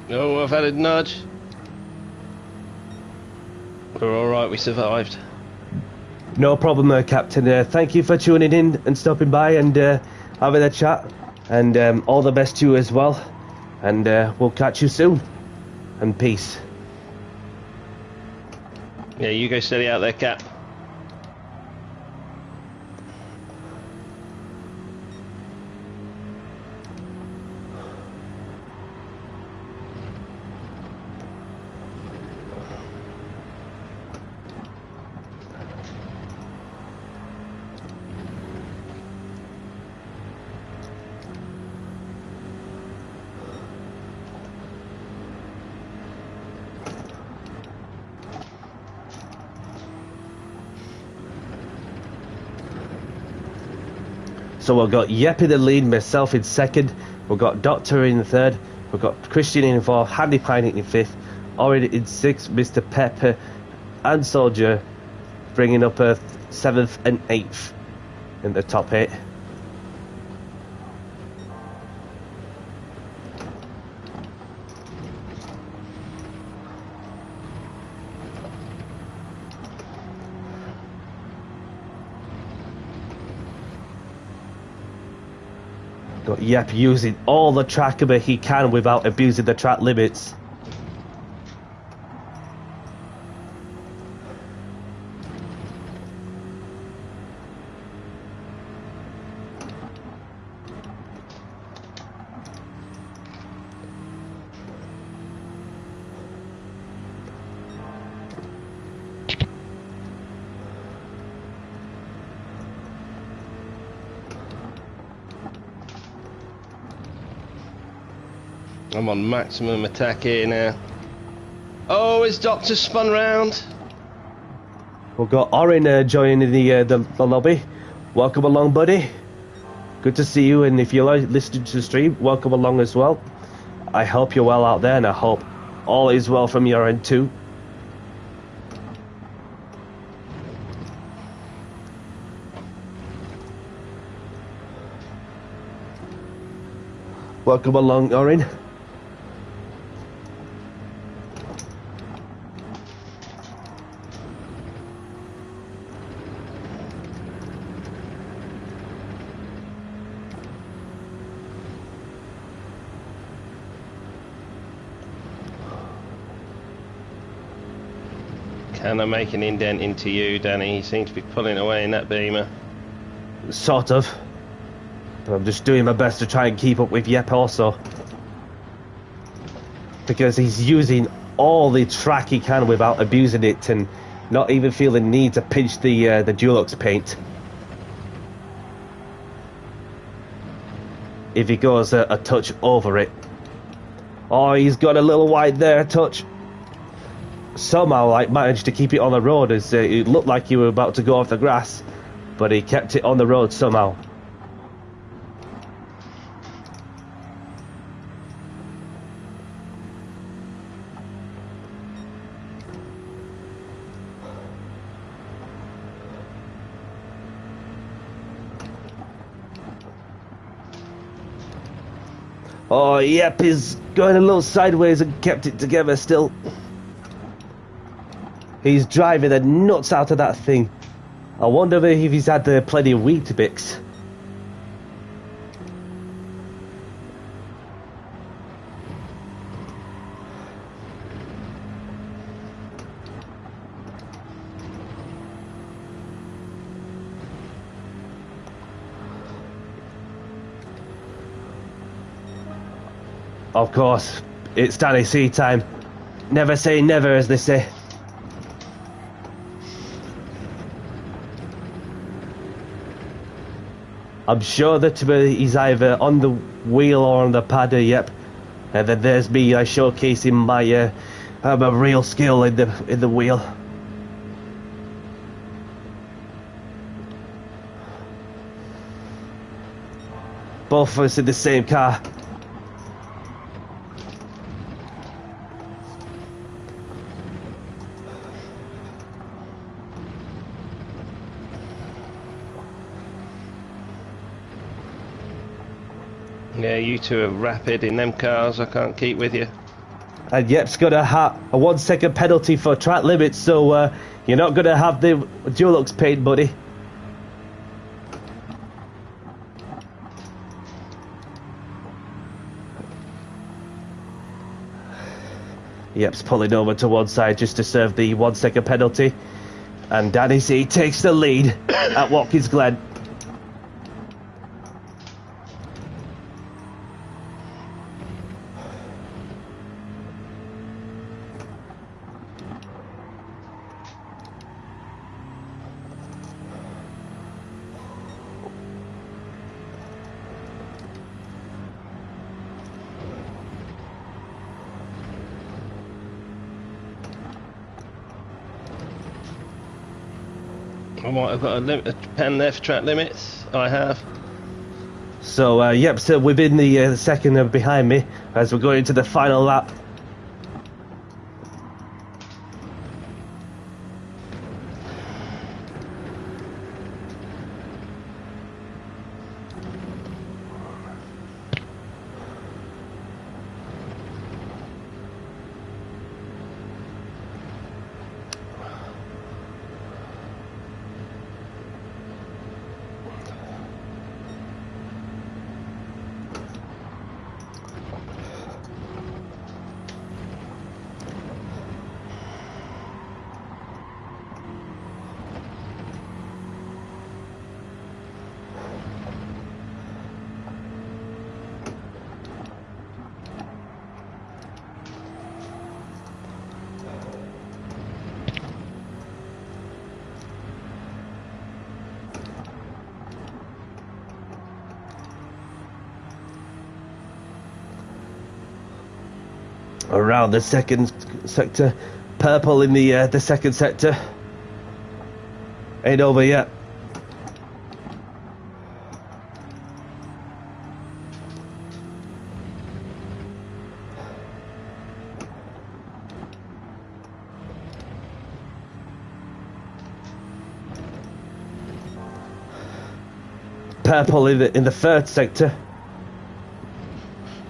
Oh, I've had a nudge. We're alright, we survived. No problem, Captain. Thank you for tuning in and stopping by and having a chat. And all the best to you as well. And we'll catch you soon. And peace. Yeah, you go steady out there, Cap. So we've got Yep in the lead, myself in second. We've got Doctor in third. We've got Christian in fourth, Handy Pine in fifth, Orin in sixth, Mr. Pepper and Soldier bringing up a seventh and eighth in the top 8. Got Yep using all the track cover he can without abusing the track limits. I'm on maximum attack here now. Oh, his Doctor spun round. We've got Orin joining the lobby. Welcome along, buddy. Good to see you, and if you're listening to the stream, welcome along as well. I hope you're well out there, and I hope all is well from your end too. Welcome along, Orin. Can I make an indent into you, Danny? You seem to be pulling away in that beamer. Sort of. I'm just doing my best to try and keep up with Yep also. Because he's using all the track he can without abusing it and not even feeling the need to pinch the Dulux paint. If he goes a touch over it. Oh, he's got a little wide there, touch. Somehow, like, managed to keep it on the road as it looked like he was about to go off the grass, but he kept it on the road somehow. Oh, Yep, he's going a little sideways and kept it together still. He's driving the nuts out of that thing. I wonder if he's had plenty of Weetabix. Of course, it's Danny C time. Never say never, as they say. I'm sure that he's either on the wheel or on the padder, Yep. And then there's me showcasing my real skill in the wheel. Both of us in the same car. Yeah, you two are rapid in them cars. I can't keep with you. And Yep's got a 1 second penalty for track limits, so you're not going to have the Dulux paint, buddy. Yep's pulling over to one side just to serve the 1 second penalty. And Danny C takes the lead at Watkins Glen. I might have got a pen there for track limits. I have. So, Yep, so within the second behind me as we're going into the final lap. Around the second sector, purple in the second sector. Ain't over yet. Purple in the third sector.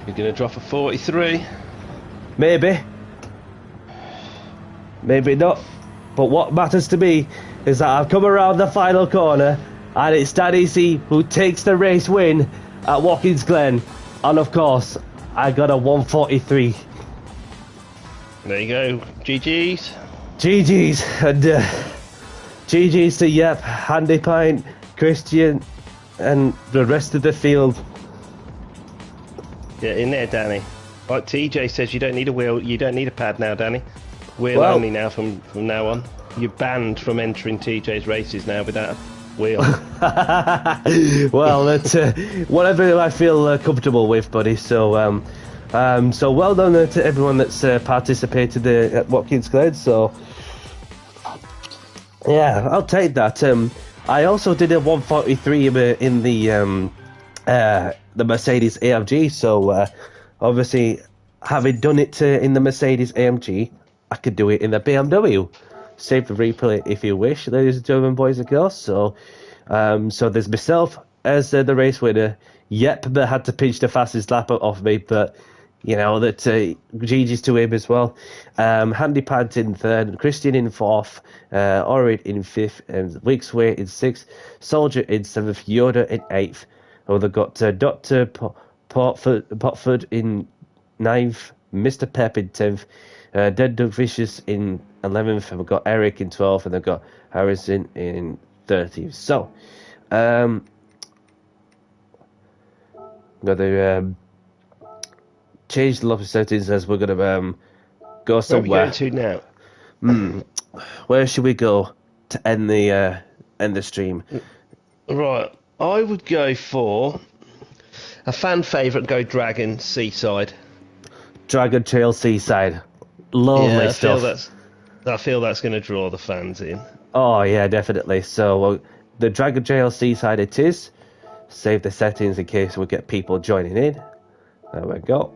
You're going to drop a 43. Maybe. Maybe not. But what matters to me is that I've come around the final corner and it's Danny C who takes the race win at Watkins Glen. And of course, I got a 143. There you go. GG's. GG's. And GG's to Yep, Handy Pint, Christian, and the rest of the field. Yeah, in there, Danny. Like TJ says, you don't need a wheel, you don't need a pad now, Danny. Wheel Well- only now from now on. You're banned from entering TJ's races now without a wheel. Well, that's whatever I feel comfortable with, buddy. So, so well done to everyone that's participated at Watkins Glen. So, yeah, I'll take that. I also did a 143 in the Mercedes AMG. So, obviously, having done it in the Mercedes AMG, I could do it in the BMW. Save the replay if you wish, ladies and gentlemen, boys and girls. So, so there's myself as the race winner. Yep, but had to pinch the fastest lap off me, but you know that GG's to him as well. Handy Pant in third, Christian in fourth, Orid in fifth, and Wigsway in sixth, Soldier in seventh, Yoda in eighth. Oh, they've got Dr. Potford in ninth, Mr. Pep in 10th, Dead Doug Vicious in 11th, and we've got Eric in 12th, and they've got Harrison in 13th. So, got to change the lobby settings as we're going to go somewhere. Where are we going to now? Where should we go to end the stream? Right, I would go for a fan favourite, go Dragon Seaside. Dragon Trail Seaside. Lovely stuff. I feel that's going to draw the fans in. Oh, yeah, definitely. So, the Dragon Trail Seaside it is. Save the settings in case we get people joining in. There we go.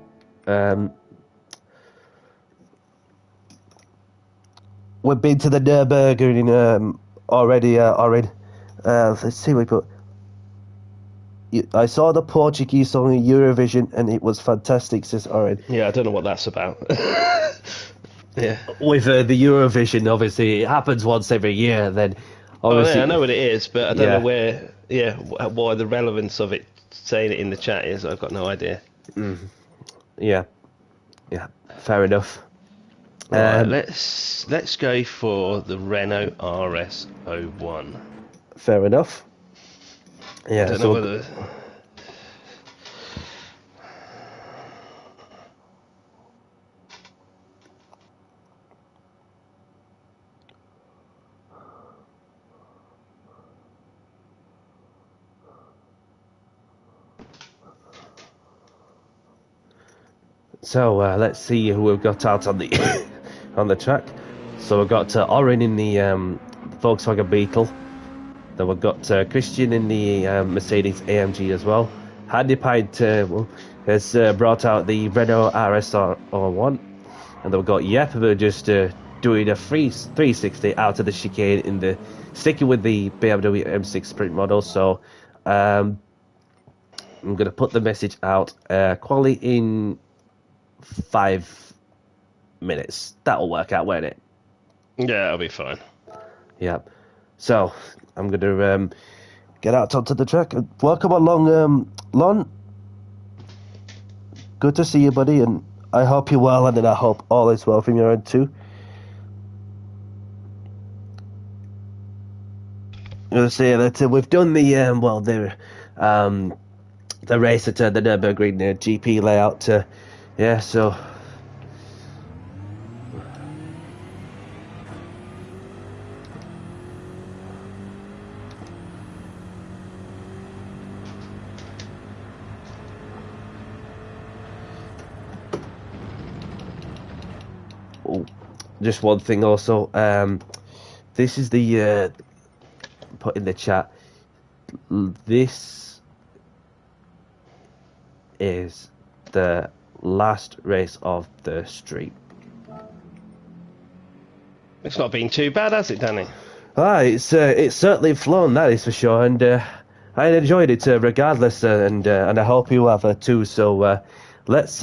We've been to the Nürburgring already, Orin. Let's see what we put. I saw the Portuguese song in Eurovision and it was fantastic, says Orin. Yeah, I don't know what that's about. Yeah. With the Eurovision, obviously, it happens once every year. Then, obviously, I know what it is, but I don't know where. Yeah, why the relevance of it saying it in the chat is. I've got no idea. Yeah, fair enough. Right, let's go for the Renault RS01. Fair enough. Yeah, I don't know whether. So let's see who we've got out on the on the track. So we've got Orin in the Volkswagen Beetle. Then we've got Christian in the Mercedes AMG as well. Handy Pint has brought out the Renault RS01. And then we've got Yep, who are just doing a 360 out of the chicane sticking with the BMW M6 Sprint model. So I'm going to put the message out. Quali in 5 minutes. That'll work out, won't it? Yeah, I'll be fine. Yeah. So I'm going to get out onto the track. Welcome along, Lon. Good to see you, buddy, and I hope you're well, and then I hope all is well from your end too. I'm going to say that we've done the race at the Nürburgring GP layout. Yeah, so. Just one thing also, this is the put in the chat, this is the last race of the stream. It's not been too bad, has it, Danny? It's certainly flown, that is for sure, and I enjoyed it regardless, and I hope you have too. So let's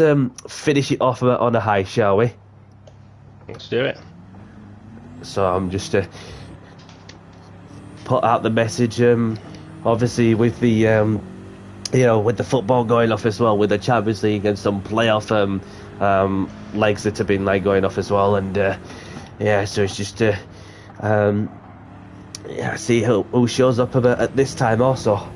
finish it off on a high, shall we? Let's do it. So I'm just put out the message. Obviously, with the with the football going off as well, with the Champions League and some playoff legs that have been going off as well, and so it's just see who shows up at this time also.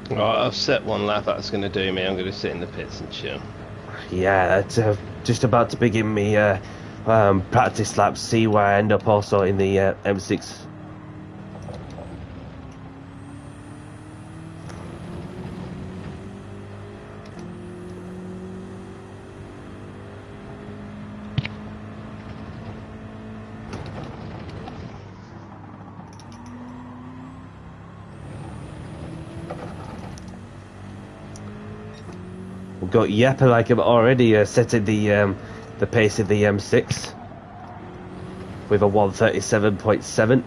Right, I've set one lap. That's going to do me. I'm going to sit in the pits and chill. Yeah, that's just about to begin me practice lap. See where I end up also in the M6. We've got Yepa like I'm already setting the pace of the M6 with a 137.7.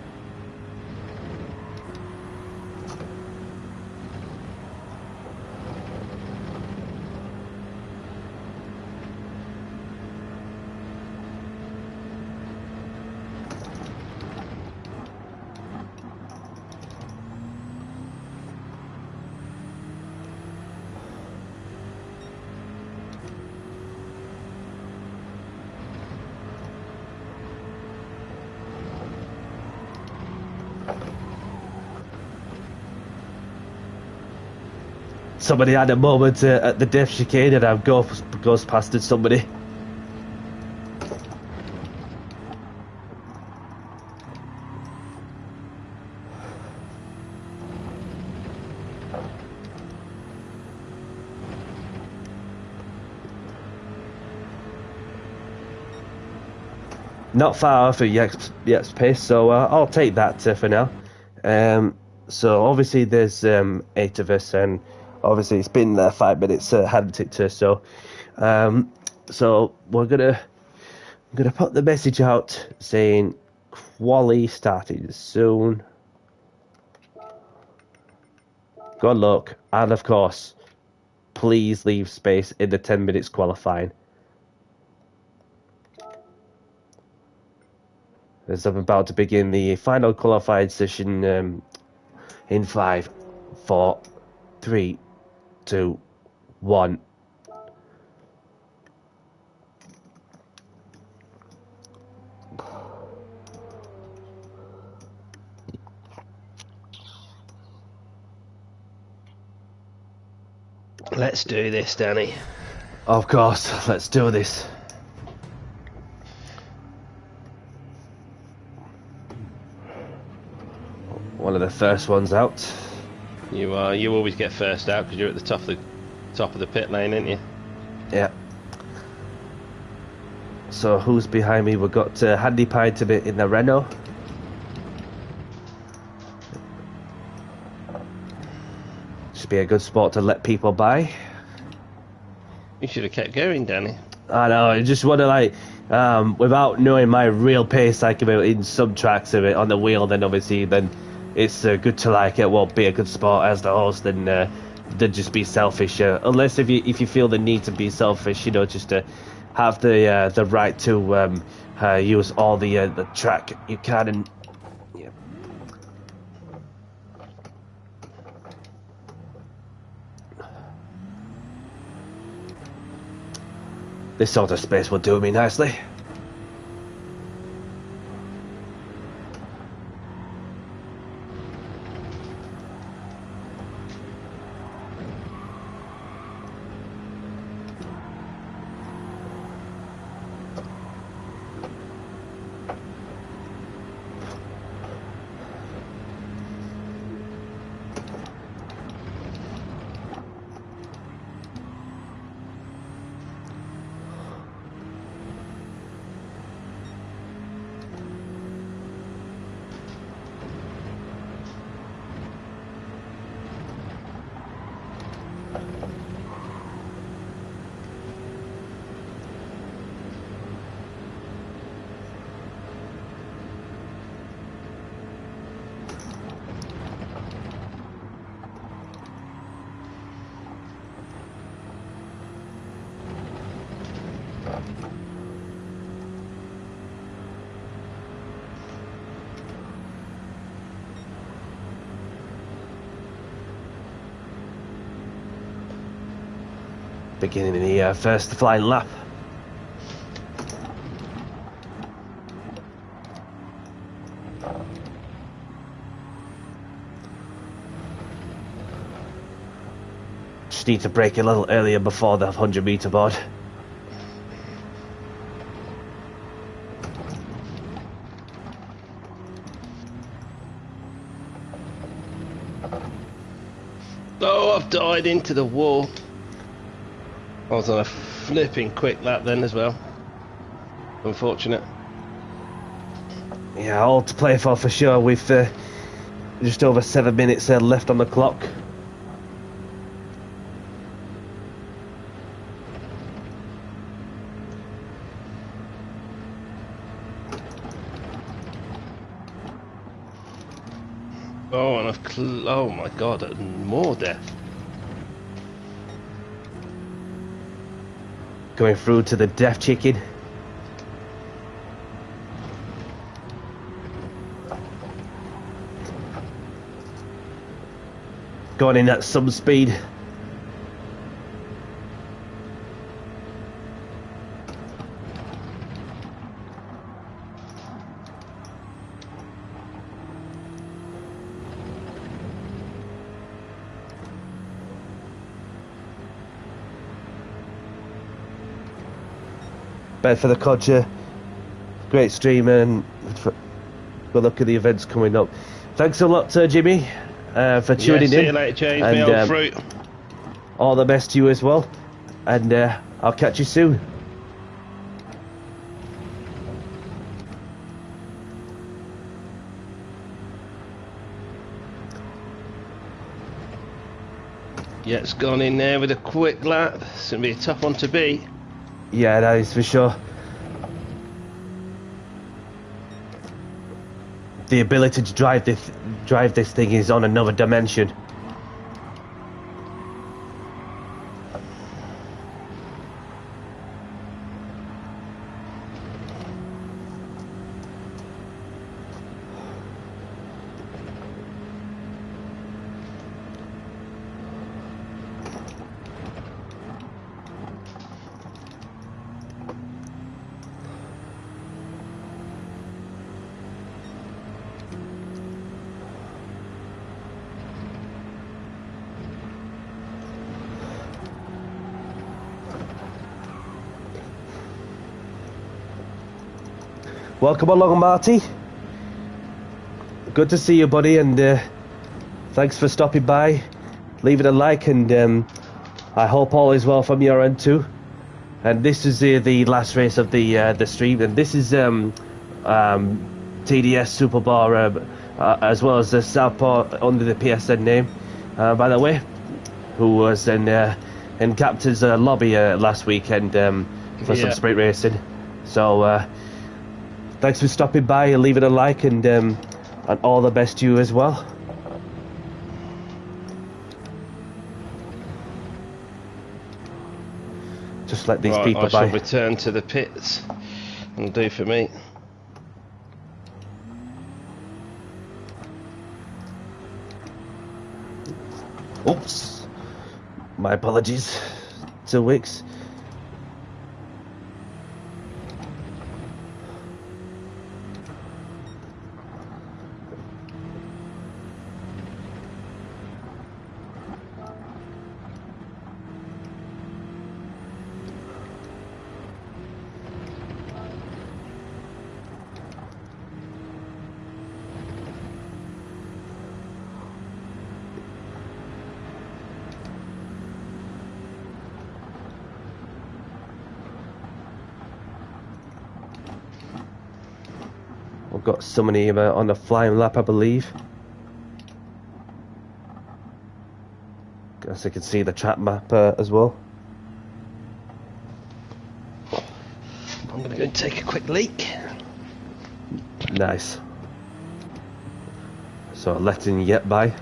Somebody had a moment at the diff chicane and I've goes past somebody. Not far off of Yek's pace, so I'll take that for now. So obviously there's 8 of us, and obviously it's been 5 minutes, hadn't it? So we're gonna put the message out saying quali starting soon. Good luck, and of course, please leave space in the 10 minutes qualifying. As I'm about to begin the final qualified session in 5, 4, 3, 2, 1. Let's do this, Danny. Of course, let's do this. One of the first ones out. You always get first out because you're at the top of the pit lane, aren't you? Yeah. So who's behind me? We've got Handy Pine in the Renault. Should be a good spot to let people by. You should have kept going, Danny. I know. I just want to without knowing my real pace, like in some tracks of it on the wheel. Then obviously, it's good to be a good spot as the host and then just be selfish. Unless if you feel the need to be selfish, just to have the right to use all the track you can. And yeah. This sort of space will do me nicely. Beginning the first flying lap. Just need to brake a little earlier before the 100-meter board. Oh, I've died into the wall. I was on a flipping quick lap then as well. Unfortunate. Yeah, all to play for sure. We've just over 7 minutes left on the clock. Oh, and oh my god, more death. Going through to the death chicken. Going in at some speed. Ben for the Codger, great stream and good luck at the events coming up. Thanks a lot, Jimmy, for tuning in. See you later, James. And, my old fruit. All the best to you as well, and I'll catch you soon. Yeah, it's gone in there with a quick lap. It's going to be a tough one to beat. Yeah, that is for sure. The ability to drive this thing is on another dimension. Welcome along, Marty. Good to see you, buddy, and thanks for stopping by, leaving a like, and I hope all is well from your end too. And this is the last race of the stream, and this is TDS Super Bar, as well as the Southpaw under the PSN name, by the way, who was in Captain's lobby last weekend for some sprint racing. So thanks for stopping by and leaving a like, and all the best to you as well. Just let these people I shall return to the pits and do for me. Oops. My apologies to Wicks. I've got somebody on the flying lap, I believe. Guess I can see the track map as well. I'm going to go and take a quick leak. Nice. So letting you get by.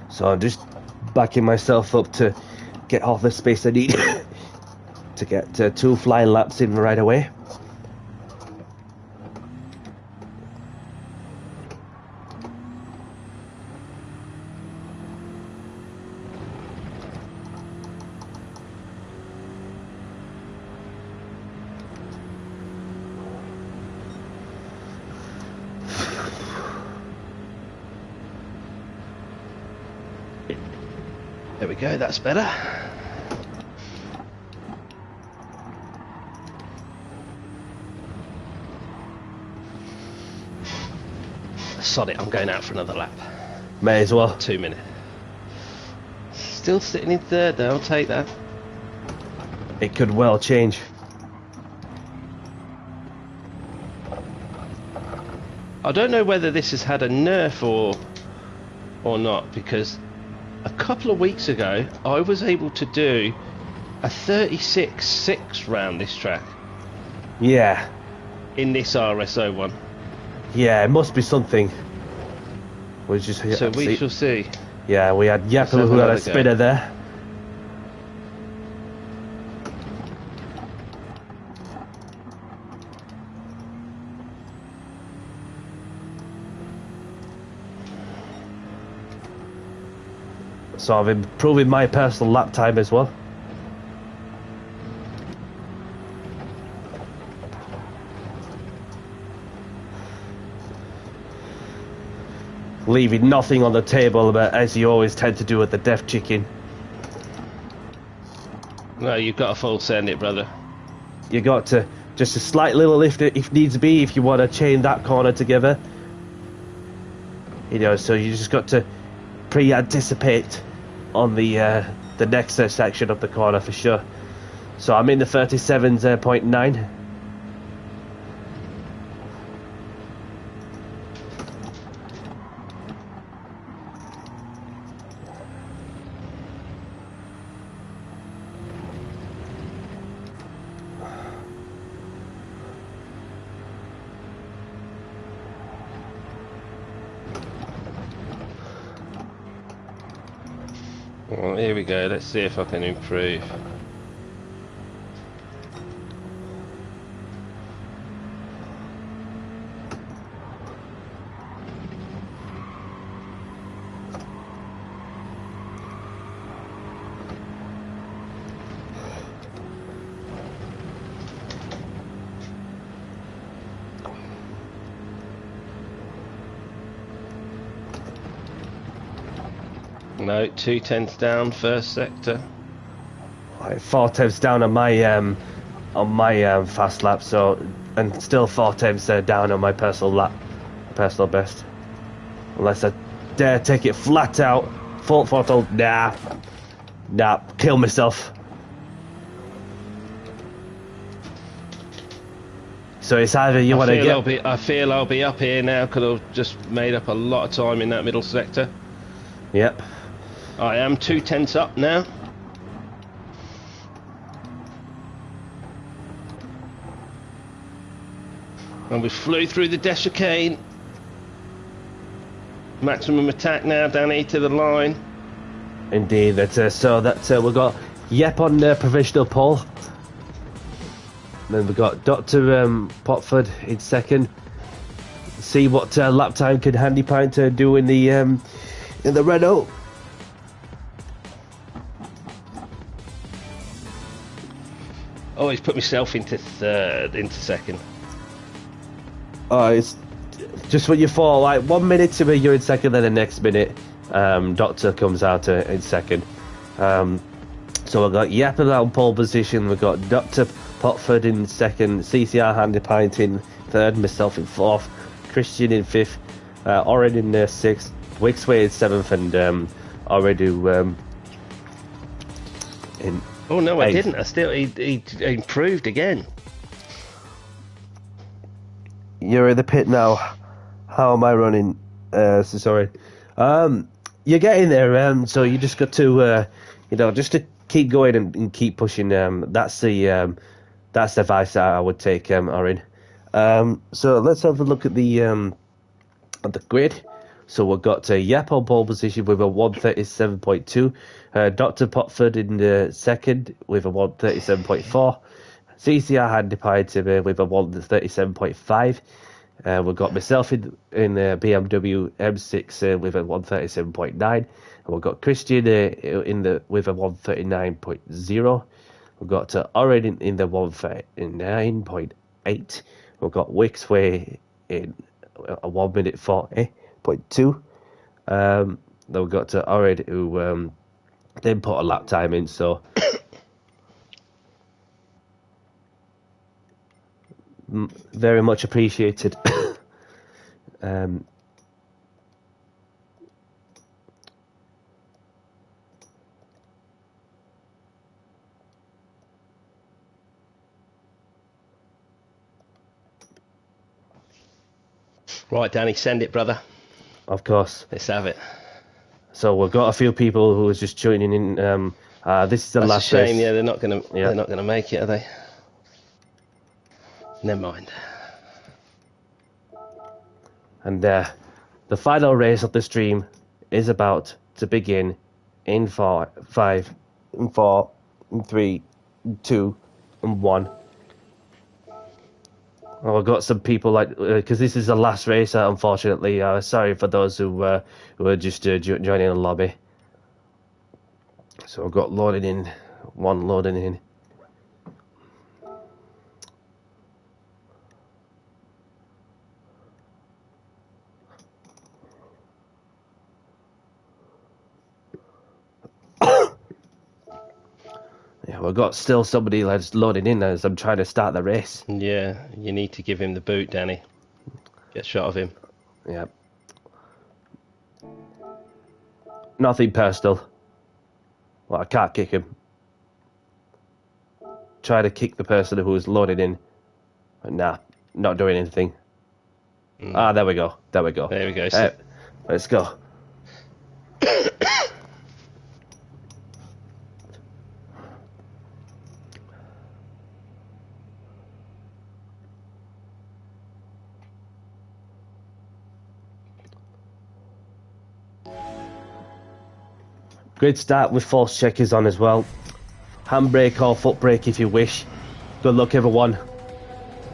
So I'm just backing myself up to get half the space I need to get 2 flying laps in right away. There we go, that's better. Sod it, I'm going out for another lap. May as well. 2 minutes. Still sitting in third though, I'll take that. It could well change. I don't know whether this has had a nerf or not, because a couple of weeks ago I was able to do a 36.6 round this track. Yeah. In this RSO one. Yeah, it must be something. We just So we shall see. Yeah, we had Yappa who had a spinner there. So I've improved my personal lap time as well. Leaving nothing on the table, but as you always tend to do with the deaf chicken. No, you've got to full send it, brother. You got to just a slight little lift if needs be, if you want to chain that corner together. You know, so you just got to pre-anticipate on the next section of the corner for sure. So I'm in the 37.9. Well, here we go, let's see if I can improve. No, 2/10 down, first sector. Right, 4 tenths down on my fast lap, so and still 4 tenths down on my personal best. Unless I dare take it flat out, full throttle, nah, kill myself. So it's either you want to get. I feel I'll be up here now because I've just made up a lot of time in that middle sector. Yep. I am 2/10 up now. And we flew through the death chicane. Maximum attack now down here to the line. Indeed, we've got Yep on provisional pole. Then we've got Dr. Potford in second. See what lap time can Handy Pint do in the Renault. Oh, he's put myself into second. Oh, it's just what you thought. Like 1 minute to me, you're in second. Then the next minute, Doctor comes out in second. So we've got Yappa on pole position. We've got Dr. Potford in second. CCR Handy Pint in third. Myself in fourth. Christian in fifth. Oren in sixth. Wixway in seventh, and Oredu in. Oh no, I eighth. didn't. I still he improved again. You're in the pit now. How am I running? Sorry. You're getting there. So you just got to, just to keep going and keep pushing. That's the advice I would take, Orin. So let's have a look at the grid. So we've got Yap on pole position with a 137.2. Dr. Potford in the second with a 137.4. CCR Handy Pint with a 137.5. We've got myself in the BMW M6 with a 137.9. And we've got Christian with a 139.0. We've got Oren in the 139.8. We've got Wixway in a 1 minute 40.2. Then we've got Oren who Didn't put a lap time in, so very much appreciated. Right, Danny, send it, brother. Of course. Let's have it. So we've got a few people who are just joining in. This is the That's last a shame. race. Yeah, they're not gonna. Yeah. They're not gonna make it, are they? Never mind. And the final race of the stream is about to begin in 5, in 4, in 3, in 2, and 1. Oh, I've got some people like because this is the last race. Unfortunately, sorry for those who are just joining the lobby. So I've got loading in, one loading in. Yeah, we've got still somebody that's loading in as I'm trying to start the race. Yeah, you need to give him the boot, Danny. Get a shot of him. Yeah. Nothing personal. Well, I can't kick him. Try to kick the person who's loaded in. But nah, not doing anything. Ah, there we go. There we go. There we go. Let's go. Great start with false checkers on as well. Handbrake or foot brake if you wish. Good luck, everyone.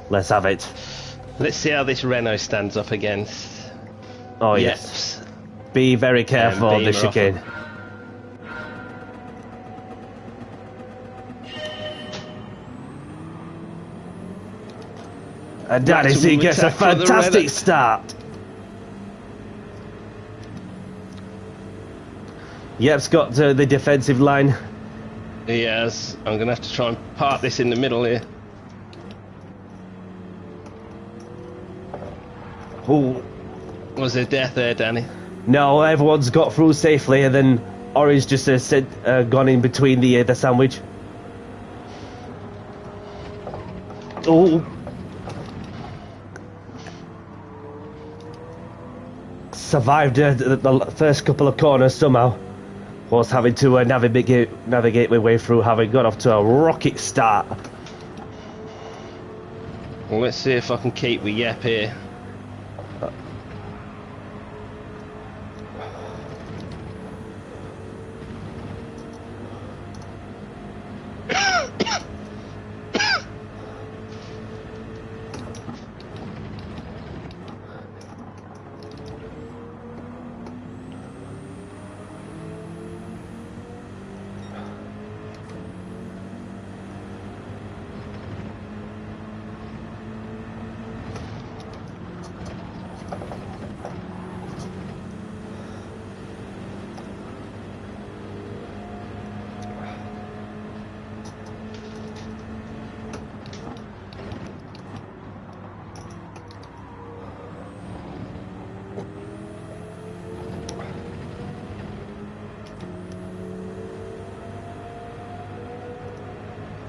Let's have it. Let's see how this Renault stands up against. Oh yes. Be very careful on the chicane. And Danny C gets a fantastic start. Yep's got the defensive line. Yes, I'm going to have to try and park this in the middle here. Ooh. Was there death there, Danny? No, everyone's got through safely, and then Ori's just gone in between the sandwich. Oh. Survived the first couple of corners somehow. Was having to navigate my way through, having got off to a rocket start. Well, let's see if I can keep with Yep here.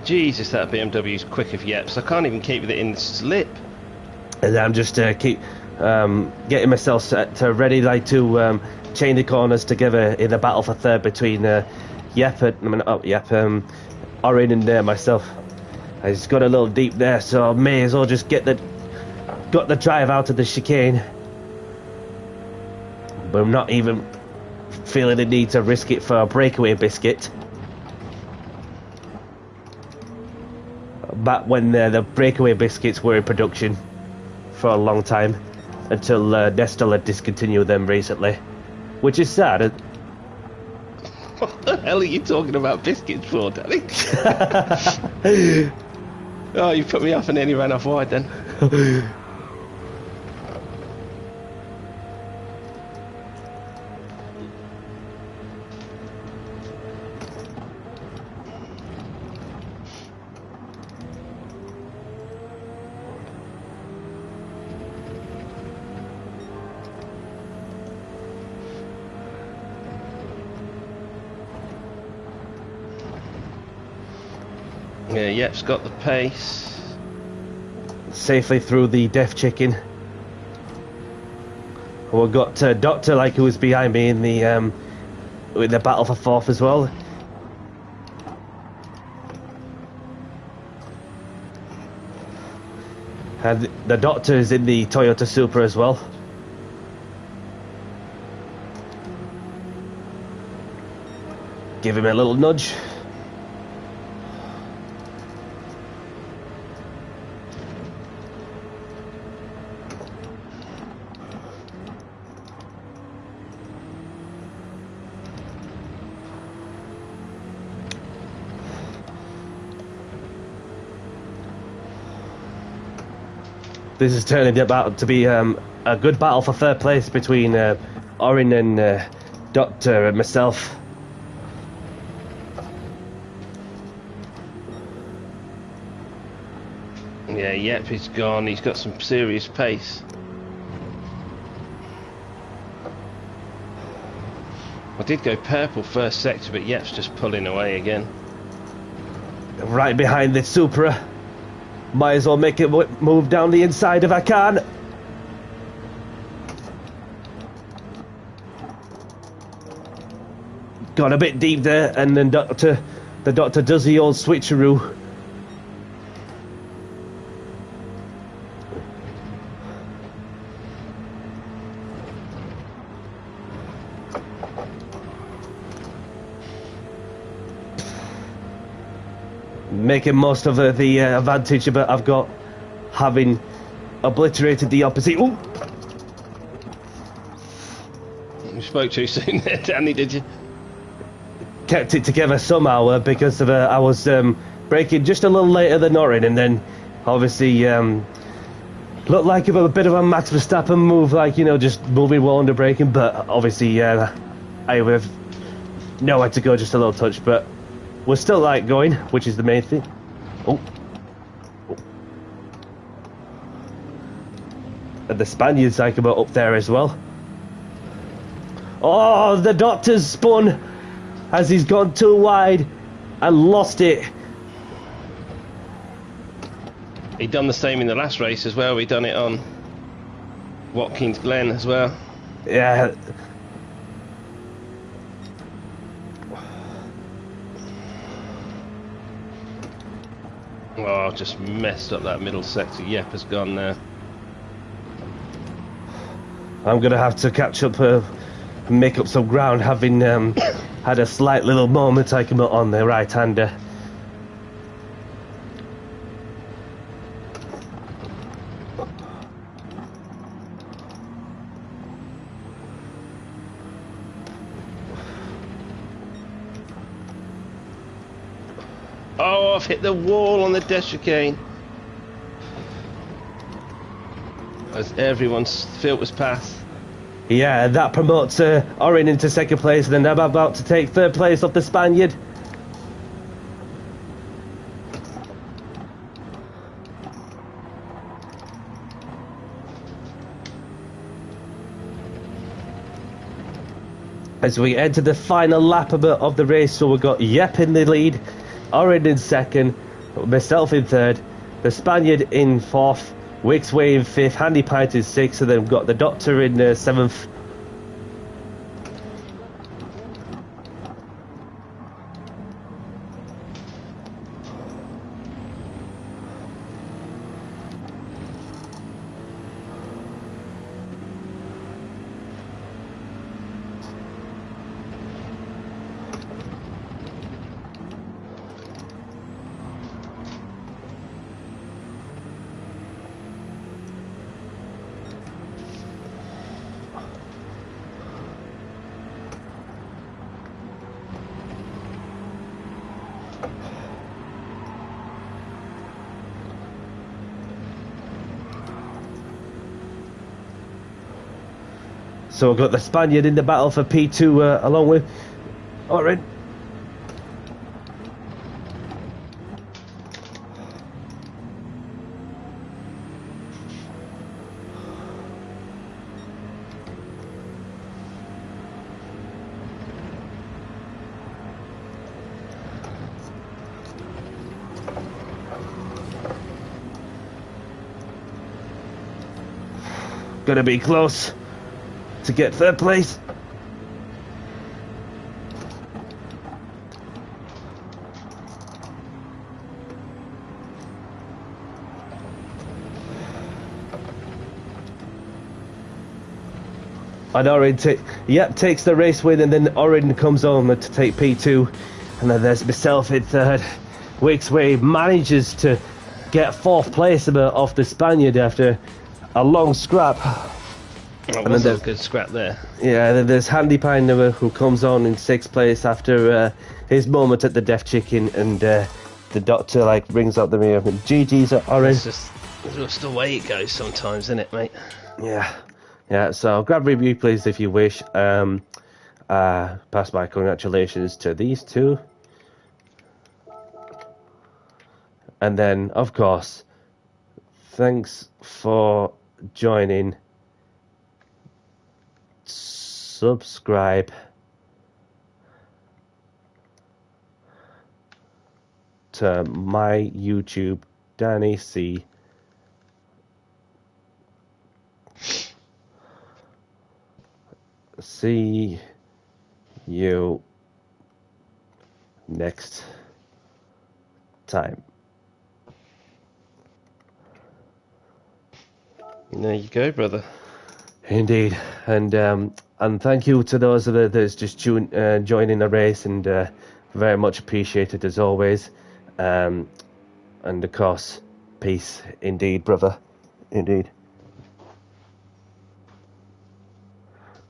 Jesus, that BMW's quick of Yeps. I can't even keep it in slip. And I'm just keep getting myself set to ready to chain the corners together in a battle for third between Orin and myself. I just got a little deep there, so I may as well just got the drive out of the chicane. But I'm not even feeling the need to risk it for a breakaway biscuit. Back when the breakaway biscuits were in production for a long time, until Nestle had discontinued them recently, which is sad. What the hell are you talking about biscuits for, Danny? Oh, you put me off and then you ran off wide then. Yeah, Yep's got the pace. Safely through the Death Chicken. We've got Doctor, like, who was behind me in the with the battle for fourth as well. And the Doctor is in the Toyota Supra as well. Give him a little nudge. This is turning out to be a good battle for third place between Orin and Doctor and myself. Yeah, Yep, he's gone. He's got some serious pace. I did go purple first sector, but Yep's just pulling away again. Right behind the Supra. Might as well make it move down the inside if I can. Got a bit deep there, and then the Doctor does the old switcheroo. Making most of the advantage that I've got, having obliterated the opposite. Ooh. You spoke too soon there, Danny, did you? Kept it together somehow because of I was braking just a little later than Orin, and then obviously looked like a bit of a Max Verstappen move, like, you know, just moving well under braking, but obviously I would have nowhere to go, just a little touch, but we're still like going, which is the main thing. Oh. And the Spaniards like about up there as well. Oh, the Doctor's spun as he's gone too wide and lost it. He done the same in the last race as well. We done it on Watkins Glen as well. Yeah. Oh, just messed up that middle sector. Yep has gone now. I'm gonna have to catch up, make up some ground, having had a slight little moment I come on the right-hander. Oh, I've hit the wall on the chicane. As everyone's filters past. Yeah, that promotes Orin into second place, and then I'm about to take third place off the Spaniard. As we enter the final lap of the race, so we've got Yep in the lead, Orin in second, myself in third, the Spaniard in fourth, Wixway in fifth, Handy Pint in sixth, and then we've got the Doctor in seventh. So we've got the Spaniard in the battle for P2 along with Orin. going to be close to get third place. And Orin takes the race win, and then Orin comes on to take P2, and then there's myself in third. Wixway manages to get fourth place off the Spaniard after a long scrap. That was a good scrap there. Yeah, then there's Handy Pine who comes on in sixth place after his moment at the Deaf Chicken, and the doctor like brings up the mirror. GG's at Orin. It's just the way it goes sometimes, isn't it, mate? Yeah. Yeah, so grab review please if you wish. Pass my congratulations to these two. And then, of course, thanks for joining. Subscribe to my YouTube, Danny C. See you next time. There you go, brother. Indeed, and thank you to those that's just joining the race, and very much appreciated as always. And of course, peace, indeed, brother, indeed.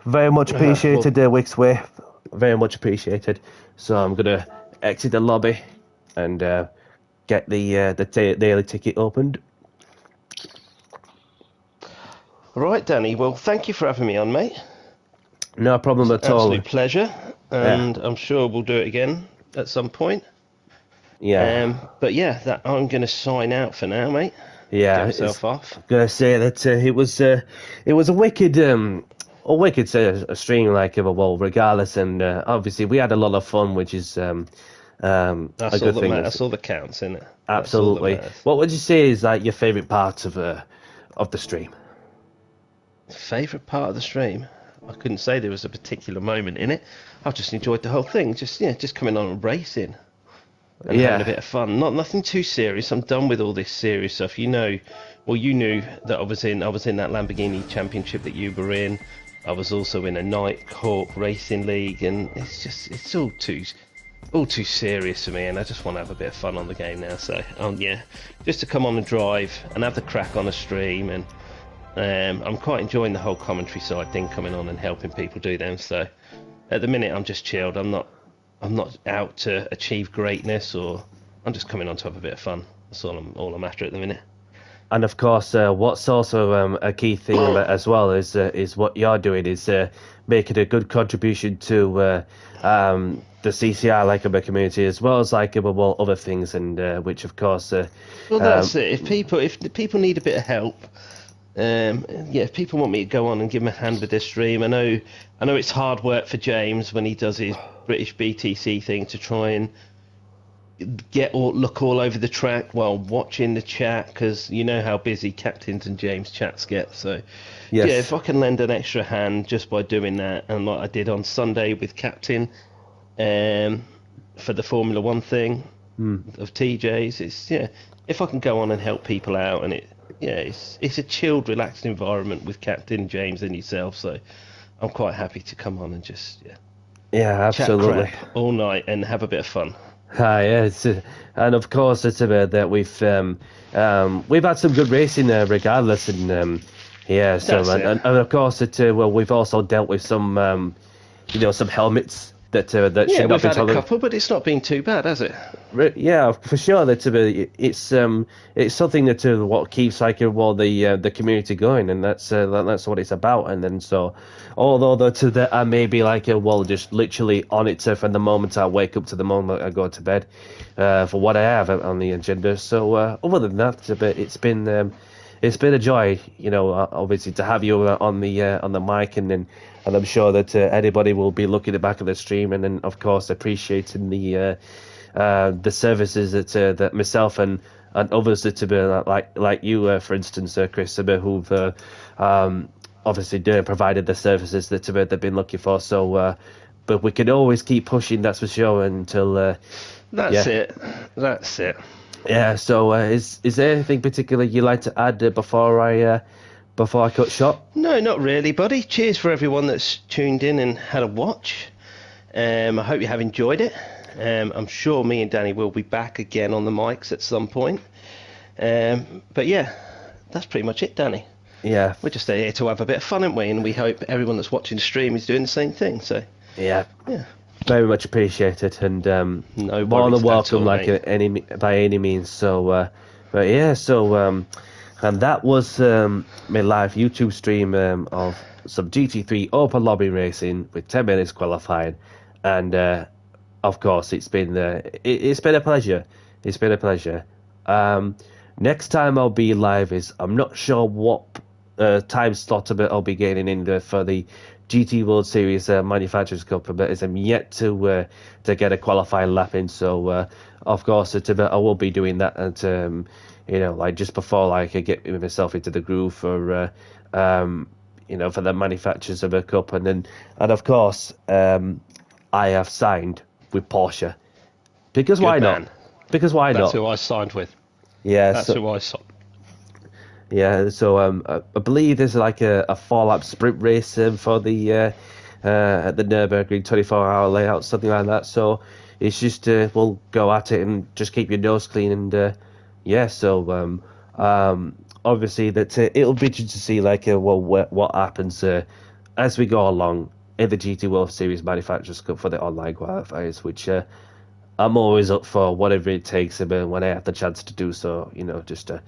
Very much appreciated, Wixway. Very much appreciated. So I'm gonna exit the lobby and get the daily ticket opened. Right, Danny. Well, thank you for having me on, mate. No problem at all. Absolute pleasure, and I'm sure we'll do it again at some point. Yeah. But yeah, I'm gonna sign out for now, mate. Yeah. Get myself off. Gonna say that it was a wicked a stream, like, well, regardless, and obviously we had a lot of fun, which is a good thing. That's all that counts, isn't it? Absolutely. What would you say is like your favourite part of the stream? Favourite part of the stream? I couldn't say there was a particular moment in it. I've just enjoyed the whole thing. Just coming on and racing and having a bit of fun. Nothing too serious. I'm done with all this serious stuff. You knew that I was in that Lamborghini Championship that you were in. I was also in a Nighthawk Racing League, and it's all too serious for me, and I just want to have a bit of fun on the game now. So yeah, just to come on and drive and have the crack on a stream, and I'm quite enjoying the whole commentary side thing, coming on and helping people do them. So at the minute I'm just chilled. I'm not out to achieve greatness, or I'm just coming on to have a bit of fun. That's all I'm after at the minute. And of course, what's also a key thing as well is what you're doing is making a good contribution to the CCR likeable community, as well as likeable other things, and which of course. Well, that's it. If the people need a bit of help, if people want me to go on and give them a hand with this stream, I know it's hard work for James when he does his British BTC thing to try and look all over the track while watching the chat, because you know how busy Captains and James chats get. So yes. Yeah, if I can lend an extra hand just by doing that, and like I did on Sunday with Captain for the Formula 1 thing of TJ's, if I can go on and help people out, and it's a chilled, relaxed environment with Captain James and yourself, so I'm quite happy to come on and just absolutely, chat crap all night and have a bit of fun. And of course it's about that we've had some good racing regardless, and and of course we've also dealt with some some helmets that should not be we've had a couple, but it's not been too bad, has it? Yeah, for sure. That it's something that what keeps the community going, and that's what it's about. And then although that I may be just literally on it from the moment I wake up to the moment I go to bed for what I have on the agenda. So other than that, it's been a joy, obviously to have you on the mic, and I'm sure that anybody will be looking at the back of the stream, and then of course appreciating the services that myself and others that like you, for instance, Chris, who've obviously provided the services that they've been looking for. So, but we can always keep pushing, that's for sure, until. That's it. That's it. Yeah. So, is there anything particular you like to add before I cut short? No, not really, buddy. Cheers for everyone that's tuned in and had a watch. I hope you have enjoyed it. I'm sure me and Danny will be back again on the mics at some point. But yeah, that's pretty much it, Danny. Yeah. We're just here to have a bit of fun, aren't we? And we hope everyone that's watching the stream is doing the same thing. So Yeah. yeah, Very much appreciated, and no more worries than welcome, at all, like mate. by any means. So, but yeah, so and that was my live YouTube stream of some GT3 Open Lobby racing with 10 minutes qualifying, and of course it's been it's been a pleasure. It's been a pleasure. Next time I'll be live is, I'm not sure what time slot I'll be getting in there for the GT World Series Manufacturers Cup, but as I'm yet to get a qualifying lap in, so of course I will be doing that at like just before, like, I get myself into the groove for for the Manufacturers of a Cup, and of course I have signed with Porsche because Good why man. not? Because why That's not? who I signed with. Yeah, That's who I signed. Yeah, so I believe there's like a 4-lap sprint race for the at the Nürburgring 24-hour layout, something like that. So it's just we'll go at it and just keep your nose clean, and yeah. So obviously that it'll be interesting to see like what happens as we go along in the GT World Series Manufacturers Cup for the online qualifiers, which I'm always up for whatever it takes when I have the chance to do so. Just to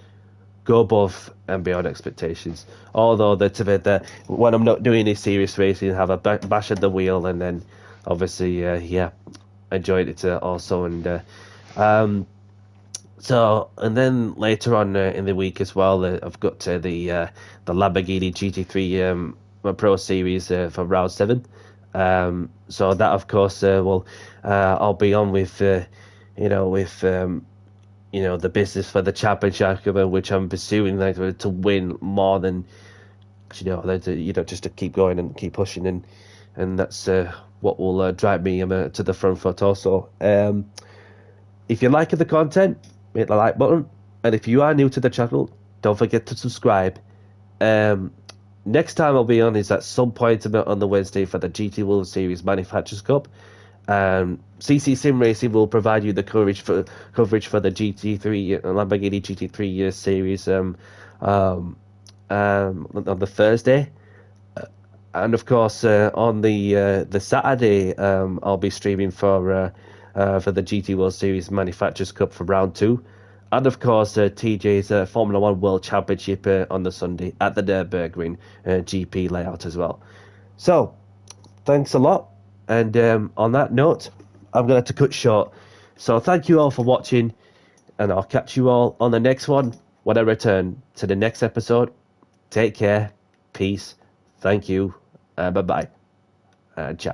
go above and beyond expectations. Although that when I'm not doing any serious racing, have a bash at the wheel, and then obviously enjoyed it also, and so, and then later on in the week as well, I've got the Lamborghini GT3 Pro Series for round 7. So that of course I'll be on with the business for the championship, which I'm pursuing, like, to win more than just to keep going and keep pushing, and that's what will drive me to the front foot also. If you're liking the content, hit the like button, and if you are new to the channel, don't forget to subscribe. Next time I'll be on is at some point on the Wednesday for the GT World Series Manufacturers Cup. CC Sim Racing will provide you the coverage for the GT3 Lamborghini GT3 series on the Thursday, and of course on the Saturday I'll be streaming for the GT World Series Manufacturers Cup for round 2, and of course TJ's Formula 1 World Championship on the Sunday at the Nürburgring GP layout as well. So thanks a lot. And on that note, I'm going to have to cut short. So thank you all for watching, and I'll catch you all on the next one when I return to the next episode. Take care, peace, thank you, bye-bye, and ciao.